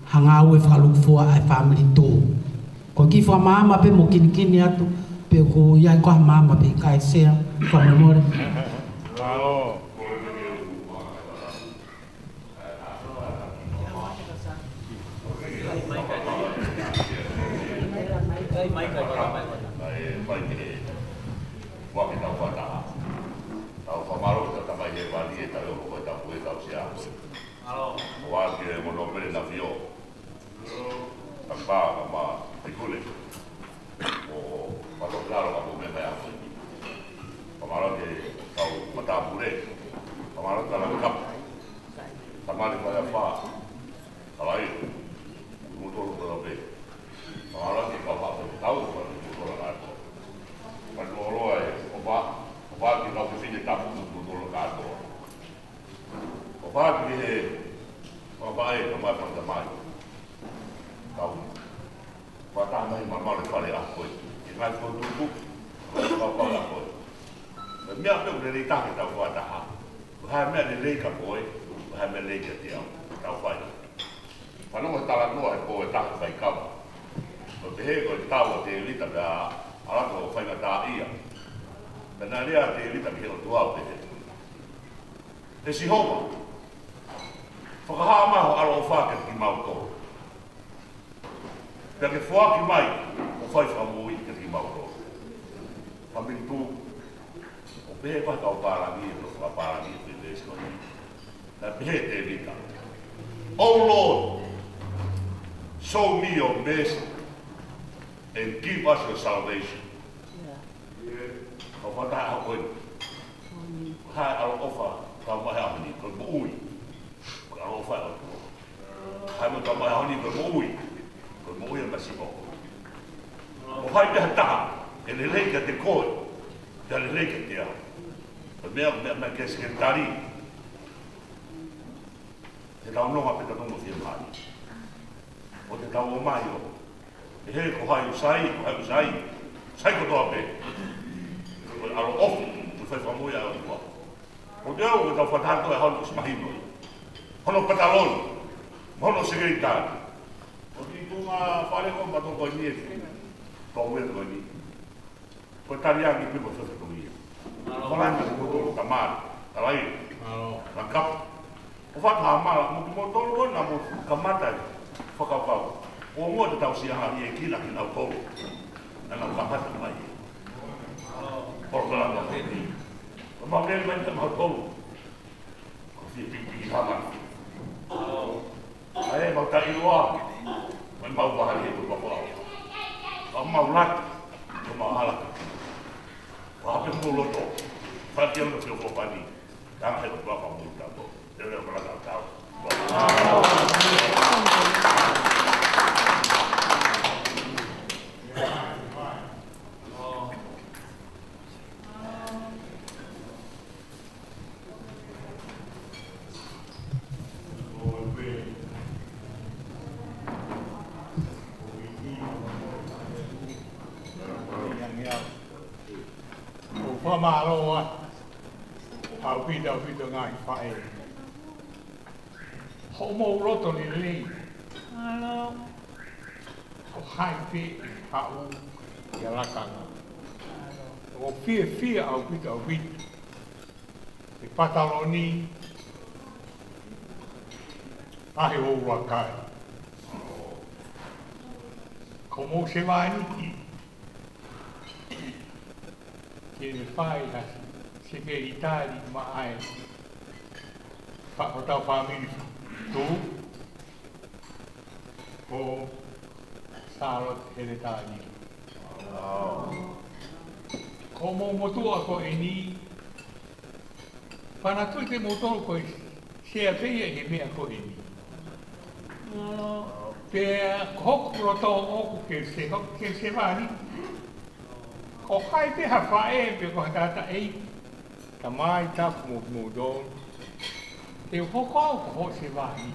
hangau e whakalofua ai family tō. Ko ki whamama pe mo kinikini atu pe ko iai koha mama pe kai sea whamamore. Si homa, whakahaa mai ho alo o whāket ki mauto. Pea ke whāki mai, o whai whamui ki mauto. Whamin tū, o pehe paka o pārangi, o whakapārangi, o pehe skoni. Na pehe te vita. Oh Lord, show me your mercy and give us your salvation. O whataha ha koe. Hai alo ofa. Kau mai ahoni ko moi. Kau fa o. Hai mo kau mai ahoni ko moi. Ko moi e masipo. O hai te taha. E le lei te koi. Te le lei te ao. O me ke sekretari. Te tau noa pe tatu mo fia mai. O te tau o mai o. E he ko hai usai, ko hai usai. Sai ko toa pe. Ko alo ofu. Tu fai fa moi a o. O te au e tau whatato e hono smahino. Hono pataloni. Hono segretari. O ti tunga whare ko mato ko ni e. Tau e ko ni. Ko tariangi pipo whewhe ko ni. Holanda ko tolo kamari. Kalaile. Rangkap. O whataha mara. Mo ki mo tolo na mo kamatai. Whakapau. O mua te tau siaha i e kila ki nau tolo. Na nau kamata mai. Pulela'A ko ni. Mau dia main tak mau tahu. Kau fikir sama. Ayah mau tak iluah. Mau bahagia tu bapa. Kau mau lat. Kau mau halak. Apa mulut tu? Fakir tu siapa pani? Kau harus bapa mulut tu. Dia dah pernah tahu. Pamaloa, au pita ngai whae. Homo roto ni li. Alo. O hai pi hau i alakanga. O fia au pita. I PATALONI. Ahe o ULUAKI. Como se vai niki. Che ne fai la severità di mai fatto famiglia tu o sarò ereditari come motor ko ini pana tu te motor ko se a feia e me ko ini Pe kok roto o ke se vani. Ko kai pe ha fae pe ko tata ei. Tamai ta mu do. Te ko se vani.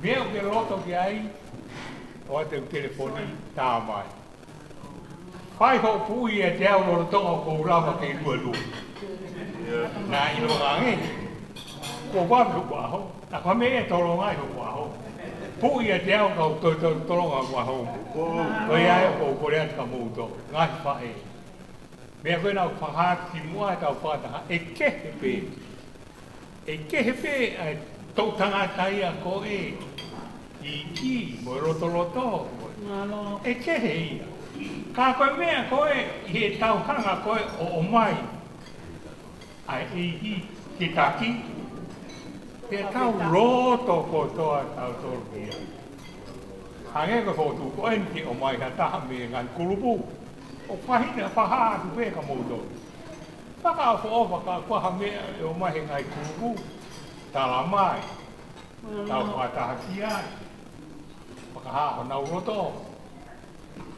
Veo que roto que ai o te telefoni ta mai. Fai ho pui e te au to ko lava ke lu. Na ilo ngangi. Ko wa lu wa ho. Ta ko me to lo ngai ho wa ho. Pui e te au ko to lo ngai wa ho. Ko ia ko le ka mu to. Ngai fai. Me ko na fa ha ki mua ta fa ta e ke pe. E ke pe tau tanga tai a ko e EIKI mo roto e ke he ia ka koe mea koe he tau hanga koe o mai ai EIKI ki taki pe tau roto ko toa tau torpia hange ko fotu ko enti o mai ka taha me ngan Kulupu o pahina paha tu pe ka moto Fakaafe o Fakaafa mea o mai ngai Kulupu tala mai tau Patataha ai Fakaafe nau roto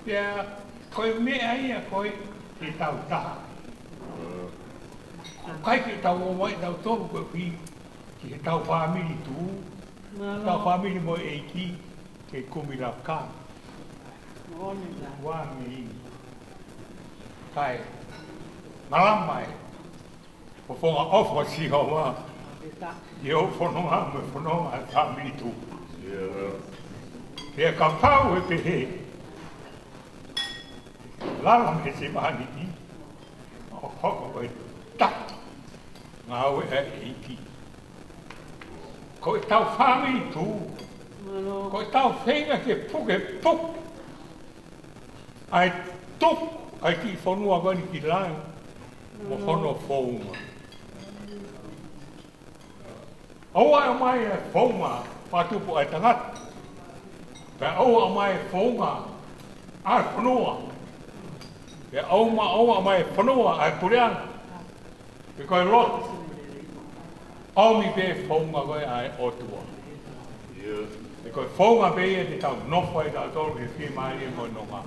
pia koe mea ia koe te tau taha kai ke tau o mai tau toru koe pi ki he tau whamiri tu tau whamiri mo EIKI ke kumilaka wami kai malamai o fonga ofo si hoa eu fononga me fononga whamiri tu pia ka pau e pehe lala me se mahani ki o hoko koe tatu ngā ue e EIKI koe tau whamiri tu koe tau whenga ke puke puk ai tuk ai ki whanua gani ki lai mo whanua whaunga aua e mai e whaunga patupu ai tangat pe aua mai e whaunga ai whanua pe aua mai e whanua ai PULE'ANGA pe koe lot Aumi pe whaunga koe ai otua e koe whaunga pe e te tau nofo e tau tolu e whi mai e mo nonga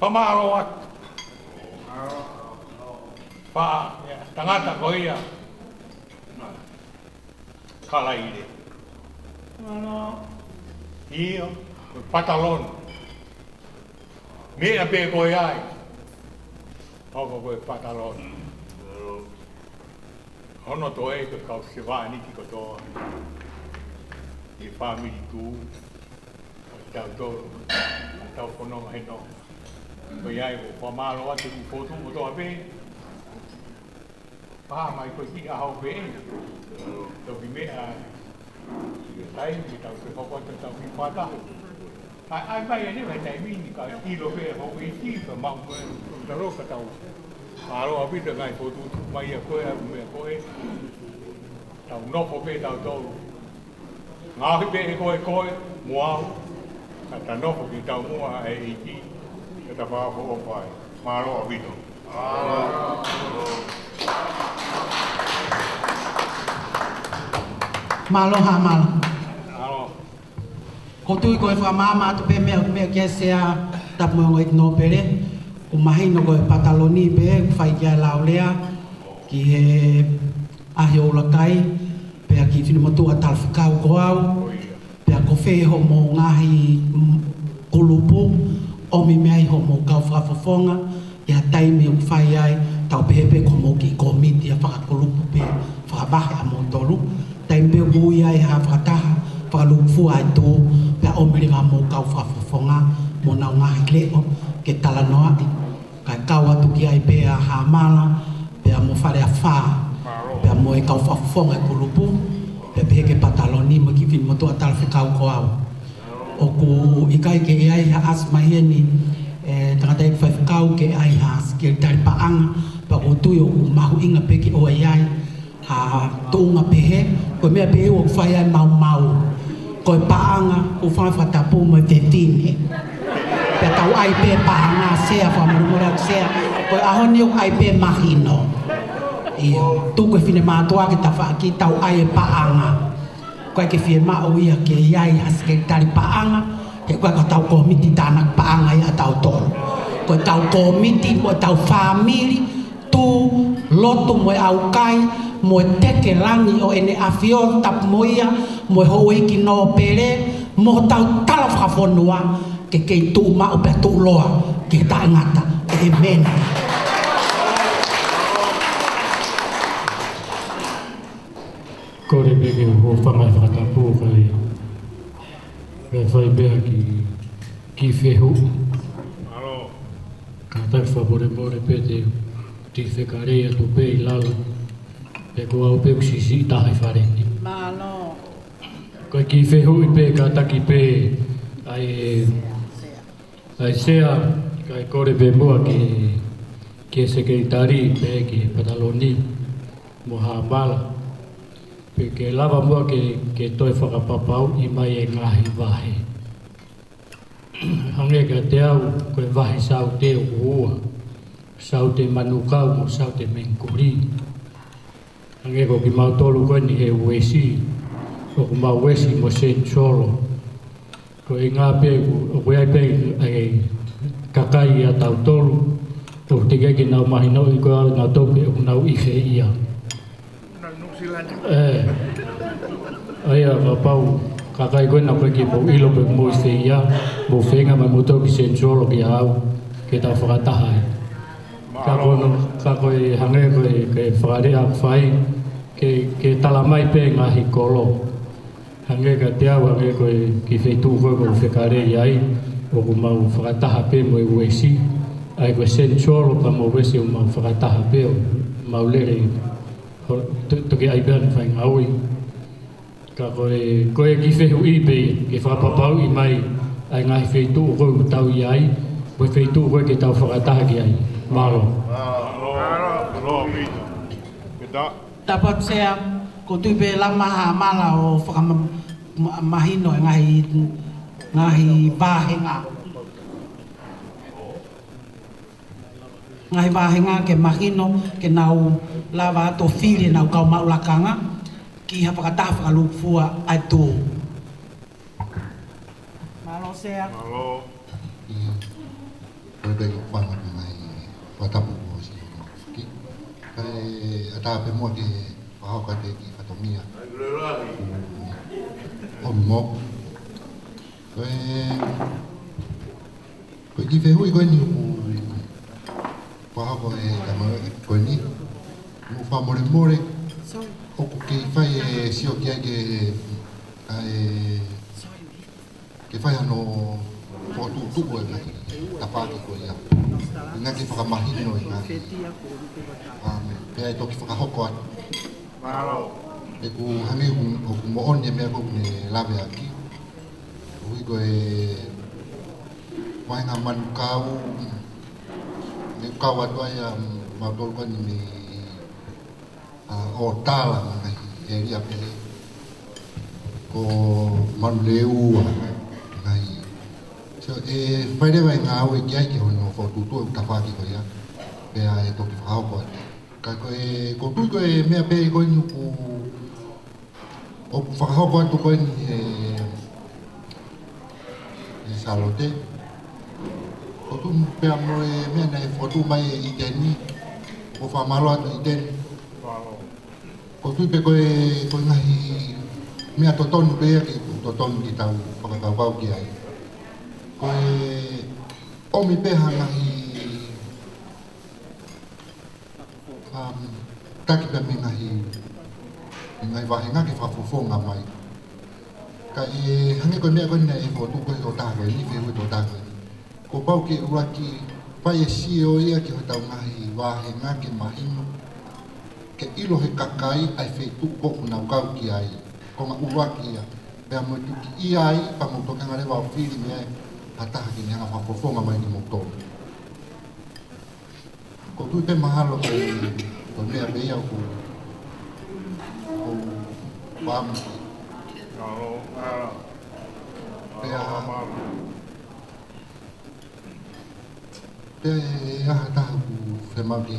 whamaro atu wha tangata koe ia KALAILE Io PATALONI mea pe koe ai hoko koe PATALONI Hono to e ko kau se wa ni ki ko to e family tu tau to tau fono ai no ko ia e ko malo atu ko tu ko to ape pa mai ko ki a ho be to bi me a tai ki tau se ko to tau ki pata ai mai ni mai tai mi ni ka ki lo be ho ki ki pa ma ko to ro ka tau Alo api dengan foto tu mai koe me koe tau nopo pe tau tolu ngahi pe koe muau kata nopo ki tau mua e EIKI kata paa fo pai malo abito Malo ha malo ko tui koe whamama tu pe mea kia sea tapu mo ik no pere o mahi no koe PATALONI pe whai kia laulea ki he ahi ULUAKI pe a ki whinu matua tal whakau ko au pe a ko wheho mo ngahi Kulupu o mi mea i ho mo kau whawhawhonga i ha taimi o whai ai tau pehepe ko mo ki komiti a whakakulupu pe whakabahe a mo tolu taimi pe bui ai ha Fakataha whakalupu ai tō pe a o miri ngā mo kau whawhawhonga mo nau ngahi leo ke tala noa kai kau atu ki ai pe a hamala pe a mo whare a whā pe a mo e kau whawhonga e Kulupu pe pehe ke PATALONI mo ki whinu matua tal whakau ko au o ku ikai ke e ai ha asma hieni tangata i whakau ke ai ha sekretari paanga pa o tui o mahu inga peki o ai ai ha tōnga pehe koe mea pehe o whai ai mau koe paanga o whai whatapu mo te tine pe tau ai pe paanga sea whamurumura sea koe ahoni o ai pe mahino tu koe whine mātua ki ta whaaki tau ai e paanga koe ke fie ma o ia ke iai haske tari paanga he koe ka tau komiti tāna paanga ia tau toro koe tau komiti mo tau family tu lotu mo au kai mo teke langi o ene afio tap moia mo hoi ki no pere mo tau tala whafonua ke kei tu ma o pe tu loa ke ta ngata amen. Kore bege ho whangai whakatapu kai whai bea ki whehu. Ka tai whabore more pete ti whekarea tu pe i lala. Pe ko au pe usisi tahai whareni. Malo. Koe ki whehu i pe ka taki pe ai sea kai kore pe mua ki sekretari pe ki PATALONI mo Hamala. Pe ke lava mua ke toi whakapapau i mai e ngahi wahe. Hange ka te au koe wahe sau te o ua, sau te manukau mo sau te menkuri. Hange ko ki mautolu koe ni he uesi, o ku mau uesi mo sen solo. Ko e ngā pe o koe ai pe kakai i a tau tolu, o te keki nau mahi nau i koe au nau tope o nau ihe ia. Aia ka pau kakai koe na koe ki po ilo pe mo i se ia mo whenga mai mo tau ki sen solo ki au ke tau Fakataha ka koe hange koe ke whakarea whai ke tala mai pe ngahi kolo hange ka te au hange koe ki whetu koe ko whekare iai o ku mau Fakataha pe mo i uesi ai koe sen solo pa mo uesi o mau Fakataha pe o mau lere toki ai pean whai ngaui ka koe ki whehu i pe ke whapapau i mai ai ngahi whetu o koe tau i ai koe whetu koe ke tau Fakataha ki ai malo Dapat sea ko tu pe lama mala o whakamahino ngahi bahenga ngai bahenga ke mahino ke nau lava to fili nau kau maulakanga ki hapakataha whakalupua atu. Malo sea. Malo. Koe peko whanga mai watapu o si ki. Kai ata pe mua ke whahauka te ki whatomia. O mo. Koe ki whehui koe ni wahako e kamau koe ni. Mo wha more o ke whai e sio ki ai ke whai ano whotu tuku e mai tapaki koe ia. Nga ke whakamahino i ngaki. Pea e toki whakahoko atu. E ku hangi o ku mooni e mea koku ne lawe aki. Ui koe wainga manu kau me kau atu ai mautolu koe ni me o tala ngai e ria pele ko manu leu ngai so e whaere wai ngā au e kiai ki hono whaututu e utawhaki ko ia pea e toki whahau koe ka koe ko tui koe mea pe koe nuku o whakahau koe atu koe ni e salote ko tu pea mo e mea nei whautu mai i teni ko whamalo atu i teni ko tui pe koe ngahi mea totonu pea ki totonu ki tau whakakau ki ai koe omi peha ngahi taki pe me ngahi wahenga ki whafufonga mai ka e hange koe mea koe nei e whotu koe o tākoe ni whehu to tākoe ko pau ki ULUAKI pai e si o ia ki hoi tau ngahi wahenga ki mahino ke ilo he kakai ai whetu poku nau kau ki ai ko ngā ULUAKI ia pea mo tuki i ai pa mo toka ngare wau whiri mea pataha ki ngā whafofonga mai ni mo tōru ko tui pe mahalo ko mea beia ko wāmuki pea pea e aha taha ku whemauki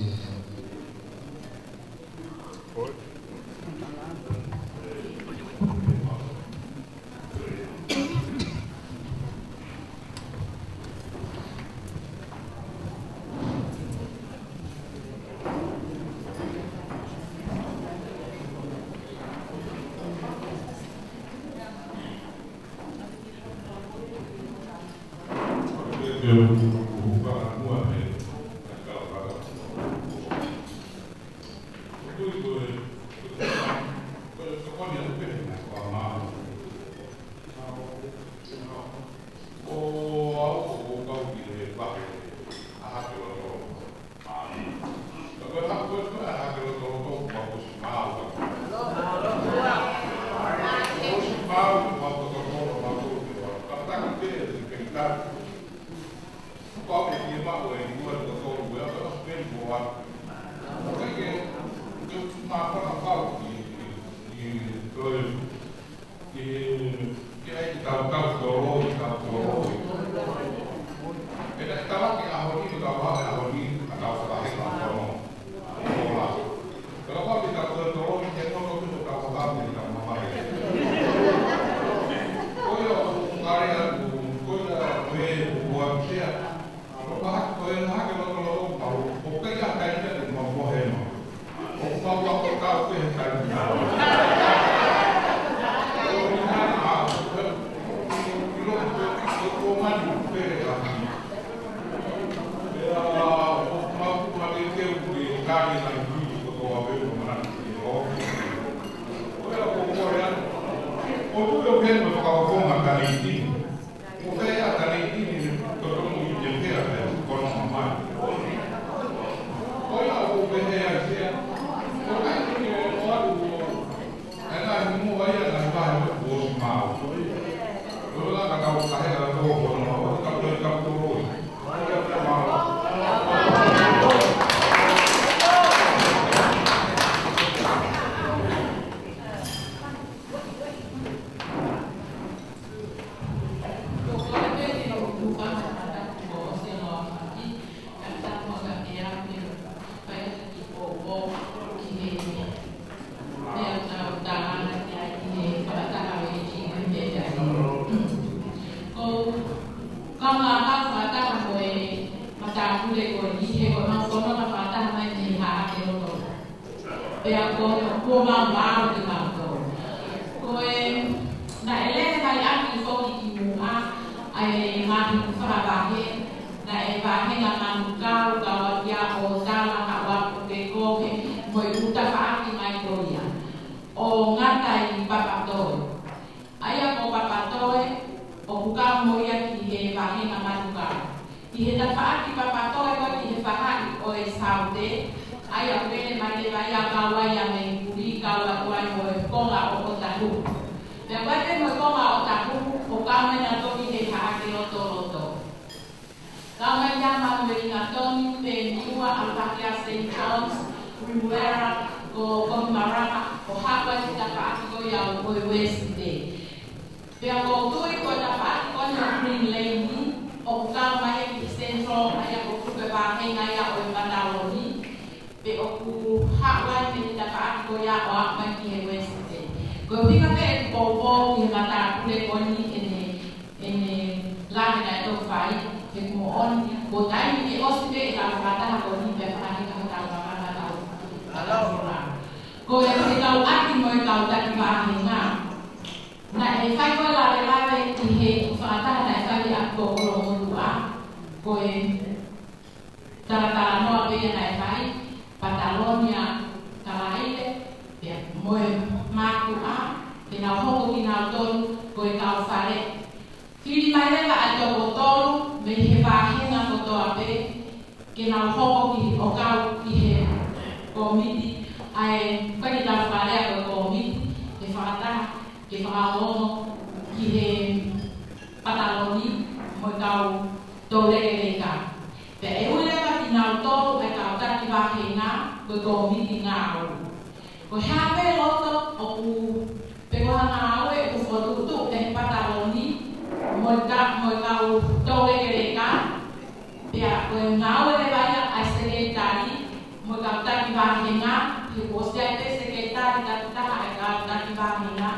PATALONI, KALAILE, moe mātua, te nau hoko ki nau tonu, koe kau whare. Whiri mai rewa a toko tolu, me he wāhenga kotoa pe, ke nau hoko ki o kau ki he komiti, ai kwani tau whare a koe komiti, ke whakataha, ke whakahono, ki he PATALONI, moe kau tōrere reika. Pe e urewa ki nau tolu, e kau taki wāhenga, koe komiti ngā oru. Ko hape loto o ku pekohanga awe ku whotutu e PATALONI moi kau tole kereka pia koe ngāwe le vaya a sekretari moi kau taki wāhenga he kosea te sekretari tatutaha e kau taki wāhenga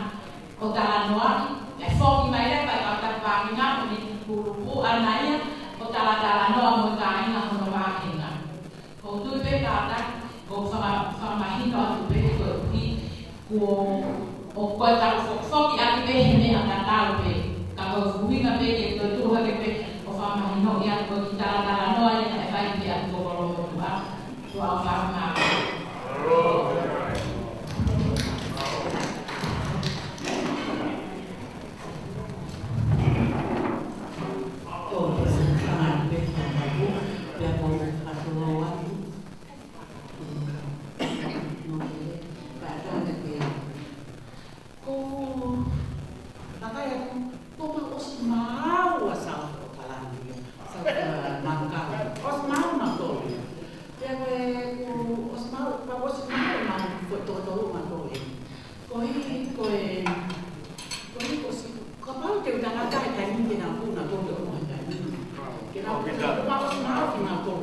o Talanoaki e whoki mai repa e kau taki wāhenga o ni Kulupu anaia o Talanoa moi ka inga hono wāhenga. Ko tui pe kau taki ko whamahino atu pe ko o koe tau whoki ati pe he mea ka tau pe ka koe fuhinga pe ke tō tuha ke pe o whamahino i atu ko nakaya ko mau asal kalangi sa mangkal osmau mangkol ya ko osmau pa osmau mang foto to mangkol ko si kapal ke udah nakai kain kena puna ko do kena pa osmau mangkol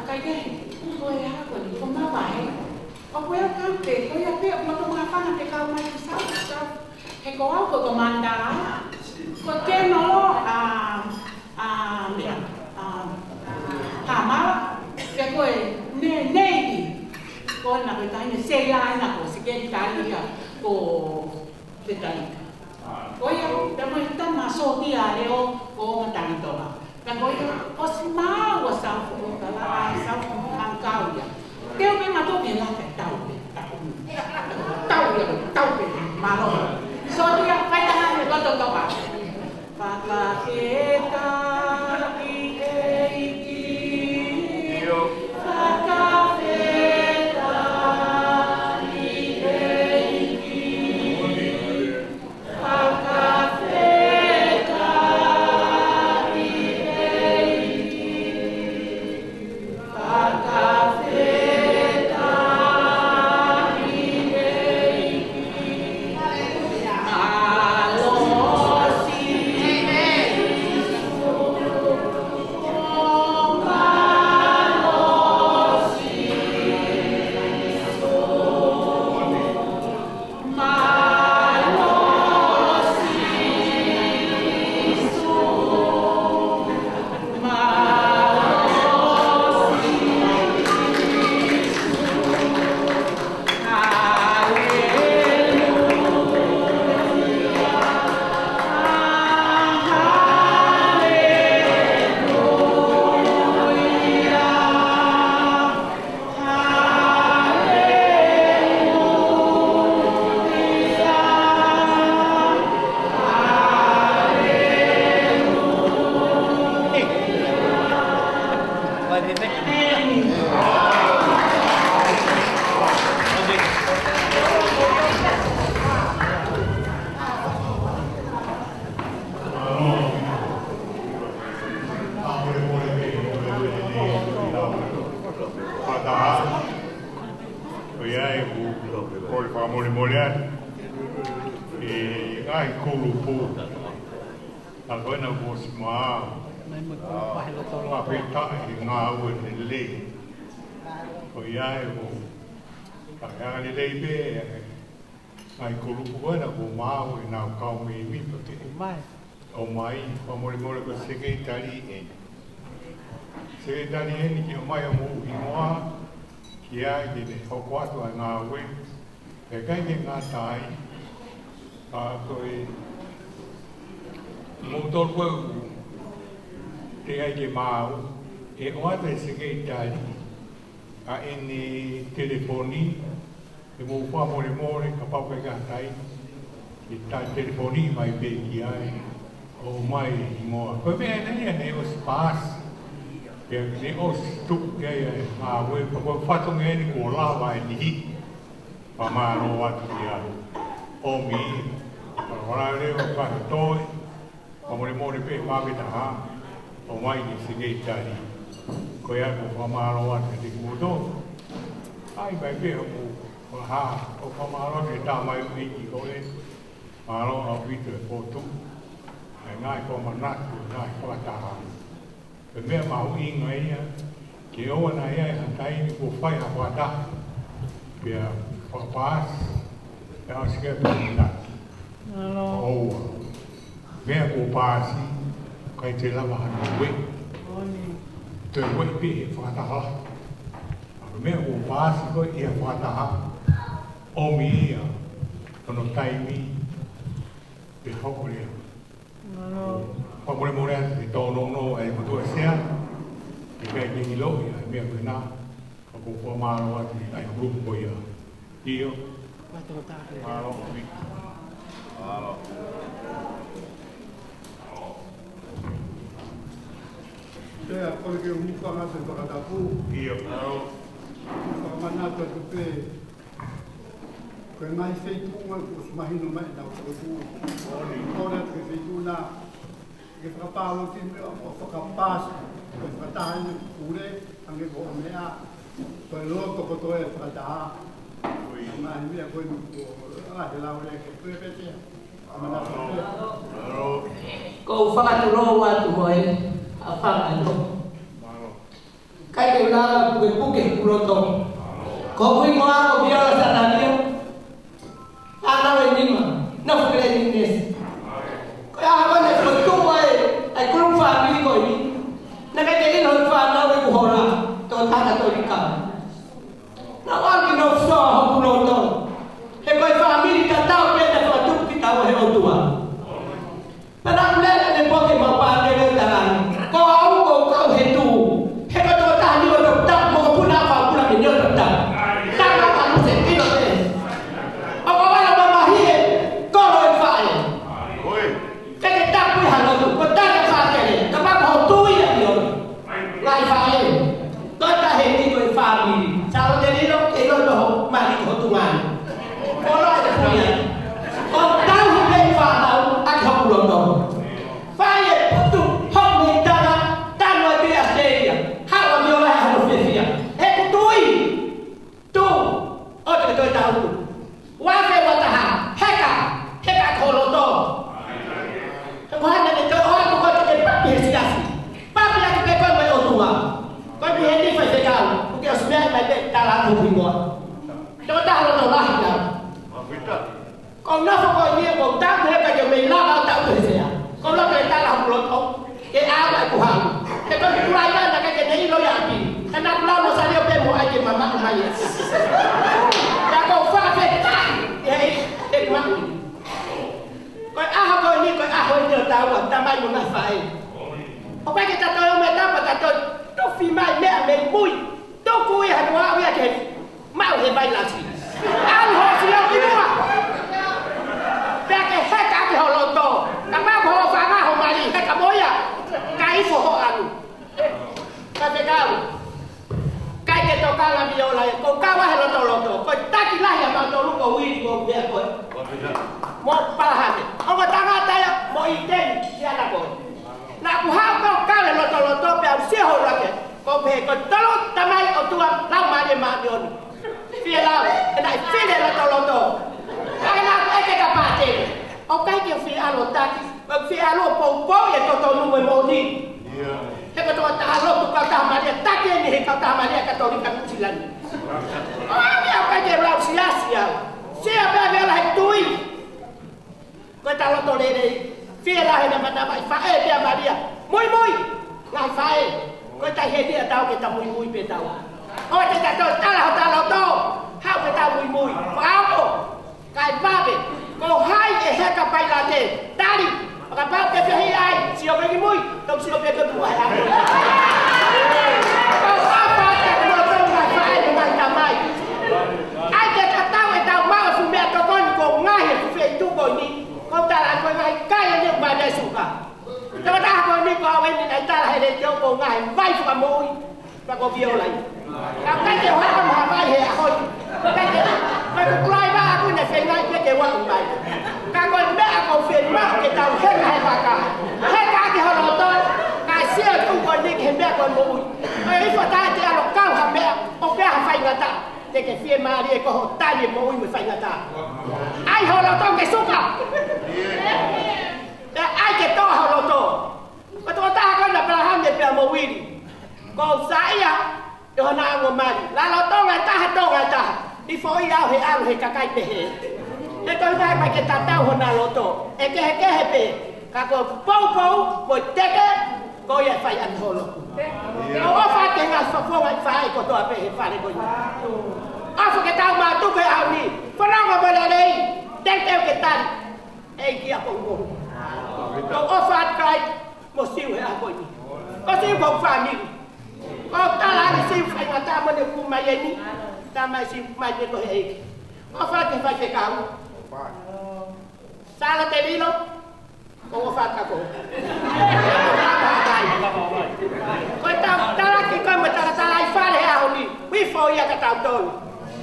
kayak ko ya ko ni ko mabai aku ya kante, ko ya pe mo makapan ke kau mai sa he ko ako komanda ko keno kamal ke ko navy ko na ko tanya sela na ko sige tali ko detali ko ya tamo ita maso dia leo ko matang to ba ko ya ko sima wa sa ko kala sa ko angkau ya kêu cái mà tôi là phải tàu mà rồi so tôi phải tăng lên con tàu bạn và kita EIKI FAKAAFE Kulupu, agora não vou se mal. A feita em água de lei. Foi aí o a lei be. Ai Kulupu agora o mal e não calma e me porque o mai como ele com secretaria. Secretaria que o mai o moa que é de o quatro na água. É que ngatai motor ko te ai ke mau e o ate se ke tai a ini telefoni e mo fa more ka pa ka ga tai e ta telefoni mai pe ki ai o mai mo ko be ne o spas e ne o stu ke a we ko fa to nge ni ko la vai ni pa ma no wa ti ai o mi ora le o ka toi o mo pe PATALONI o mai ni se ke tai ko ya ko pa ma ro wa ti mo do ai bai pe o ha o pa ma ro ni ta mai ni ki ko le ma ro o vi te po tu ai ngai ko ma na ngai ko ta ha pe me ma u ing ai ya ke o na ya tai ni ko fai ha wa ta pe pa pas e o se ke na oh, vem com o passe, que a gente lava no web. Então, o web é FAKATAHA. Vem com o passe, que é FAKATAHA. O minha, no time, de Auckland. Para mulher mulher, então não é muito assim. E que é que ele olha, é minha pena. Para formar o grupo foi e eu. Saya porque o único amado do Katapu. Iyo. Manata do pe. Koe mai feitu ngā kus mahino mai nau Kulupu. Kona ke feitu nā. Ke whakapālo ti mea o whakapās. Koe whakataha ni kure, ange ko o mea. Koe loto koto e Fakataha. Ngā ni mea koe he lau le ke koe petea. Amana whakapea. Ko whakaturo watu moe a whakano. Kai te unara puke kuroto. Ko kui moa ko viola sananio. Ana we nima. Na fukele nines. Ko ya hawa ne futu ai kuru family ko ni. Na kai te ino whana we kuhora. To tata to ika. Na waki no so ho kuroto. He koi family ka tau peta whatu ki tau he otua. Na na kulele ne poke mapane le tarani. Ko au ko kau he tu. He ka to tani o to tap mo puna pa puna ke nyo to tap. Tak na ka se tino te. O ko wala mama hie ko lo e fae. Oi. Ke tap pu halo tu ko ta ka fa ke. Ka pa ho tu ya dio. Lai fae. To ta he ni ko e family. Sa lo te ni lo ke lo no ma ni ko tu ngan. Ko lo te pu ya. Ko ta hu le fa na a ka pu lo no. Fae putu ho ni ta na ta no te a se ya. Ha wa mi ola ha lo fe ya. He ku tui. Tu. O te toi ta hu. Wa fe wa ta ha. Heka ko lo to. Ko ha ne to o ko te pa pi SIASI. Pa pi ki pe ko mai o tua. Ko pi he ni fa se ka. Ku ke o sme mai te ta la tu pi mo. To ta lo to la ya. Ko na fo ko ni ko ta he ka ke me la la ta ko se ya. Ko lo ke ta la lo to. Ke a ba ku ha. Ke ko ku la ya na ke nei lo ya pi. Ana ku la mo sa le pe mo ai ke mama mai ya. Ya ko fa fe ta. Ye ku ma. Ko a ha ko ni ko a ho ni ta wa ta mai mo na fa ai. O pa ke ta to me ta pa ta to fi mai me me mui. To ku ya wa wi ke. Ma he bai la si. Al ho si yo ki no. Pe ke he ka ke ho lo to. Ka ma ko fa ma ho mari he ka mo ya. Kai fo ho anu. Ka pe ka. Kai ke to ka la mi yo la ko ka wa he lo to. Ko ta ki la ya ma to lu ko wi ko be ko. Mo pa ha me. O ko ta ga ta ya mo I ten ya la ko. Na ku ha ko ka le lo to pe au si ho la ke. Ko pe ko tolo tamai o tua la ma de ma yon. Fie la, e dai fie lo to. Ai na ai ke ka pa te. O kai ke fie a lo ta ki. Ba fie a lo po ye to nu mo ni. He ka to ta lo tu ka ta ma de ta ke ni he ka ta ma de ka to ni ka silan. Ah, ya ka ke la SIASI ya. Sia ba be la tui. Ko ta lo to le fie la he na ma ta ba fa e be ma dia. Muy ngai fa e. Ko ta he dia tao ke ta muy pe tao. O te ta lo to. Ha ke ta muy. Fa ko. Kai ba be. Ko hai e he ka pai la te. Tari. Ka pa ke fe ai. Si o ke muy. Tong si o ke ke buai ha. Ko apa ke lo to ngai fa e ngai ta mai. Ai ke ta tao e tao ma fu me to kon ko ngai he fe tu ko ni. Ko ta la ko ngai kai ni ba de su ka. Ta ta ko ni ko wen ni ta la he de jo ko ngai vai fu ka moi. Pa ko vio lai. Ka kai ke ho ma vai he a hoi. Kai ke pa ko klai ba ku ne fe ngai ke wa un bai. Ka ko me a ko fe ma ke ta he ka he pa ka. He ka ke ho lo to. Ka sia tu ko ni ke me ko moi. Ai fa ta te a lo ka ha me o pe ha fai ngata. Te ke fie ma ri ko ho ta ni moi me fai ngata. Ai ho lo to ke su ka. Ai ke to ho lo to. Ko to ta ko na pra ha me pe mo wi. Ko sai ya. Do na ngo mari. La lo to ngai ta. I fo I au he ka kai pe he. Te ko ngai pa ke ta ta ho na lo to. E ke he pe. Ka ko pou mo te ke ko ya fai an ho lo. Ko o fa ke ngai fa fo ngai fai ko to pe he fa le ko. A fo ke ta ma tu ke au ni. Fo na ngo le le. Te ke tan. EIKI a ko ngo. Ko o fa kai mo siu he a ko ni. Ko siu ko fa ni. Ko ta la ni siu fai ngata mo de ku mai ni. Ta mai siu mai de ko EIKI. O fa ke fa ke ka. Sala te dilo. Ko o fa ka ko. Ko ta la ki ko mo ta la fa le a ni. Wi fo ya ka ta don.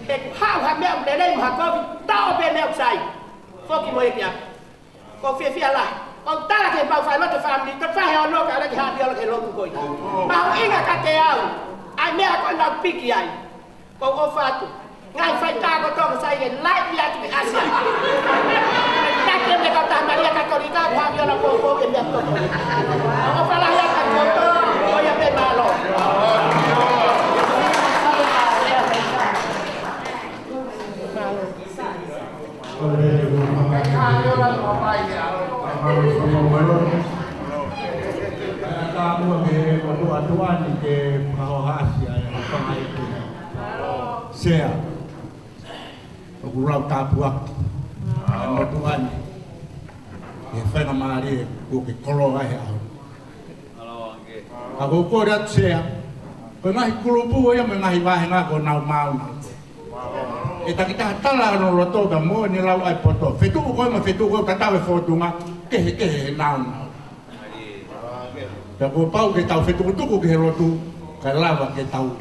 Te ha me le le ha ko ta o pe me sai. Foki mo ia. Ko fia la. On tala ke pau fai lote family, te fai o no ka le ha dia ke lo ko. Pau inga ka te au. Ai me ko na piki ai. Ko o fatu. Ngai fai ta ko to sai ke lai dia tu asia. Ta ke me ka ta Maria Katolika ha dia la ko ke me to. O fa la ya ka to. O ya pe malo. Kamu ke tua ni ke Asia yang pangai itu. Saya, aku rau tapuak. Tuan, ya fena mari, aku ke kolonga ya. Aku kau dah saya, pernah Kulupu yang mengahi bahena kau nau mau. Kita talah no loto kamu ni lau ai poto. Fetu kau mah fetu kau tak tahu foto ngah ke nau. Aku pau ke tahu fetu tu ke loto kalau ke tahu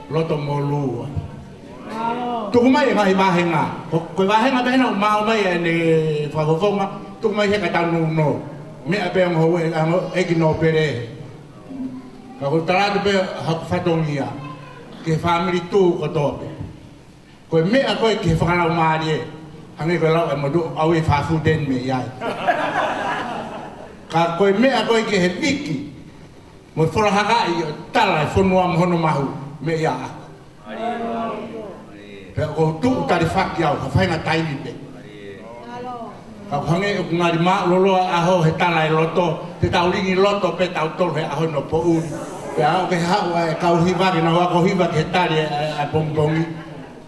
loto molu. Tu mai ngai bahena. Kau bahena bahena mau mai ni fagofonga. Tu mai he kata no. Me apa yang hawe eki no pere. Kau tahu be hak fatongia. Ke family tu kau tahu. Kau me aku ke fakala mari. Angai kau lau emadu awi fafu den me yai. Kau me aku ke hepiki. Mo fora haka i tala fonua mono mahu me ya. Kau tu tadi fakiau kau fai ngatai ni be. Kau hangai ngari mak lolo aho hetala loto. Te tau ringi loto pe tau tol he aho no poun. Ya ke hawa kau hiva ke nawa kau hiva ke tali a bongbongi.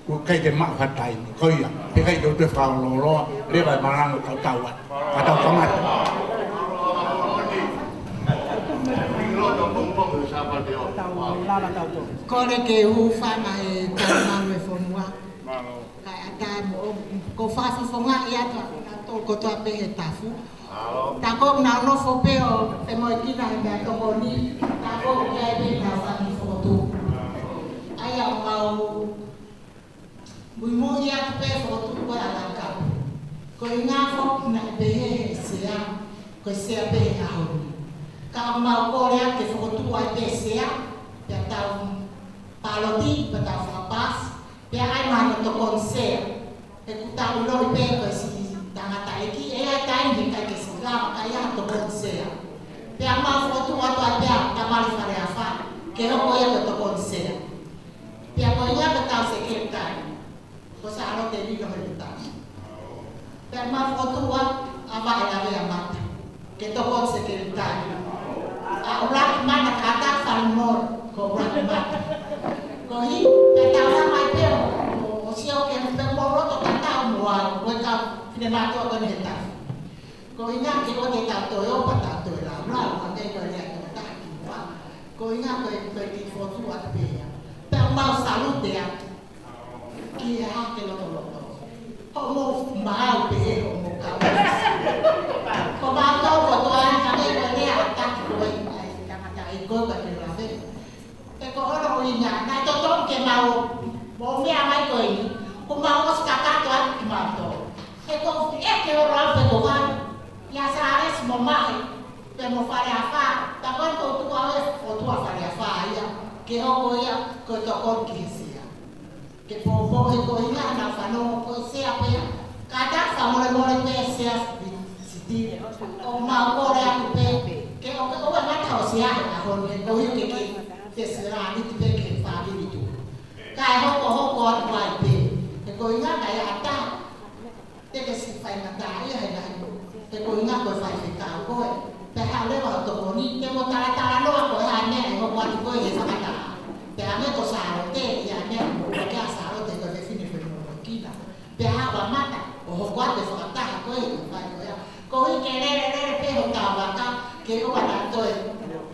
Ku kai ke mak fatai ni kau ya. Pe kai do te fa lolo le ba marang kau tawat. Kau kamat. Kore ke ufa mai karma me fonua. Kai ata ko fa fonga ia to ko to pe tafu. Ta ko na no fo pe o te mo kina me to ko ni ta ko ke be na fa ni foto. Aya mau bu mo ia pe foto ko ala ka. Ko inga fo na be sia ko sia be a ho. Ka mau ko ya ke foto ai be sia. Ya tahu paloti, tahu fapas, ya ai mana to konser. Aku tahu lo ipe ko si tanga taiki, tahu ni ka ke sila kaya to konser. Ya mau foto atau ada kamar fariafa, ke ho ko ya to konser. Ya ko ya ka tahu sekretar. Ko sa alo te ni ko ta. Ya mau foto apa ada ya mata. Ke to konser sekretar. Orang mana kata falmor. Kau berani mati. Kau hi, kita orang mati. Oh, siapa yang bermoro tu tak tahu mual. Mereka tidak mati akan hendak. Kau ingat kita tak tahu, yo tak tahu lah. Lalu ada kau lihat tu tak tahu. Kau ingat kau di foto apa dia? Permau salut dia. Kia kita tolong. Kau mau mahal dia, kau mau kau. Kau mau tahu foto orang kau lihat tak tahu. Jangan tak ikut kau lihat. Ko ora oinya na to ke mau bo me amai ko ni ko mau os kaka to at mato ko ke ora pe ko kan ya sares mo mai pe mo fare afa ta kon ko tu ave o tu fare afa ya ke ho ko ya ko to kon ki sia ke po ko ina na fa no ko sia pe kata fa mo pe sia siti o ma ko ra pe ke o ko ma ta sia ha ko ni ko ke terserah ni tipe ke family itu. Kai hoko buat be. Ko ingat kaya ata. Te ke si fai mata ya hai dah. Te ko ingat ko fai kita ko. Te hale wa to ni te mo tala no ko ha ne ko buat ko ye Fakataha. Te ame to saro te ya ne ko ke saro te ko define fe kina. Te ha wa mata o buat de Fakataha ko ye fai ko ya. Ko i ke re pe ho ta wa ka ke ko wa to.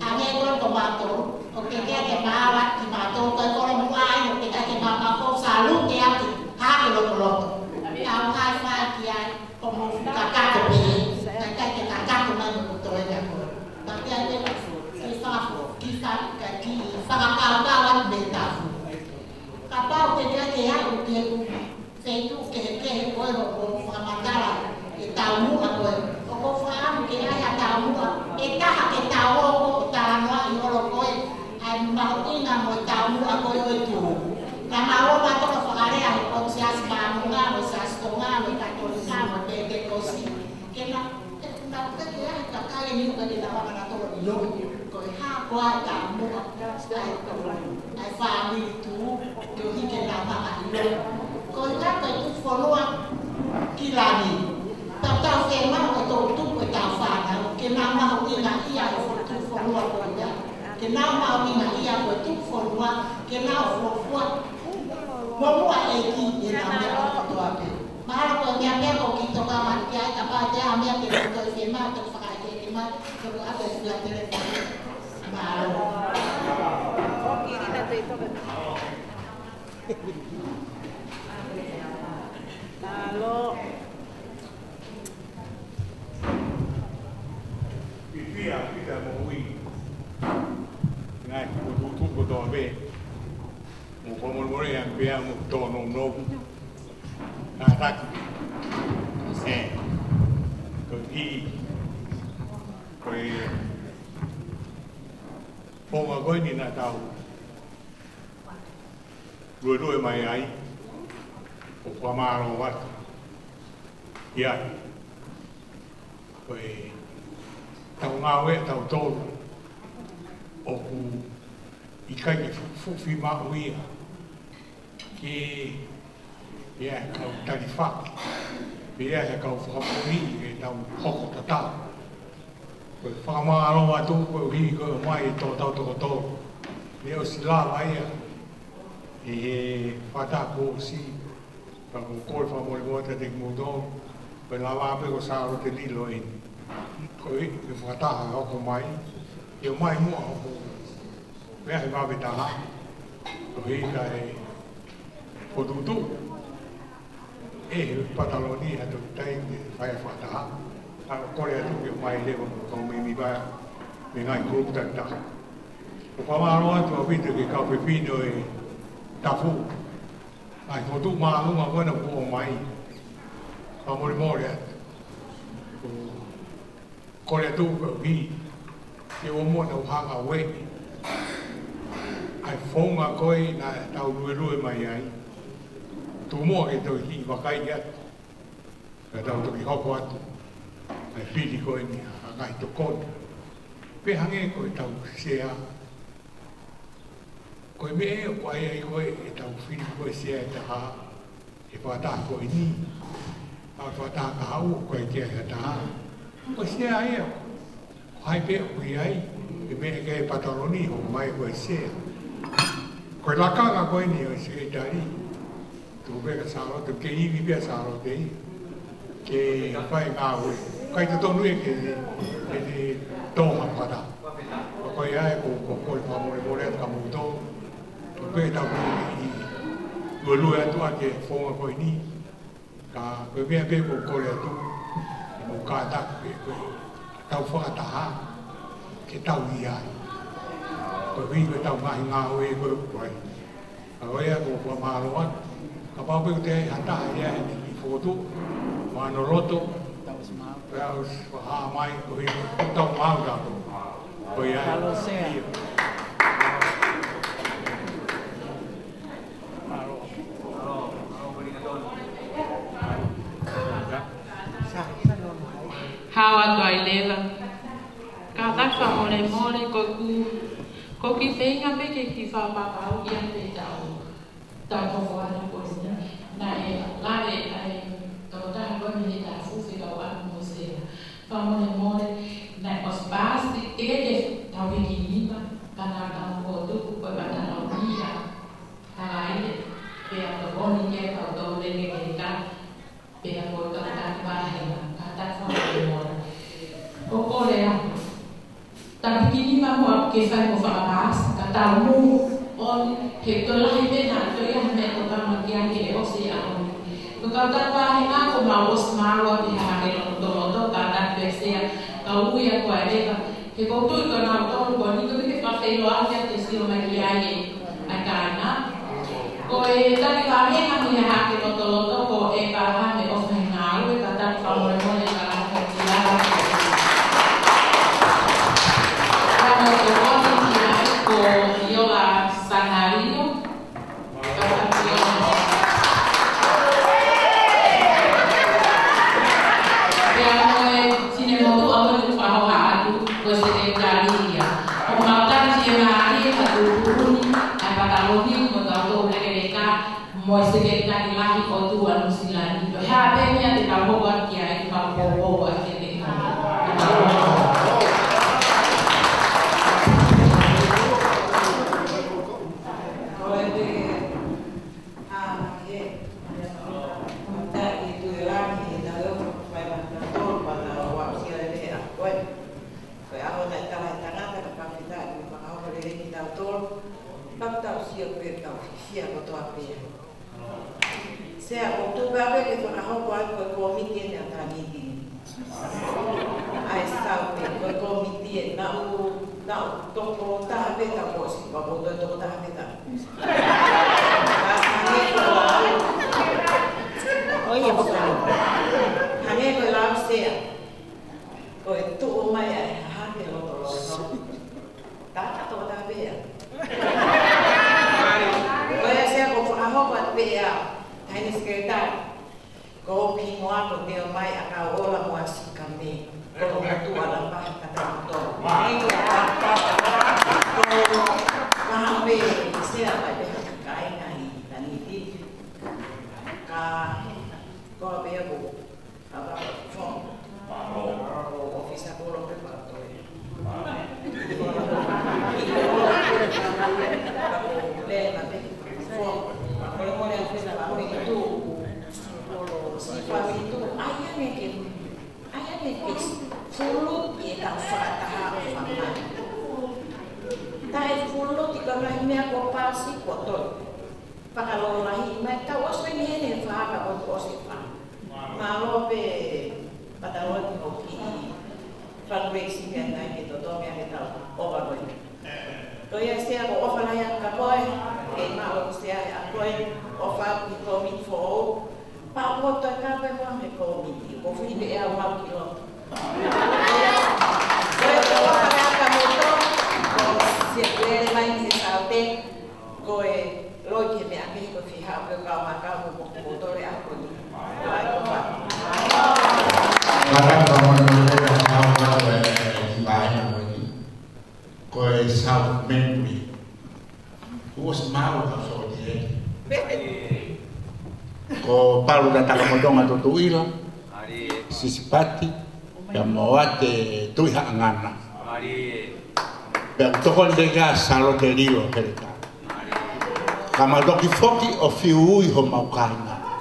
Ame ko tomato. Oke, dia mawa di mato ko ko mo ai oke ke mama ko salu ke ati ha ke lo. Au hai fa kia ko mo kakak ko be. Kakak ko ma mo to ya ko. Tapi ate kita ki fakakau be ta. Kapau ke dia ke ha ke fetu ni ka ni na ka na to ni lo ko ha kwa ta mo ai family tu ke hi ke na ma ka lo ko ta ka tu follow kilani ta fe ma ka to tu ko ta fa na ke na ma ho ni na ia tu follow ko ya ke na ma ni na ia ko tu follow ke na follow mo mo ai ki ni na me ko to ape mahalo ko niya niya ko kito ka man kaya kapag niya niya kito ko firma to FAKAAFE firma to ape sudah telepon mahalo kiri na to ito mahalo kita mau wi ngai ko tu ko to be mo ko mo yang be mo to no tak ko hi ko phong ko ni na tao đuôi mày ấy qua ma rồi quá ya rồi tàu ngao ấy tàu trâu ở khu cái phụ phi ma huy cái ya kau tadi fak dia kau faham ni tau hok tata ko fama ro wa tu ko hi ko mai to dia sila mai fata ko si pa ko famo mo te dik mo do pe la wa pe ko sa ro te li lo in ko i fata ha ko mai yo mai mo ko pe ha ba beta ha ko hi kai ko tu PATALONI atau time FAKAAFE kalau Korea tu yang main dia kau mimi ba mengai grup tak upama ro tu abi tu ke kau pepino tafu ai ko tu ma lu ma ko na ko mai amor moria Korea tu bi ye wo mo na hang away ai phone ma koi na tau lu mai ai tu mo ke to hi wa kai ya ka tau to ki ho ko ai pili ko ni a to kon pe hange ko tau sia ko me ko ai ko tau fili ko sia ta e pa ta ko ni a pa ta ka au ko ke ta ko sia ai pe ko ai e me ke PATALONI ho mai ko sia ko la ka ko ni o sia tari tu bega salo tu ke i vi salo te ke fai ngau kai tu tonu e ke to ma pada ko ya ko pa mo le ka mo to tu be ta ko lu ya tu ake fo ko ni ka be be ko le tu mo ka ta ko tau Fakataha ke tau ia ko vi ko tau ngai ngau e ko ko ya ko ma lo kapag ko te hata ya ni foto manoloto Terus hamai ko ito mau ga ko ya Kalau saya hawa toilela ka ta fa mole ko ki fenga pe ki fa pa pa u ya pe ta ko wa na ko na la ai to ta ko ni ta fu fi ka wa mo se fa mole na os bas ti ke ta wi ki ni pa kana ta ko to ku pa ta na ni ya KALAILE pe a to ni ke ta to le ke ka pe a ko ta ta ba ha ta fa mole PULE'ANGA tapi kini mau kisah mau bahas kata mu on hektar lain benar tu yang mereka orang yang kira osi alam bukan tanpa hina aku mau semangat di hari untuk kata biasa kau ya kau ada kau tu kau tahu kau ni tu kita kafe luar dia tesi rumah dia ni agaknya kau tadi kami kamu ya hari untuk kau kami osi ngalu kata kamu mau kalau kecil mo se ke ka lahi o tu anu silani ha be mia te ka ho wa ki ai ka ho wa ki te Sea Oktober ke kona hawat ko komite na taniti. Ai stau pe ko komite na toko ta be ta posi ba bo to ta be ta. Oye bo ka. Hane ko la sea. Ko tu mai ai ha ke lo to. Ta to ta be ya. Ko ya sea ko kona hawat be ya. Hai sekretar, kau pingoa kau dia mai akau olah muasi kami, kau tu alam bah kata betul. Ini apa? Kau kami siapa yang kai nai dan ini kau biar bu apa form, office aku orang berpatok. Lynn nanti form. Kalau yang bisa lakukan itu, sifat itu ayahnya ke fulut kita Fakataha Fakataha. Tapi fulut jika lahirnya aku pasti kotor. Kalau lahir mereka waspada ini faham apa sifat. Malu be PATALONI KIHE fundraising yang naik itu dong yang kita overload. Kaya siya ko offer na yan kapoy, kay maong siya ako'y offer ni komit for papo to kapoy mo ang komit. Ko free be ang 1 kilo. Kaya ko offer na kamoto, ko siya pwede may nisaute, ko loy ke me aki ko fiha ko makamu mo motore ako ni. Ay ko pa. Para ko South Memory. Kuos mau ka so dia. Ko palu da takamodonga tutuila. Sisipati ya moate tuiha ngana. Ya tokon dega salo delilo herita. Kama doki foki o fiui ho maukaina.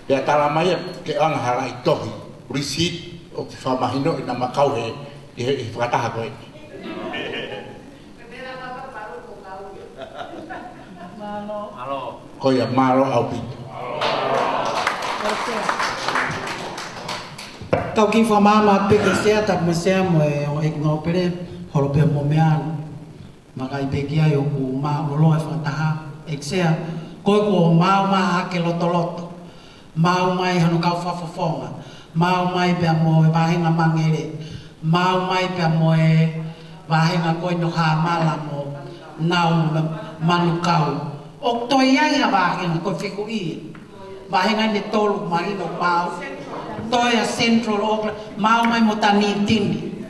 Ya talamaya ke ang halai tohi. Risit o famahino ina makau he Fakataha koe. Ko ya malo au pito. Kau ki famama pe ke sea tak mesea mo ignopere holope mo mean. Maka ipekia yo ku ma lolo Fakataha eksea ko mau ma ke lotoloto. Mau mai hanu kau fafofonga. Mau mai pe mo bahinga mangere. Mau mai pe moe vahenga ko no ha mala mo nau manukau okto ia vahenga ko fiku I vahenga ni tolu mai no mau toya Central Auckland mau mai motani tindi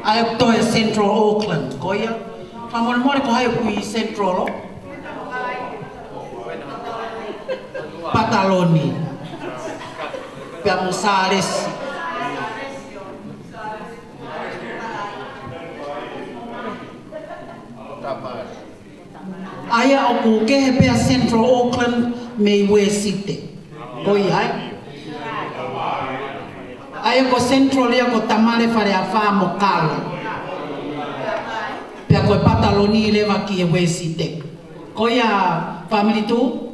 ai toya Central Auckland ko ia pamol mo ko hai ku Central PATALONI pe musares Aya aku ke pe Central Auckland me Wesite. Koi ai. Aya ko Central ya ko tamale fare a fa mo kala. Pe ko PATALONI leva ki Wesite. Koi a family tu?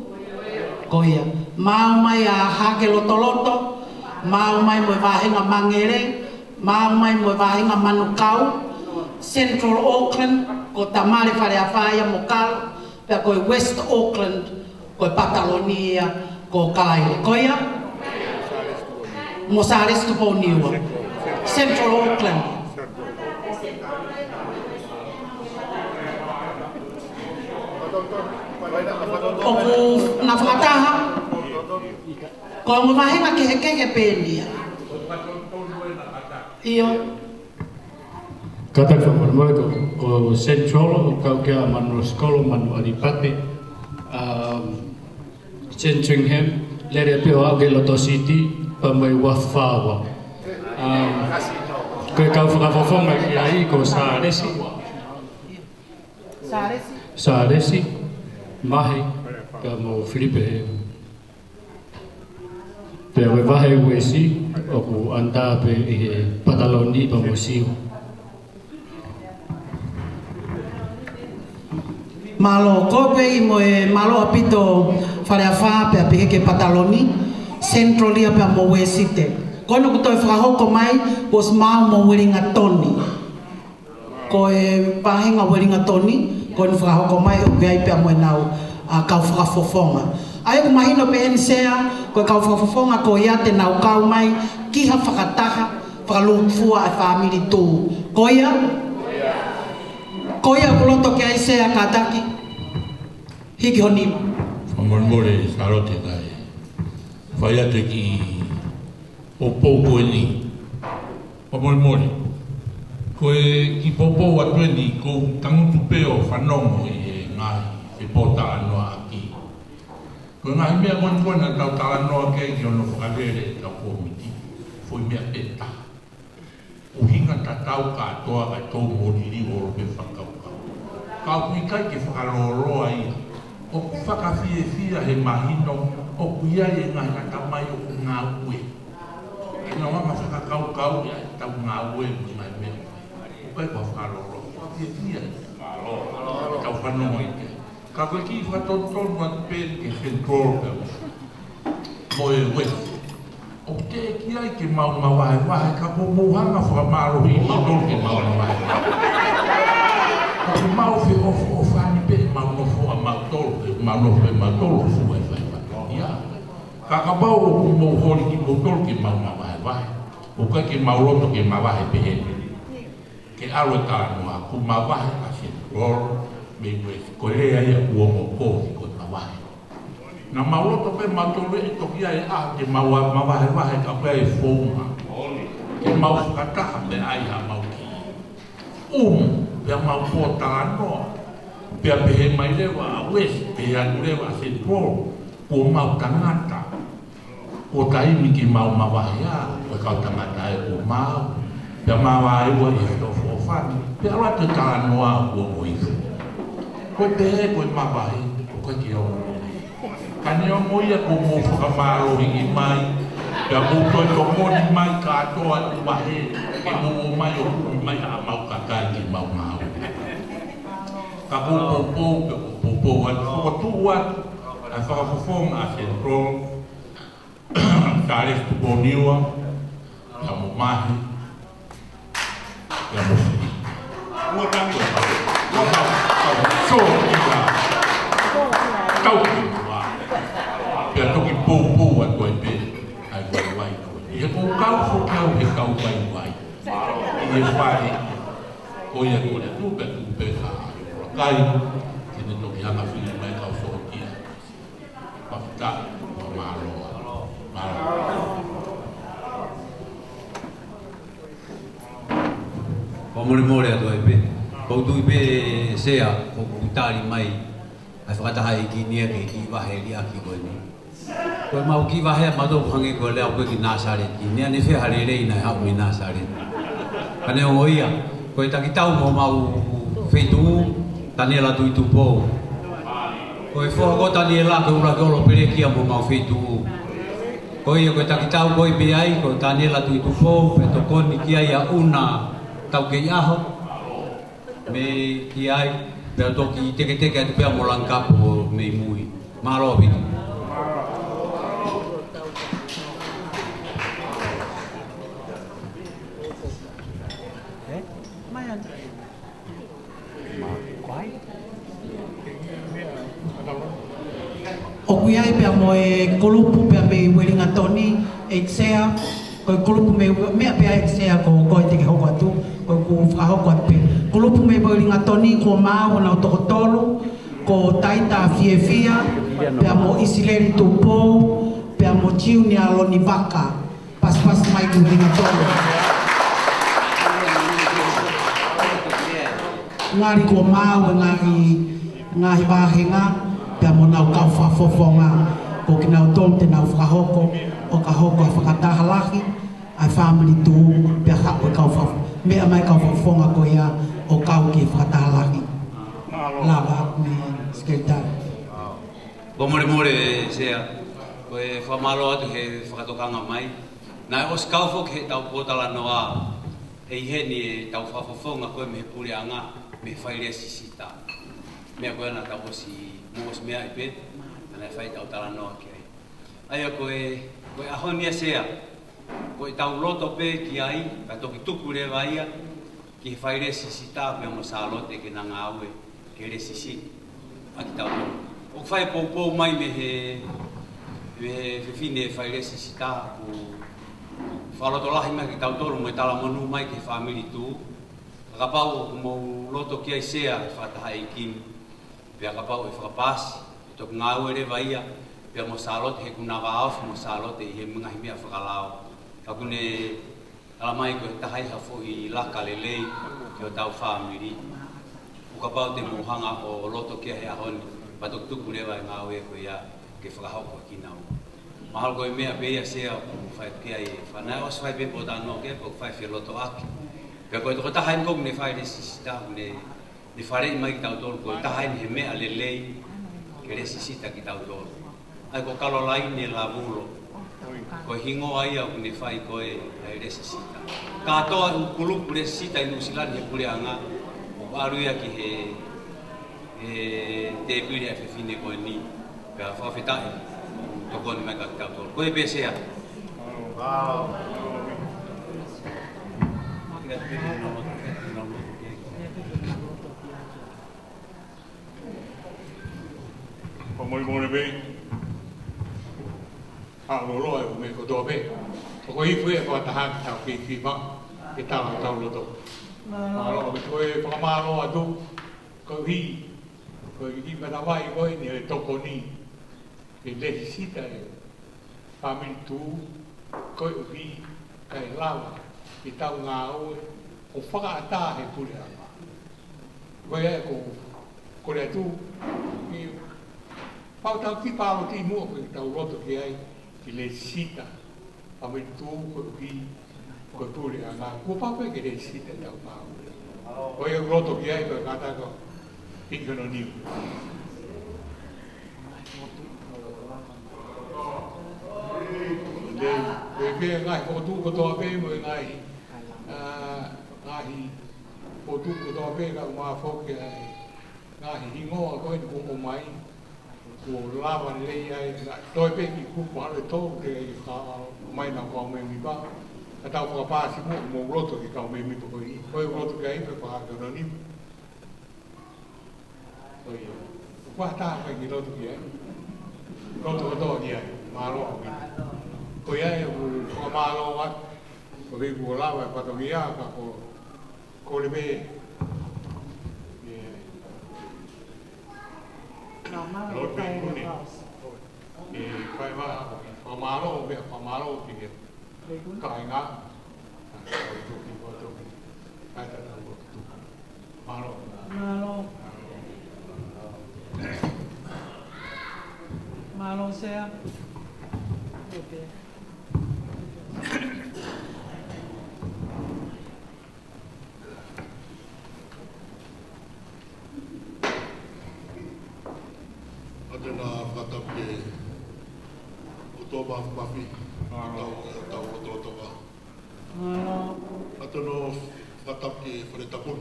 Koi a mau mai a hake lotoloto, mau mai mo vahenga mangere, mau mai mo vahenga manukau. Central Auckland ko tamale fare a fa ya mo kala. Pea koe West Auckland, koe PATALONI, ko KALAILE. Koia? Mosares tu Poniwa. Central Auckland. Oku na Fakataha. Koe mawahenga ke pendia. Iyo. Kata whamarumai ko Central o kau kia manu skolo manu alipate Chenchungham, let it be out Geloto City, but my wafawa. Kau fakafong ay ko Saresi, Mahi, kamo Filipe. Pero vahe wesi, oku anda pe pataloni pamosiu. Malo kope mo malo apito faleafa pe apihe ke pataloni centralia pe mo wesite. Kono kuto frahoko mai pos mau mo welinga toni. Ko pahinga welinga toni kon frahoko mai o gai pe mo nau kau frafofonga. Ai ko mahino pe ensea ko kau frafofonga ko ia te nau kau mai kiha fakataha falufua a family tu. Koia kuloto ke ai sea kataki hiki honi Famolmole sarote dai Faiate ki Popo ni Famolmole Koe ki popo atueni ko tangutu peo whanongo ngai e pota anoa aki Koe ngai mea koina tau ta anoa ke ki ono whakalere tau komiti Foi mea peta Uhinga tatau katoa kai tau moriri oro pe whakaukau. Kau kuikai ke whakaloroa ia. O ku whakawhiewhia he mahino, o ku ia e ngai natamai o ku ngā ue. E ngā wanga whakakaukau ia e tau ngā ue mo ngai mea. O kai kua whakaloroa. Whakawhiewhia ia. Tau whanonga i te. Ka koe ki whatotonu atu pēri ke central pēu. Mo e wesi. O te ki ai ke mau mawahe wahe ka momohanga whakamarohi i mautoro ke mau mawahe. Ka ke mau whi o whani pe mau nofo a mautoro ke mau nofo e mautoro fua e whai ia. Ka ka mau o ku mouhori ki mautoro ke mau mawahe wahe. O kai ke mau roto ke mawahe pe he. Ke aro e tānoa ku mawahe a se roro me wesi. Ko lea ia uongo kōhi ko mawahe. Na mauloto pe matore e tokia e a ke mawahe wahe ka pe e whonga. Ke mau Fakataha pe ai ha mau ki. Pe a mau pōta anoa. Pe a pehe mai lewa a west, pe a lewa a central. Ko mau tangata. Ko taimi ki mau mawahe a. Ko kau tangata e ko mau. Pe a mawahe wa i hito whofani. Pe a rata ta anoa ko oifu. Ko pehe ko mawahe. Ko ki au. Kani o moia ko mo whakamaro hingi mai, pia kouto e tongoni mai ka atoa i wahe, ke mo mai o kumi mai a mau kakai ki mau mau. Ka popo, pe popo atu, whakatu atu, a whakafofonga a central, Tares Tuponiwa, pia mo mahi, pia mo whiri. Ua tangi o pao, ua pao, so ika, tauki. Pia toki pou a koe pe, ai wai koe. I he kou kau whokau he kau wai. I he whae, koe a koe tupe ka kai, kene toki hanga whiri mai kau whokia. Pafita, pa maroa. Pamore ato e pe. Kou tui pe sea, kou kutari mai, ai Fakataha i ki nia ke ki wahe li aki koe ni. Koe mau ki wahe mato hange koe lea koe ki nāsare ki. Nea ne whea hare rei nai hau me nāsare. Kane o ia, koe taki tau mo mau whetu, tane la tui tupo. Koe whohako tane la koe ura kolo perekia mo mau whetu. Koe ia koe taki tau koe pe ai, koe tane la tui tupo, pe tokoni ki ai a una tau ke iaho. Me ki ai, pea toki teke atu pea mo langkapo mei mui. Mahalo pitu. O kuiai pea mo e Kulupu pea me welinga toni e sea ko Kulupu me mea pea e sea ko koe te ke hoko atu ko whahoko atu pe Kulupu me welinga toni ko maa na otokotolu ko taita fiefia pea mo isileri tupo pea mo tiu ni aloni vaka pas mai ku welinga toni ngari ko maa ngari ngahi wahenga Pea mo nau kau whafofonga ko ki nau tō te nau whakahoko o ka hoko a Fakataha laki ai family tū pea ka o kau whafo. Mea mai kau whafonga ko ia o kau ki Fakataha laki. Lava me sekretari. Ko more sea ko e whamalo atu he whakatokanga mai. Nai os kau fok he tau potala noa e heni e tau whafofonga koe me PULE'ANGA me whairea sisita. Mea koe ana tau osi mos mea i pe, ana e whai tau tala noa ki ai. Aia koe ahonia sea, koe tau loto pe ki ai, ka toki tuku rewa ia, ki whairea sisita pe mo salote ke nanga aue, ke re sisita. Aki tau loto. O whai pou mai me he whiwhine whairea sisita ku whaloto lahi mai ki tau tolu mo e tala monu mai ki family tū. Ka pau mo loto ki ai sea e whataha EIKI. Pea ka pau e whakapasi, e toku ngā ue rewa ia, pea mo salote he kuna waaofu mo salote i he mga himea whakalao. Ka kune ala mai ko e tahaiha fo i la KALAILE ki o tau whaamiri. O ka pau te mohanga o loto ki he ahoni, pa toku tuku rewa e ngā ue ko ia ke whakahoko ki nau. Mahalo koe mea beia sea o whai ki ai whanai os whai pepo tano ke po whai whia loto aki. Pea koe toko tahain kong ne whai resi sita ne whare i mai ki tau tolu koe tahain he mea lelei ke resi sita ki tau tolu. Ai ko kalolai ne lavulo. Koe hingo ai au ne whai koe ai resi sita. Ka atoa u Kulupu resi sita i nusilani he PULE'ANGA o aruia ki he te pire e whiwhine koe ni. Pea whawhetai toko ni mai ka ki tau tolu. Koe pe sea. Pamoi be. Lolo e me ko do be. Ko i fu e ko taha tau ki ba. Ke tau loto. Malo me ko e pamalo atu. Ko i ba vai ko ni e toko ni. Ke le sita e family tu ko i kai lava. Ki tau ngā ue. O whakaata he PULE'ANGA. Ko e ko le tu pau tau ki pālo ki mua koe tau roto ki ai ki le sita a me tū koe ki koe PULE'ANGA kua pau koe ki le sita tau pālo koe e roto ki ai koe kata ko ki kono niu koe pēr ngai kōtū kotoa pē mo e ngai ngahi kōtū kotoa pē ka umā fōke ai ngahi hingoa koe ni kōko mai ko lava lei ai toi pe ki ku pa le to ke ka mai na ko me mi ba ka tau ko pa si mo roto ki ka me mi ko i ko roto ke ai pe pa ka no ni oi ko ta ka ki roto ki ai roto ko to ni ai ma ro ko ia e ko ma ro wa ko vi ko lava pa to ia ka ko le be Lord be kuni. Kai wa pamalo ki ke. Kai nga. Kai tu ki ko tu. Kai ta tu. Malo. Malo sea. Adena whatape o tō mafi tau o tō toa. Atono whatape wharetapun.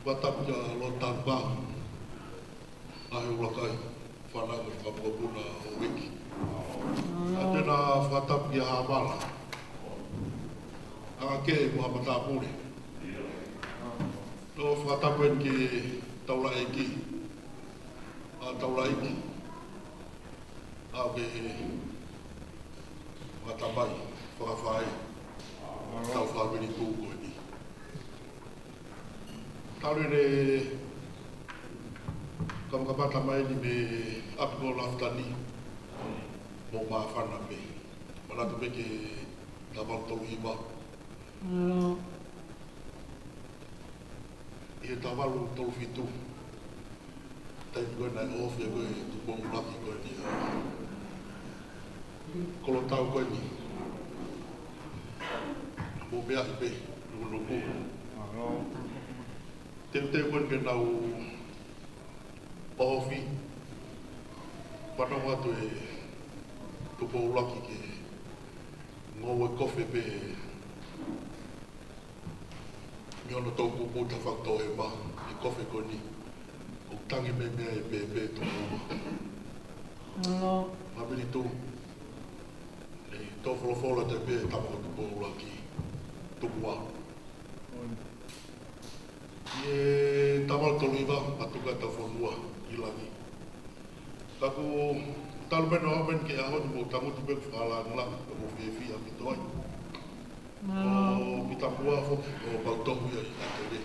Whatape a lotan pā. Ahe ulakai whananga whapapuna o wiki. Atena whatape a hawala. Anga ke mua matapure. No whatape ki taula EIKI. Taulaiki au ke matapai whakawhai tau whawiri tūko ni. Tauri re kamakapata mai ni me apiko laftani mo maa whana me. Manatu me ke tawang tolu iwa. I he tawalu tolu fitu. tai ko na off ya ko tu bom laki ko ni ko tau ko ni mo bea pe lu ko te kon ke nau ofi Pano watu tupo ulaki ke ngowe kofe pe miono tau kupu ta whakto e ma i kofe koni o tangi me mea e pe tupo uma mamiri tu e tau wholofola te pe tamako tupo ulaki tupu a i e tamal tolu iwa atuka ta whanua i langi Taku talu beno amen ke ahon mo tamu tu bek FAKALANGILANGI mo fi a pitoi. O pitapua fo o baltohu ya atele.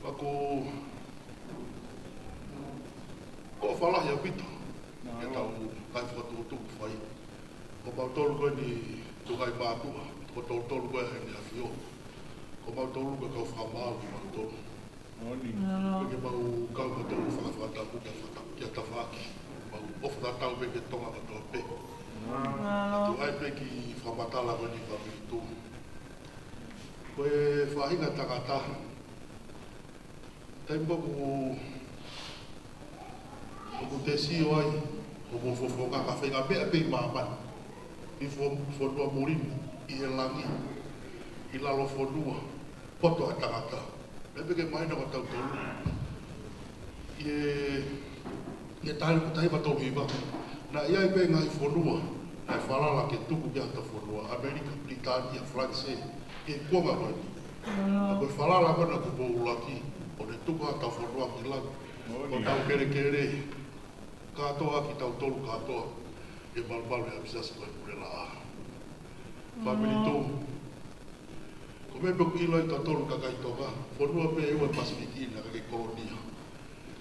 Taku ko fala ya pito. Ke tau kai foto tu fai. Ko baltolu ko ni tu kai batu. Ko tolu ko ni afio. Ko baltolu ko ka famal ki baltolu. Porque mau kau betul fakata bukan fakata ya tafaki mau ofda tau beke tonga ka tope tu ai beki famatala ko ni fabitu ko fahinga takata tempo ku tesi oi ko fofo ka fenga be mama i fo do morin i langi i la lo fo do poto takata Ebe ke mai na tau tolu. Ye tai bato hiba. Na ia pe ngai fonua. Na falala ke tuku ya ta fonua. Amerika, Britania, France, ke konga mai. Ko falala kana ko ULUAKI. O le tuku ta fonua ki la. O tau kere. Ka toa ki tau tolu ka toa. E malbal ya Apisiasi ko PULELA'A. Family tu. Me pe ilo i tatolu ka kai toga, fonua pe ewa Pasifiki na kake kolonia.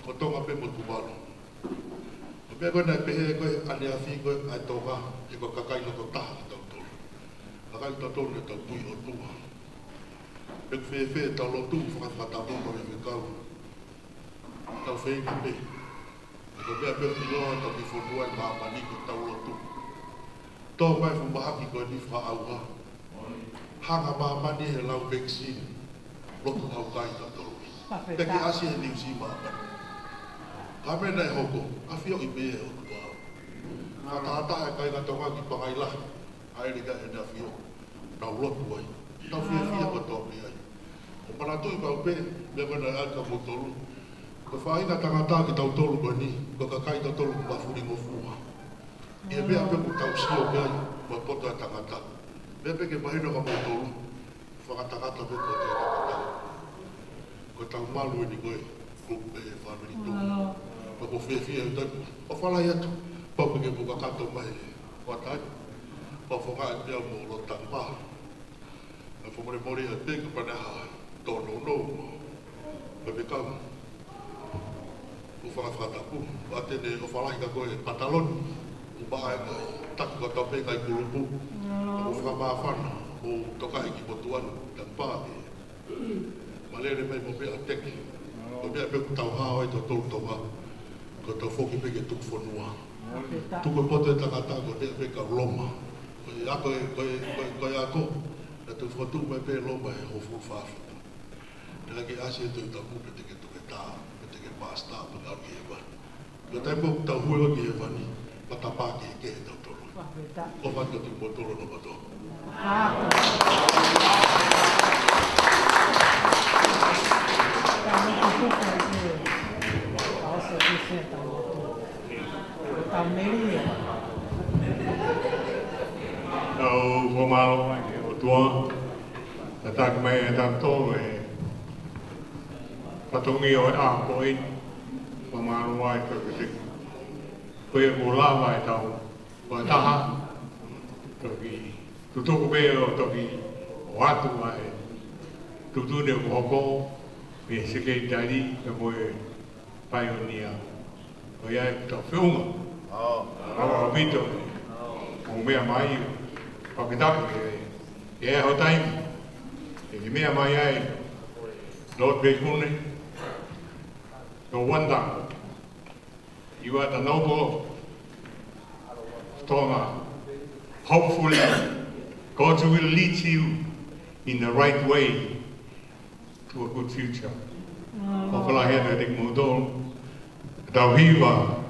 Ko tonga pe motuwalo. Ko me koe nai pehe koe ane afi koe ai toga, e ko kakai no to taha ki tau tolu. Kakai tatolu ne tau pui o tua. Pek fefe tau lo tu whakatatamu ko me whekau. Tau whengi pe. E ko mea pe ilo tau ki fonua i maamani ko tau lo tu. Tō mai fumahaki koe ni whaauha. Hanga mamani he lau vaccine lotu hau kai tatolo. Peki asi he niusi mamani. Kamena e hoko, afio i pe e hoko wao. Fatahata e kai katonga ki pangaila. Aerika e na fio. Nau lotu ai. Nau fia ko topi ai. O manatu i pau pe, me mena e alka motolu. Ko whainga tangata ki tau tolu ko ni, ko kakai tatolo ku mafuri ngofua. Ia mea pe ku tau sio pe ai, ma poto e tangata. Bebe ke mahino ka mautolu, whakatakata me ko te kakata. Ko tau malu ni koe, kupe e whanuri tō. Ko ko whiawhia i taipu, o whalai atu, paupe ke puka kato mai watai. O whaka e pia mo lo tang maha. E whamore mori e peka paneha tōno no. Bebe kau, u whakawhatapu, a tene o whalai ka koe PATALONI. U baha e kai, taku ka tape kai Kulupu. O whakamawhana, o toka hiki potuanu, tang pāke. Malere mai mo pia teki. Mo pia peku tau hao e to tolu toka. Ko tau whoki peke tuku whanua. Tuku poto e takata ko te peka loma. Koe ako, na tu whatu mai pe loma e hofu whawhita. Nera ki asi e tui tamu pe teke tuke tā, pe teke pāsta, pe tau ki e wani. Ko tai mo tau huewa ki e wani, patapāke e ke e tau tolu. O whanga tu potoro no mato. Tau whamaro ai o tua, ta tak mai e tak tō e patongi o e āpo i whamaro ai kakasik. Koe e mōlawa e tau, o e taha, toki tutuku pe o toki o atu ai, tutune o hoko, me sekei tari e moe paionia. O ia e tau whiunga, o pito, o mea mai, Fakataha e ho taimi, e ki mea mai ai, Lord Bekune, no wonder you are the noble Tonga. Hopefully, God will lead you in the right way to a good future. Hopefully, I have a model. Tau hiwa,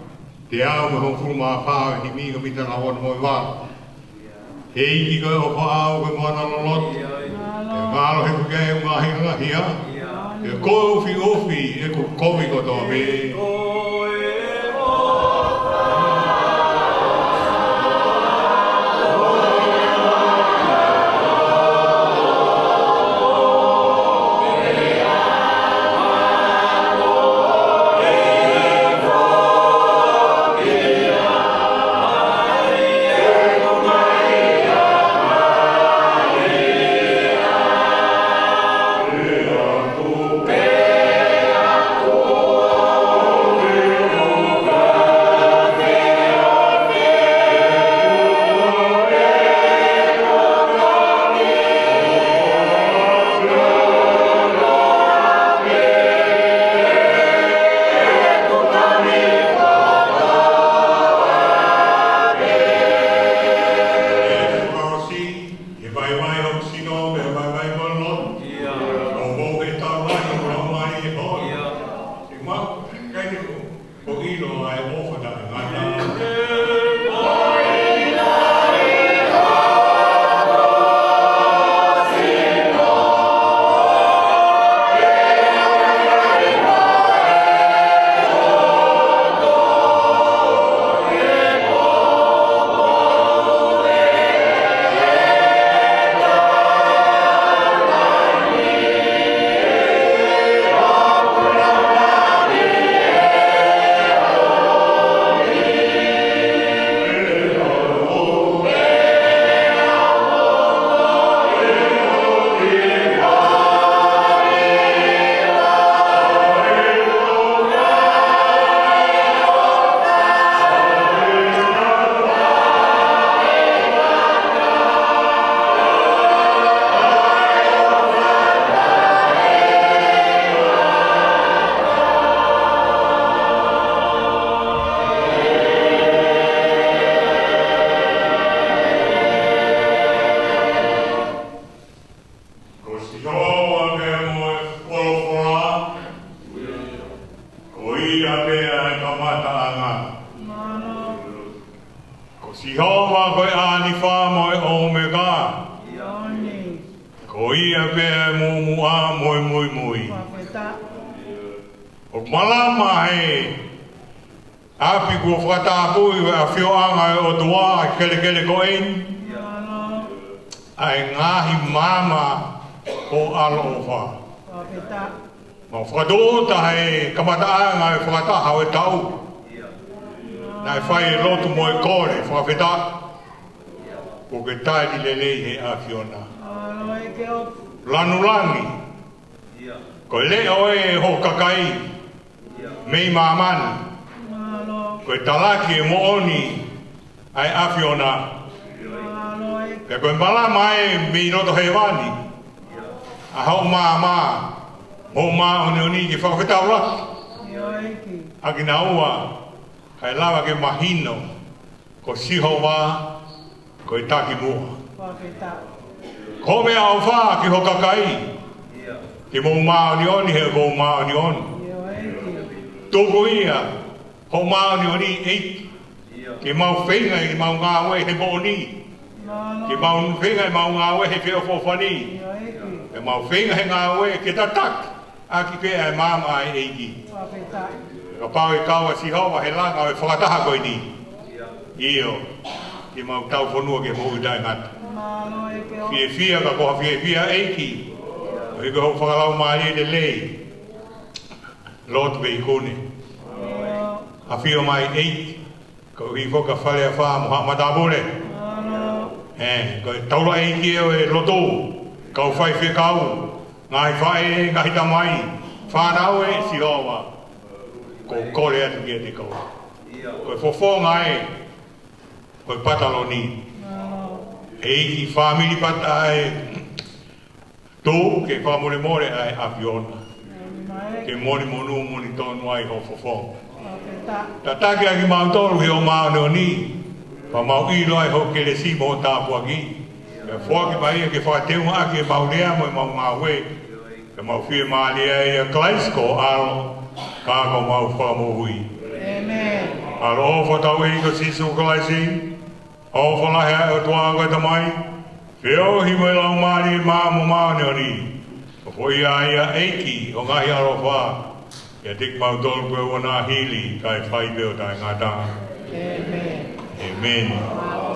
te au me hong fuma pā hi mi ka mita na wana moi wā. He iki koe o pā au koe mana lolot. E ngālo he kuke e ngā hinga hia. E koe uwhi uwhi e ko komi ko toa me. Kele ko ein ai ngahi mama o alofa ma fado ta he kamata nga fakataha o tau na fai lotu mo kore fakata o ke tai lele he afiona lanulangi ko le oe ho kakai mei maman ko talaki mo oni ai afiona ke koe mala mai mi roto hewani a hau mama ho ma oni oni ki whakawhetaura a ki naua kai lawa ke mahino ko siho wā ko i taki mua ko mea au whā ki ho kakai ki mou ma oni oni he mou ma oni oni tōko ia ho ma oni oni eiki ki mau whenga i mau ngā we he bōni. Ki mau whenga i mau ngā we he whio whawhani. Ki mau whenga he ngā we ki tatak. A ki pēa e māma e eiki. Ka pāu i kaua si hawa he langa e whakataha koe ni. Io. Ki mau tau whanua ke mou i dai ngata. Fie fia ka koha fie fia eiki. O hiko hau whakalau maari e lei. Lot be i kone. A fio mai eiki. Ko i foka whare a wha moha matabore. Ko i taura e ki e loto. Kau whai whi kau. Ngai whae, ngahi tamai. Whanau e si hoa. Ko kore atu ki e te kau. Ko i whawhonga e. Ko i pataloni. E ki whamiri pata e. Tō ke whamore more ai apiona. ke moni monu moni tonu ai ho fofo. Ta take aki mautolu hi o maone o ni. Pa mau ilo ai ho ke le simo o tapu aki. Ke fua ke mai ke whateunga aki e maulea mo e mau mawe. Ke mau fie maalia e a klaisko alo. Ka ko mau wha mo hui. Amen. Alo o whatau e iko sisu klaisi. O whalahe o tua koe tamai. Whio hi mo e lau maari e maa mo maone o ni. O fwoi a ia EIKI o ngahi aro wha. Ia tik mau tolu koe wana hili kai whai peo tai ngata. Amen. Amen.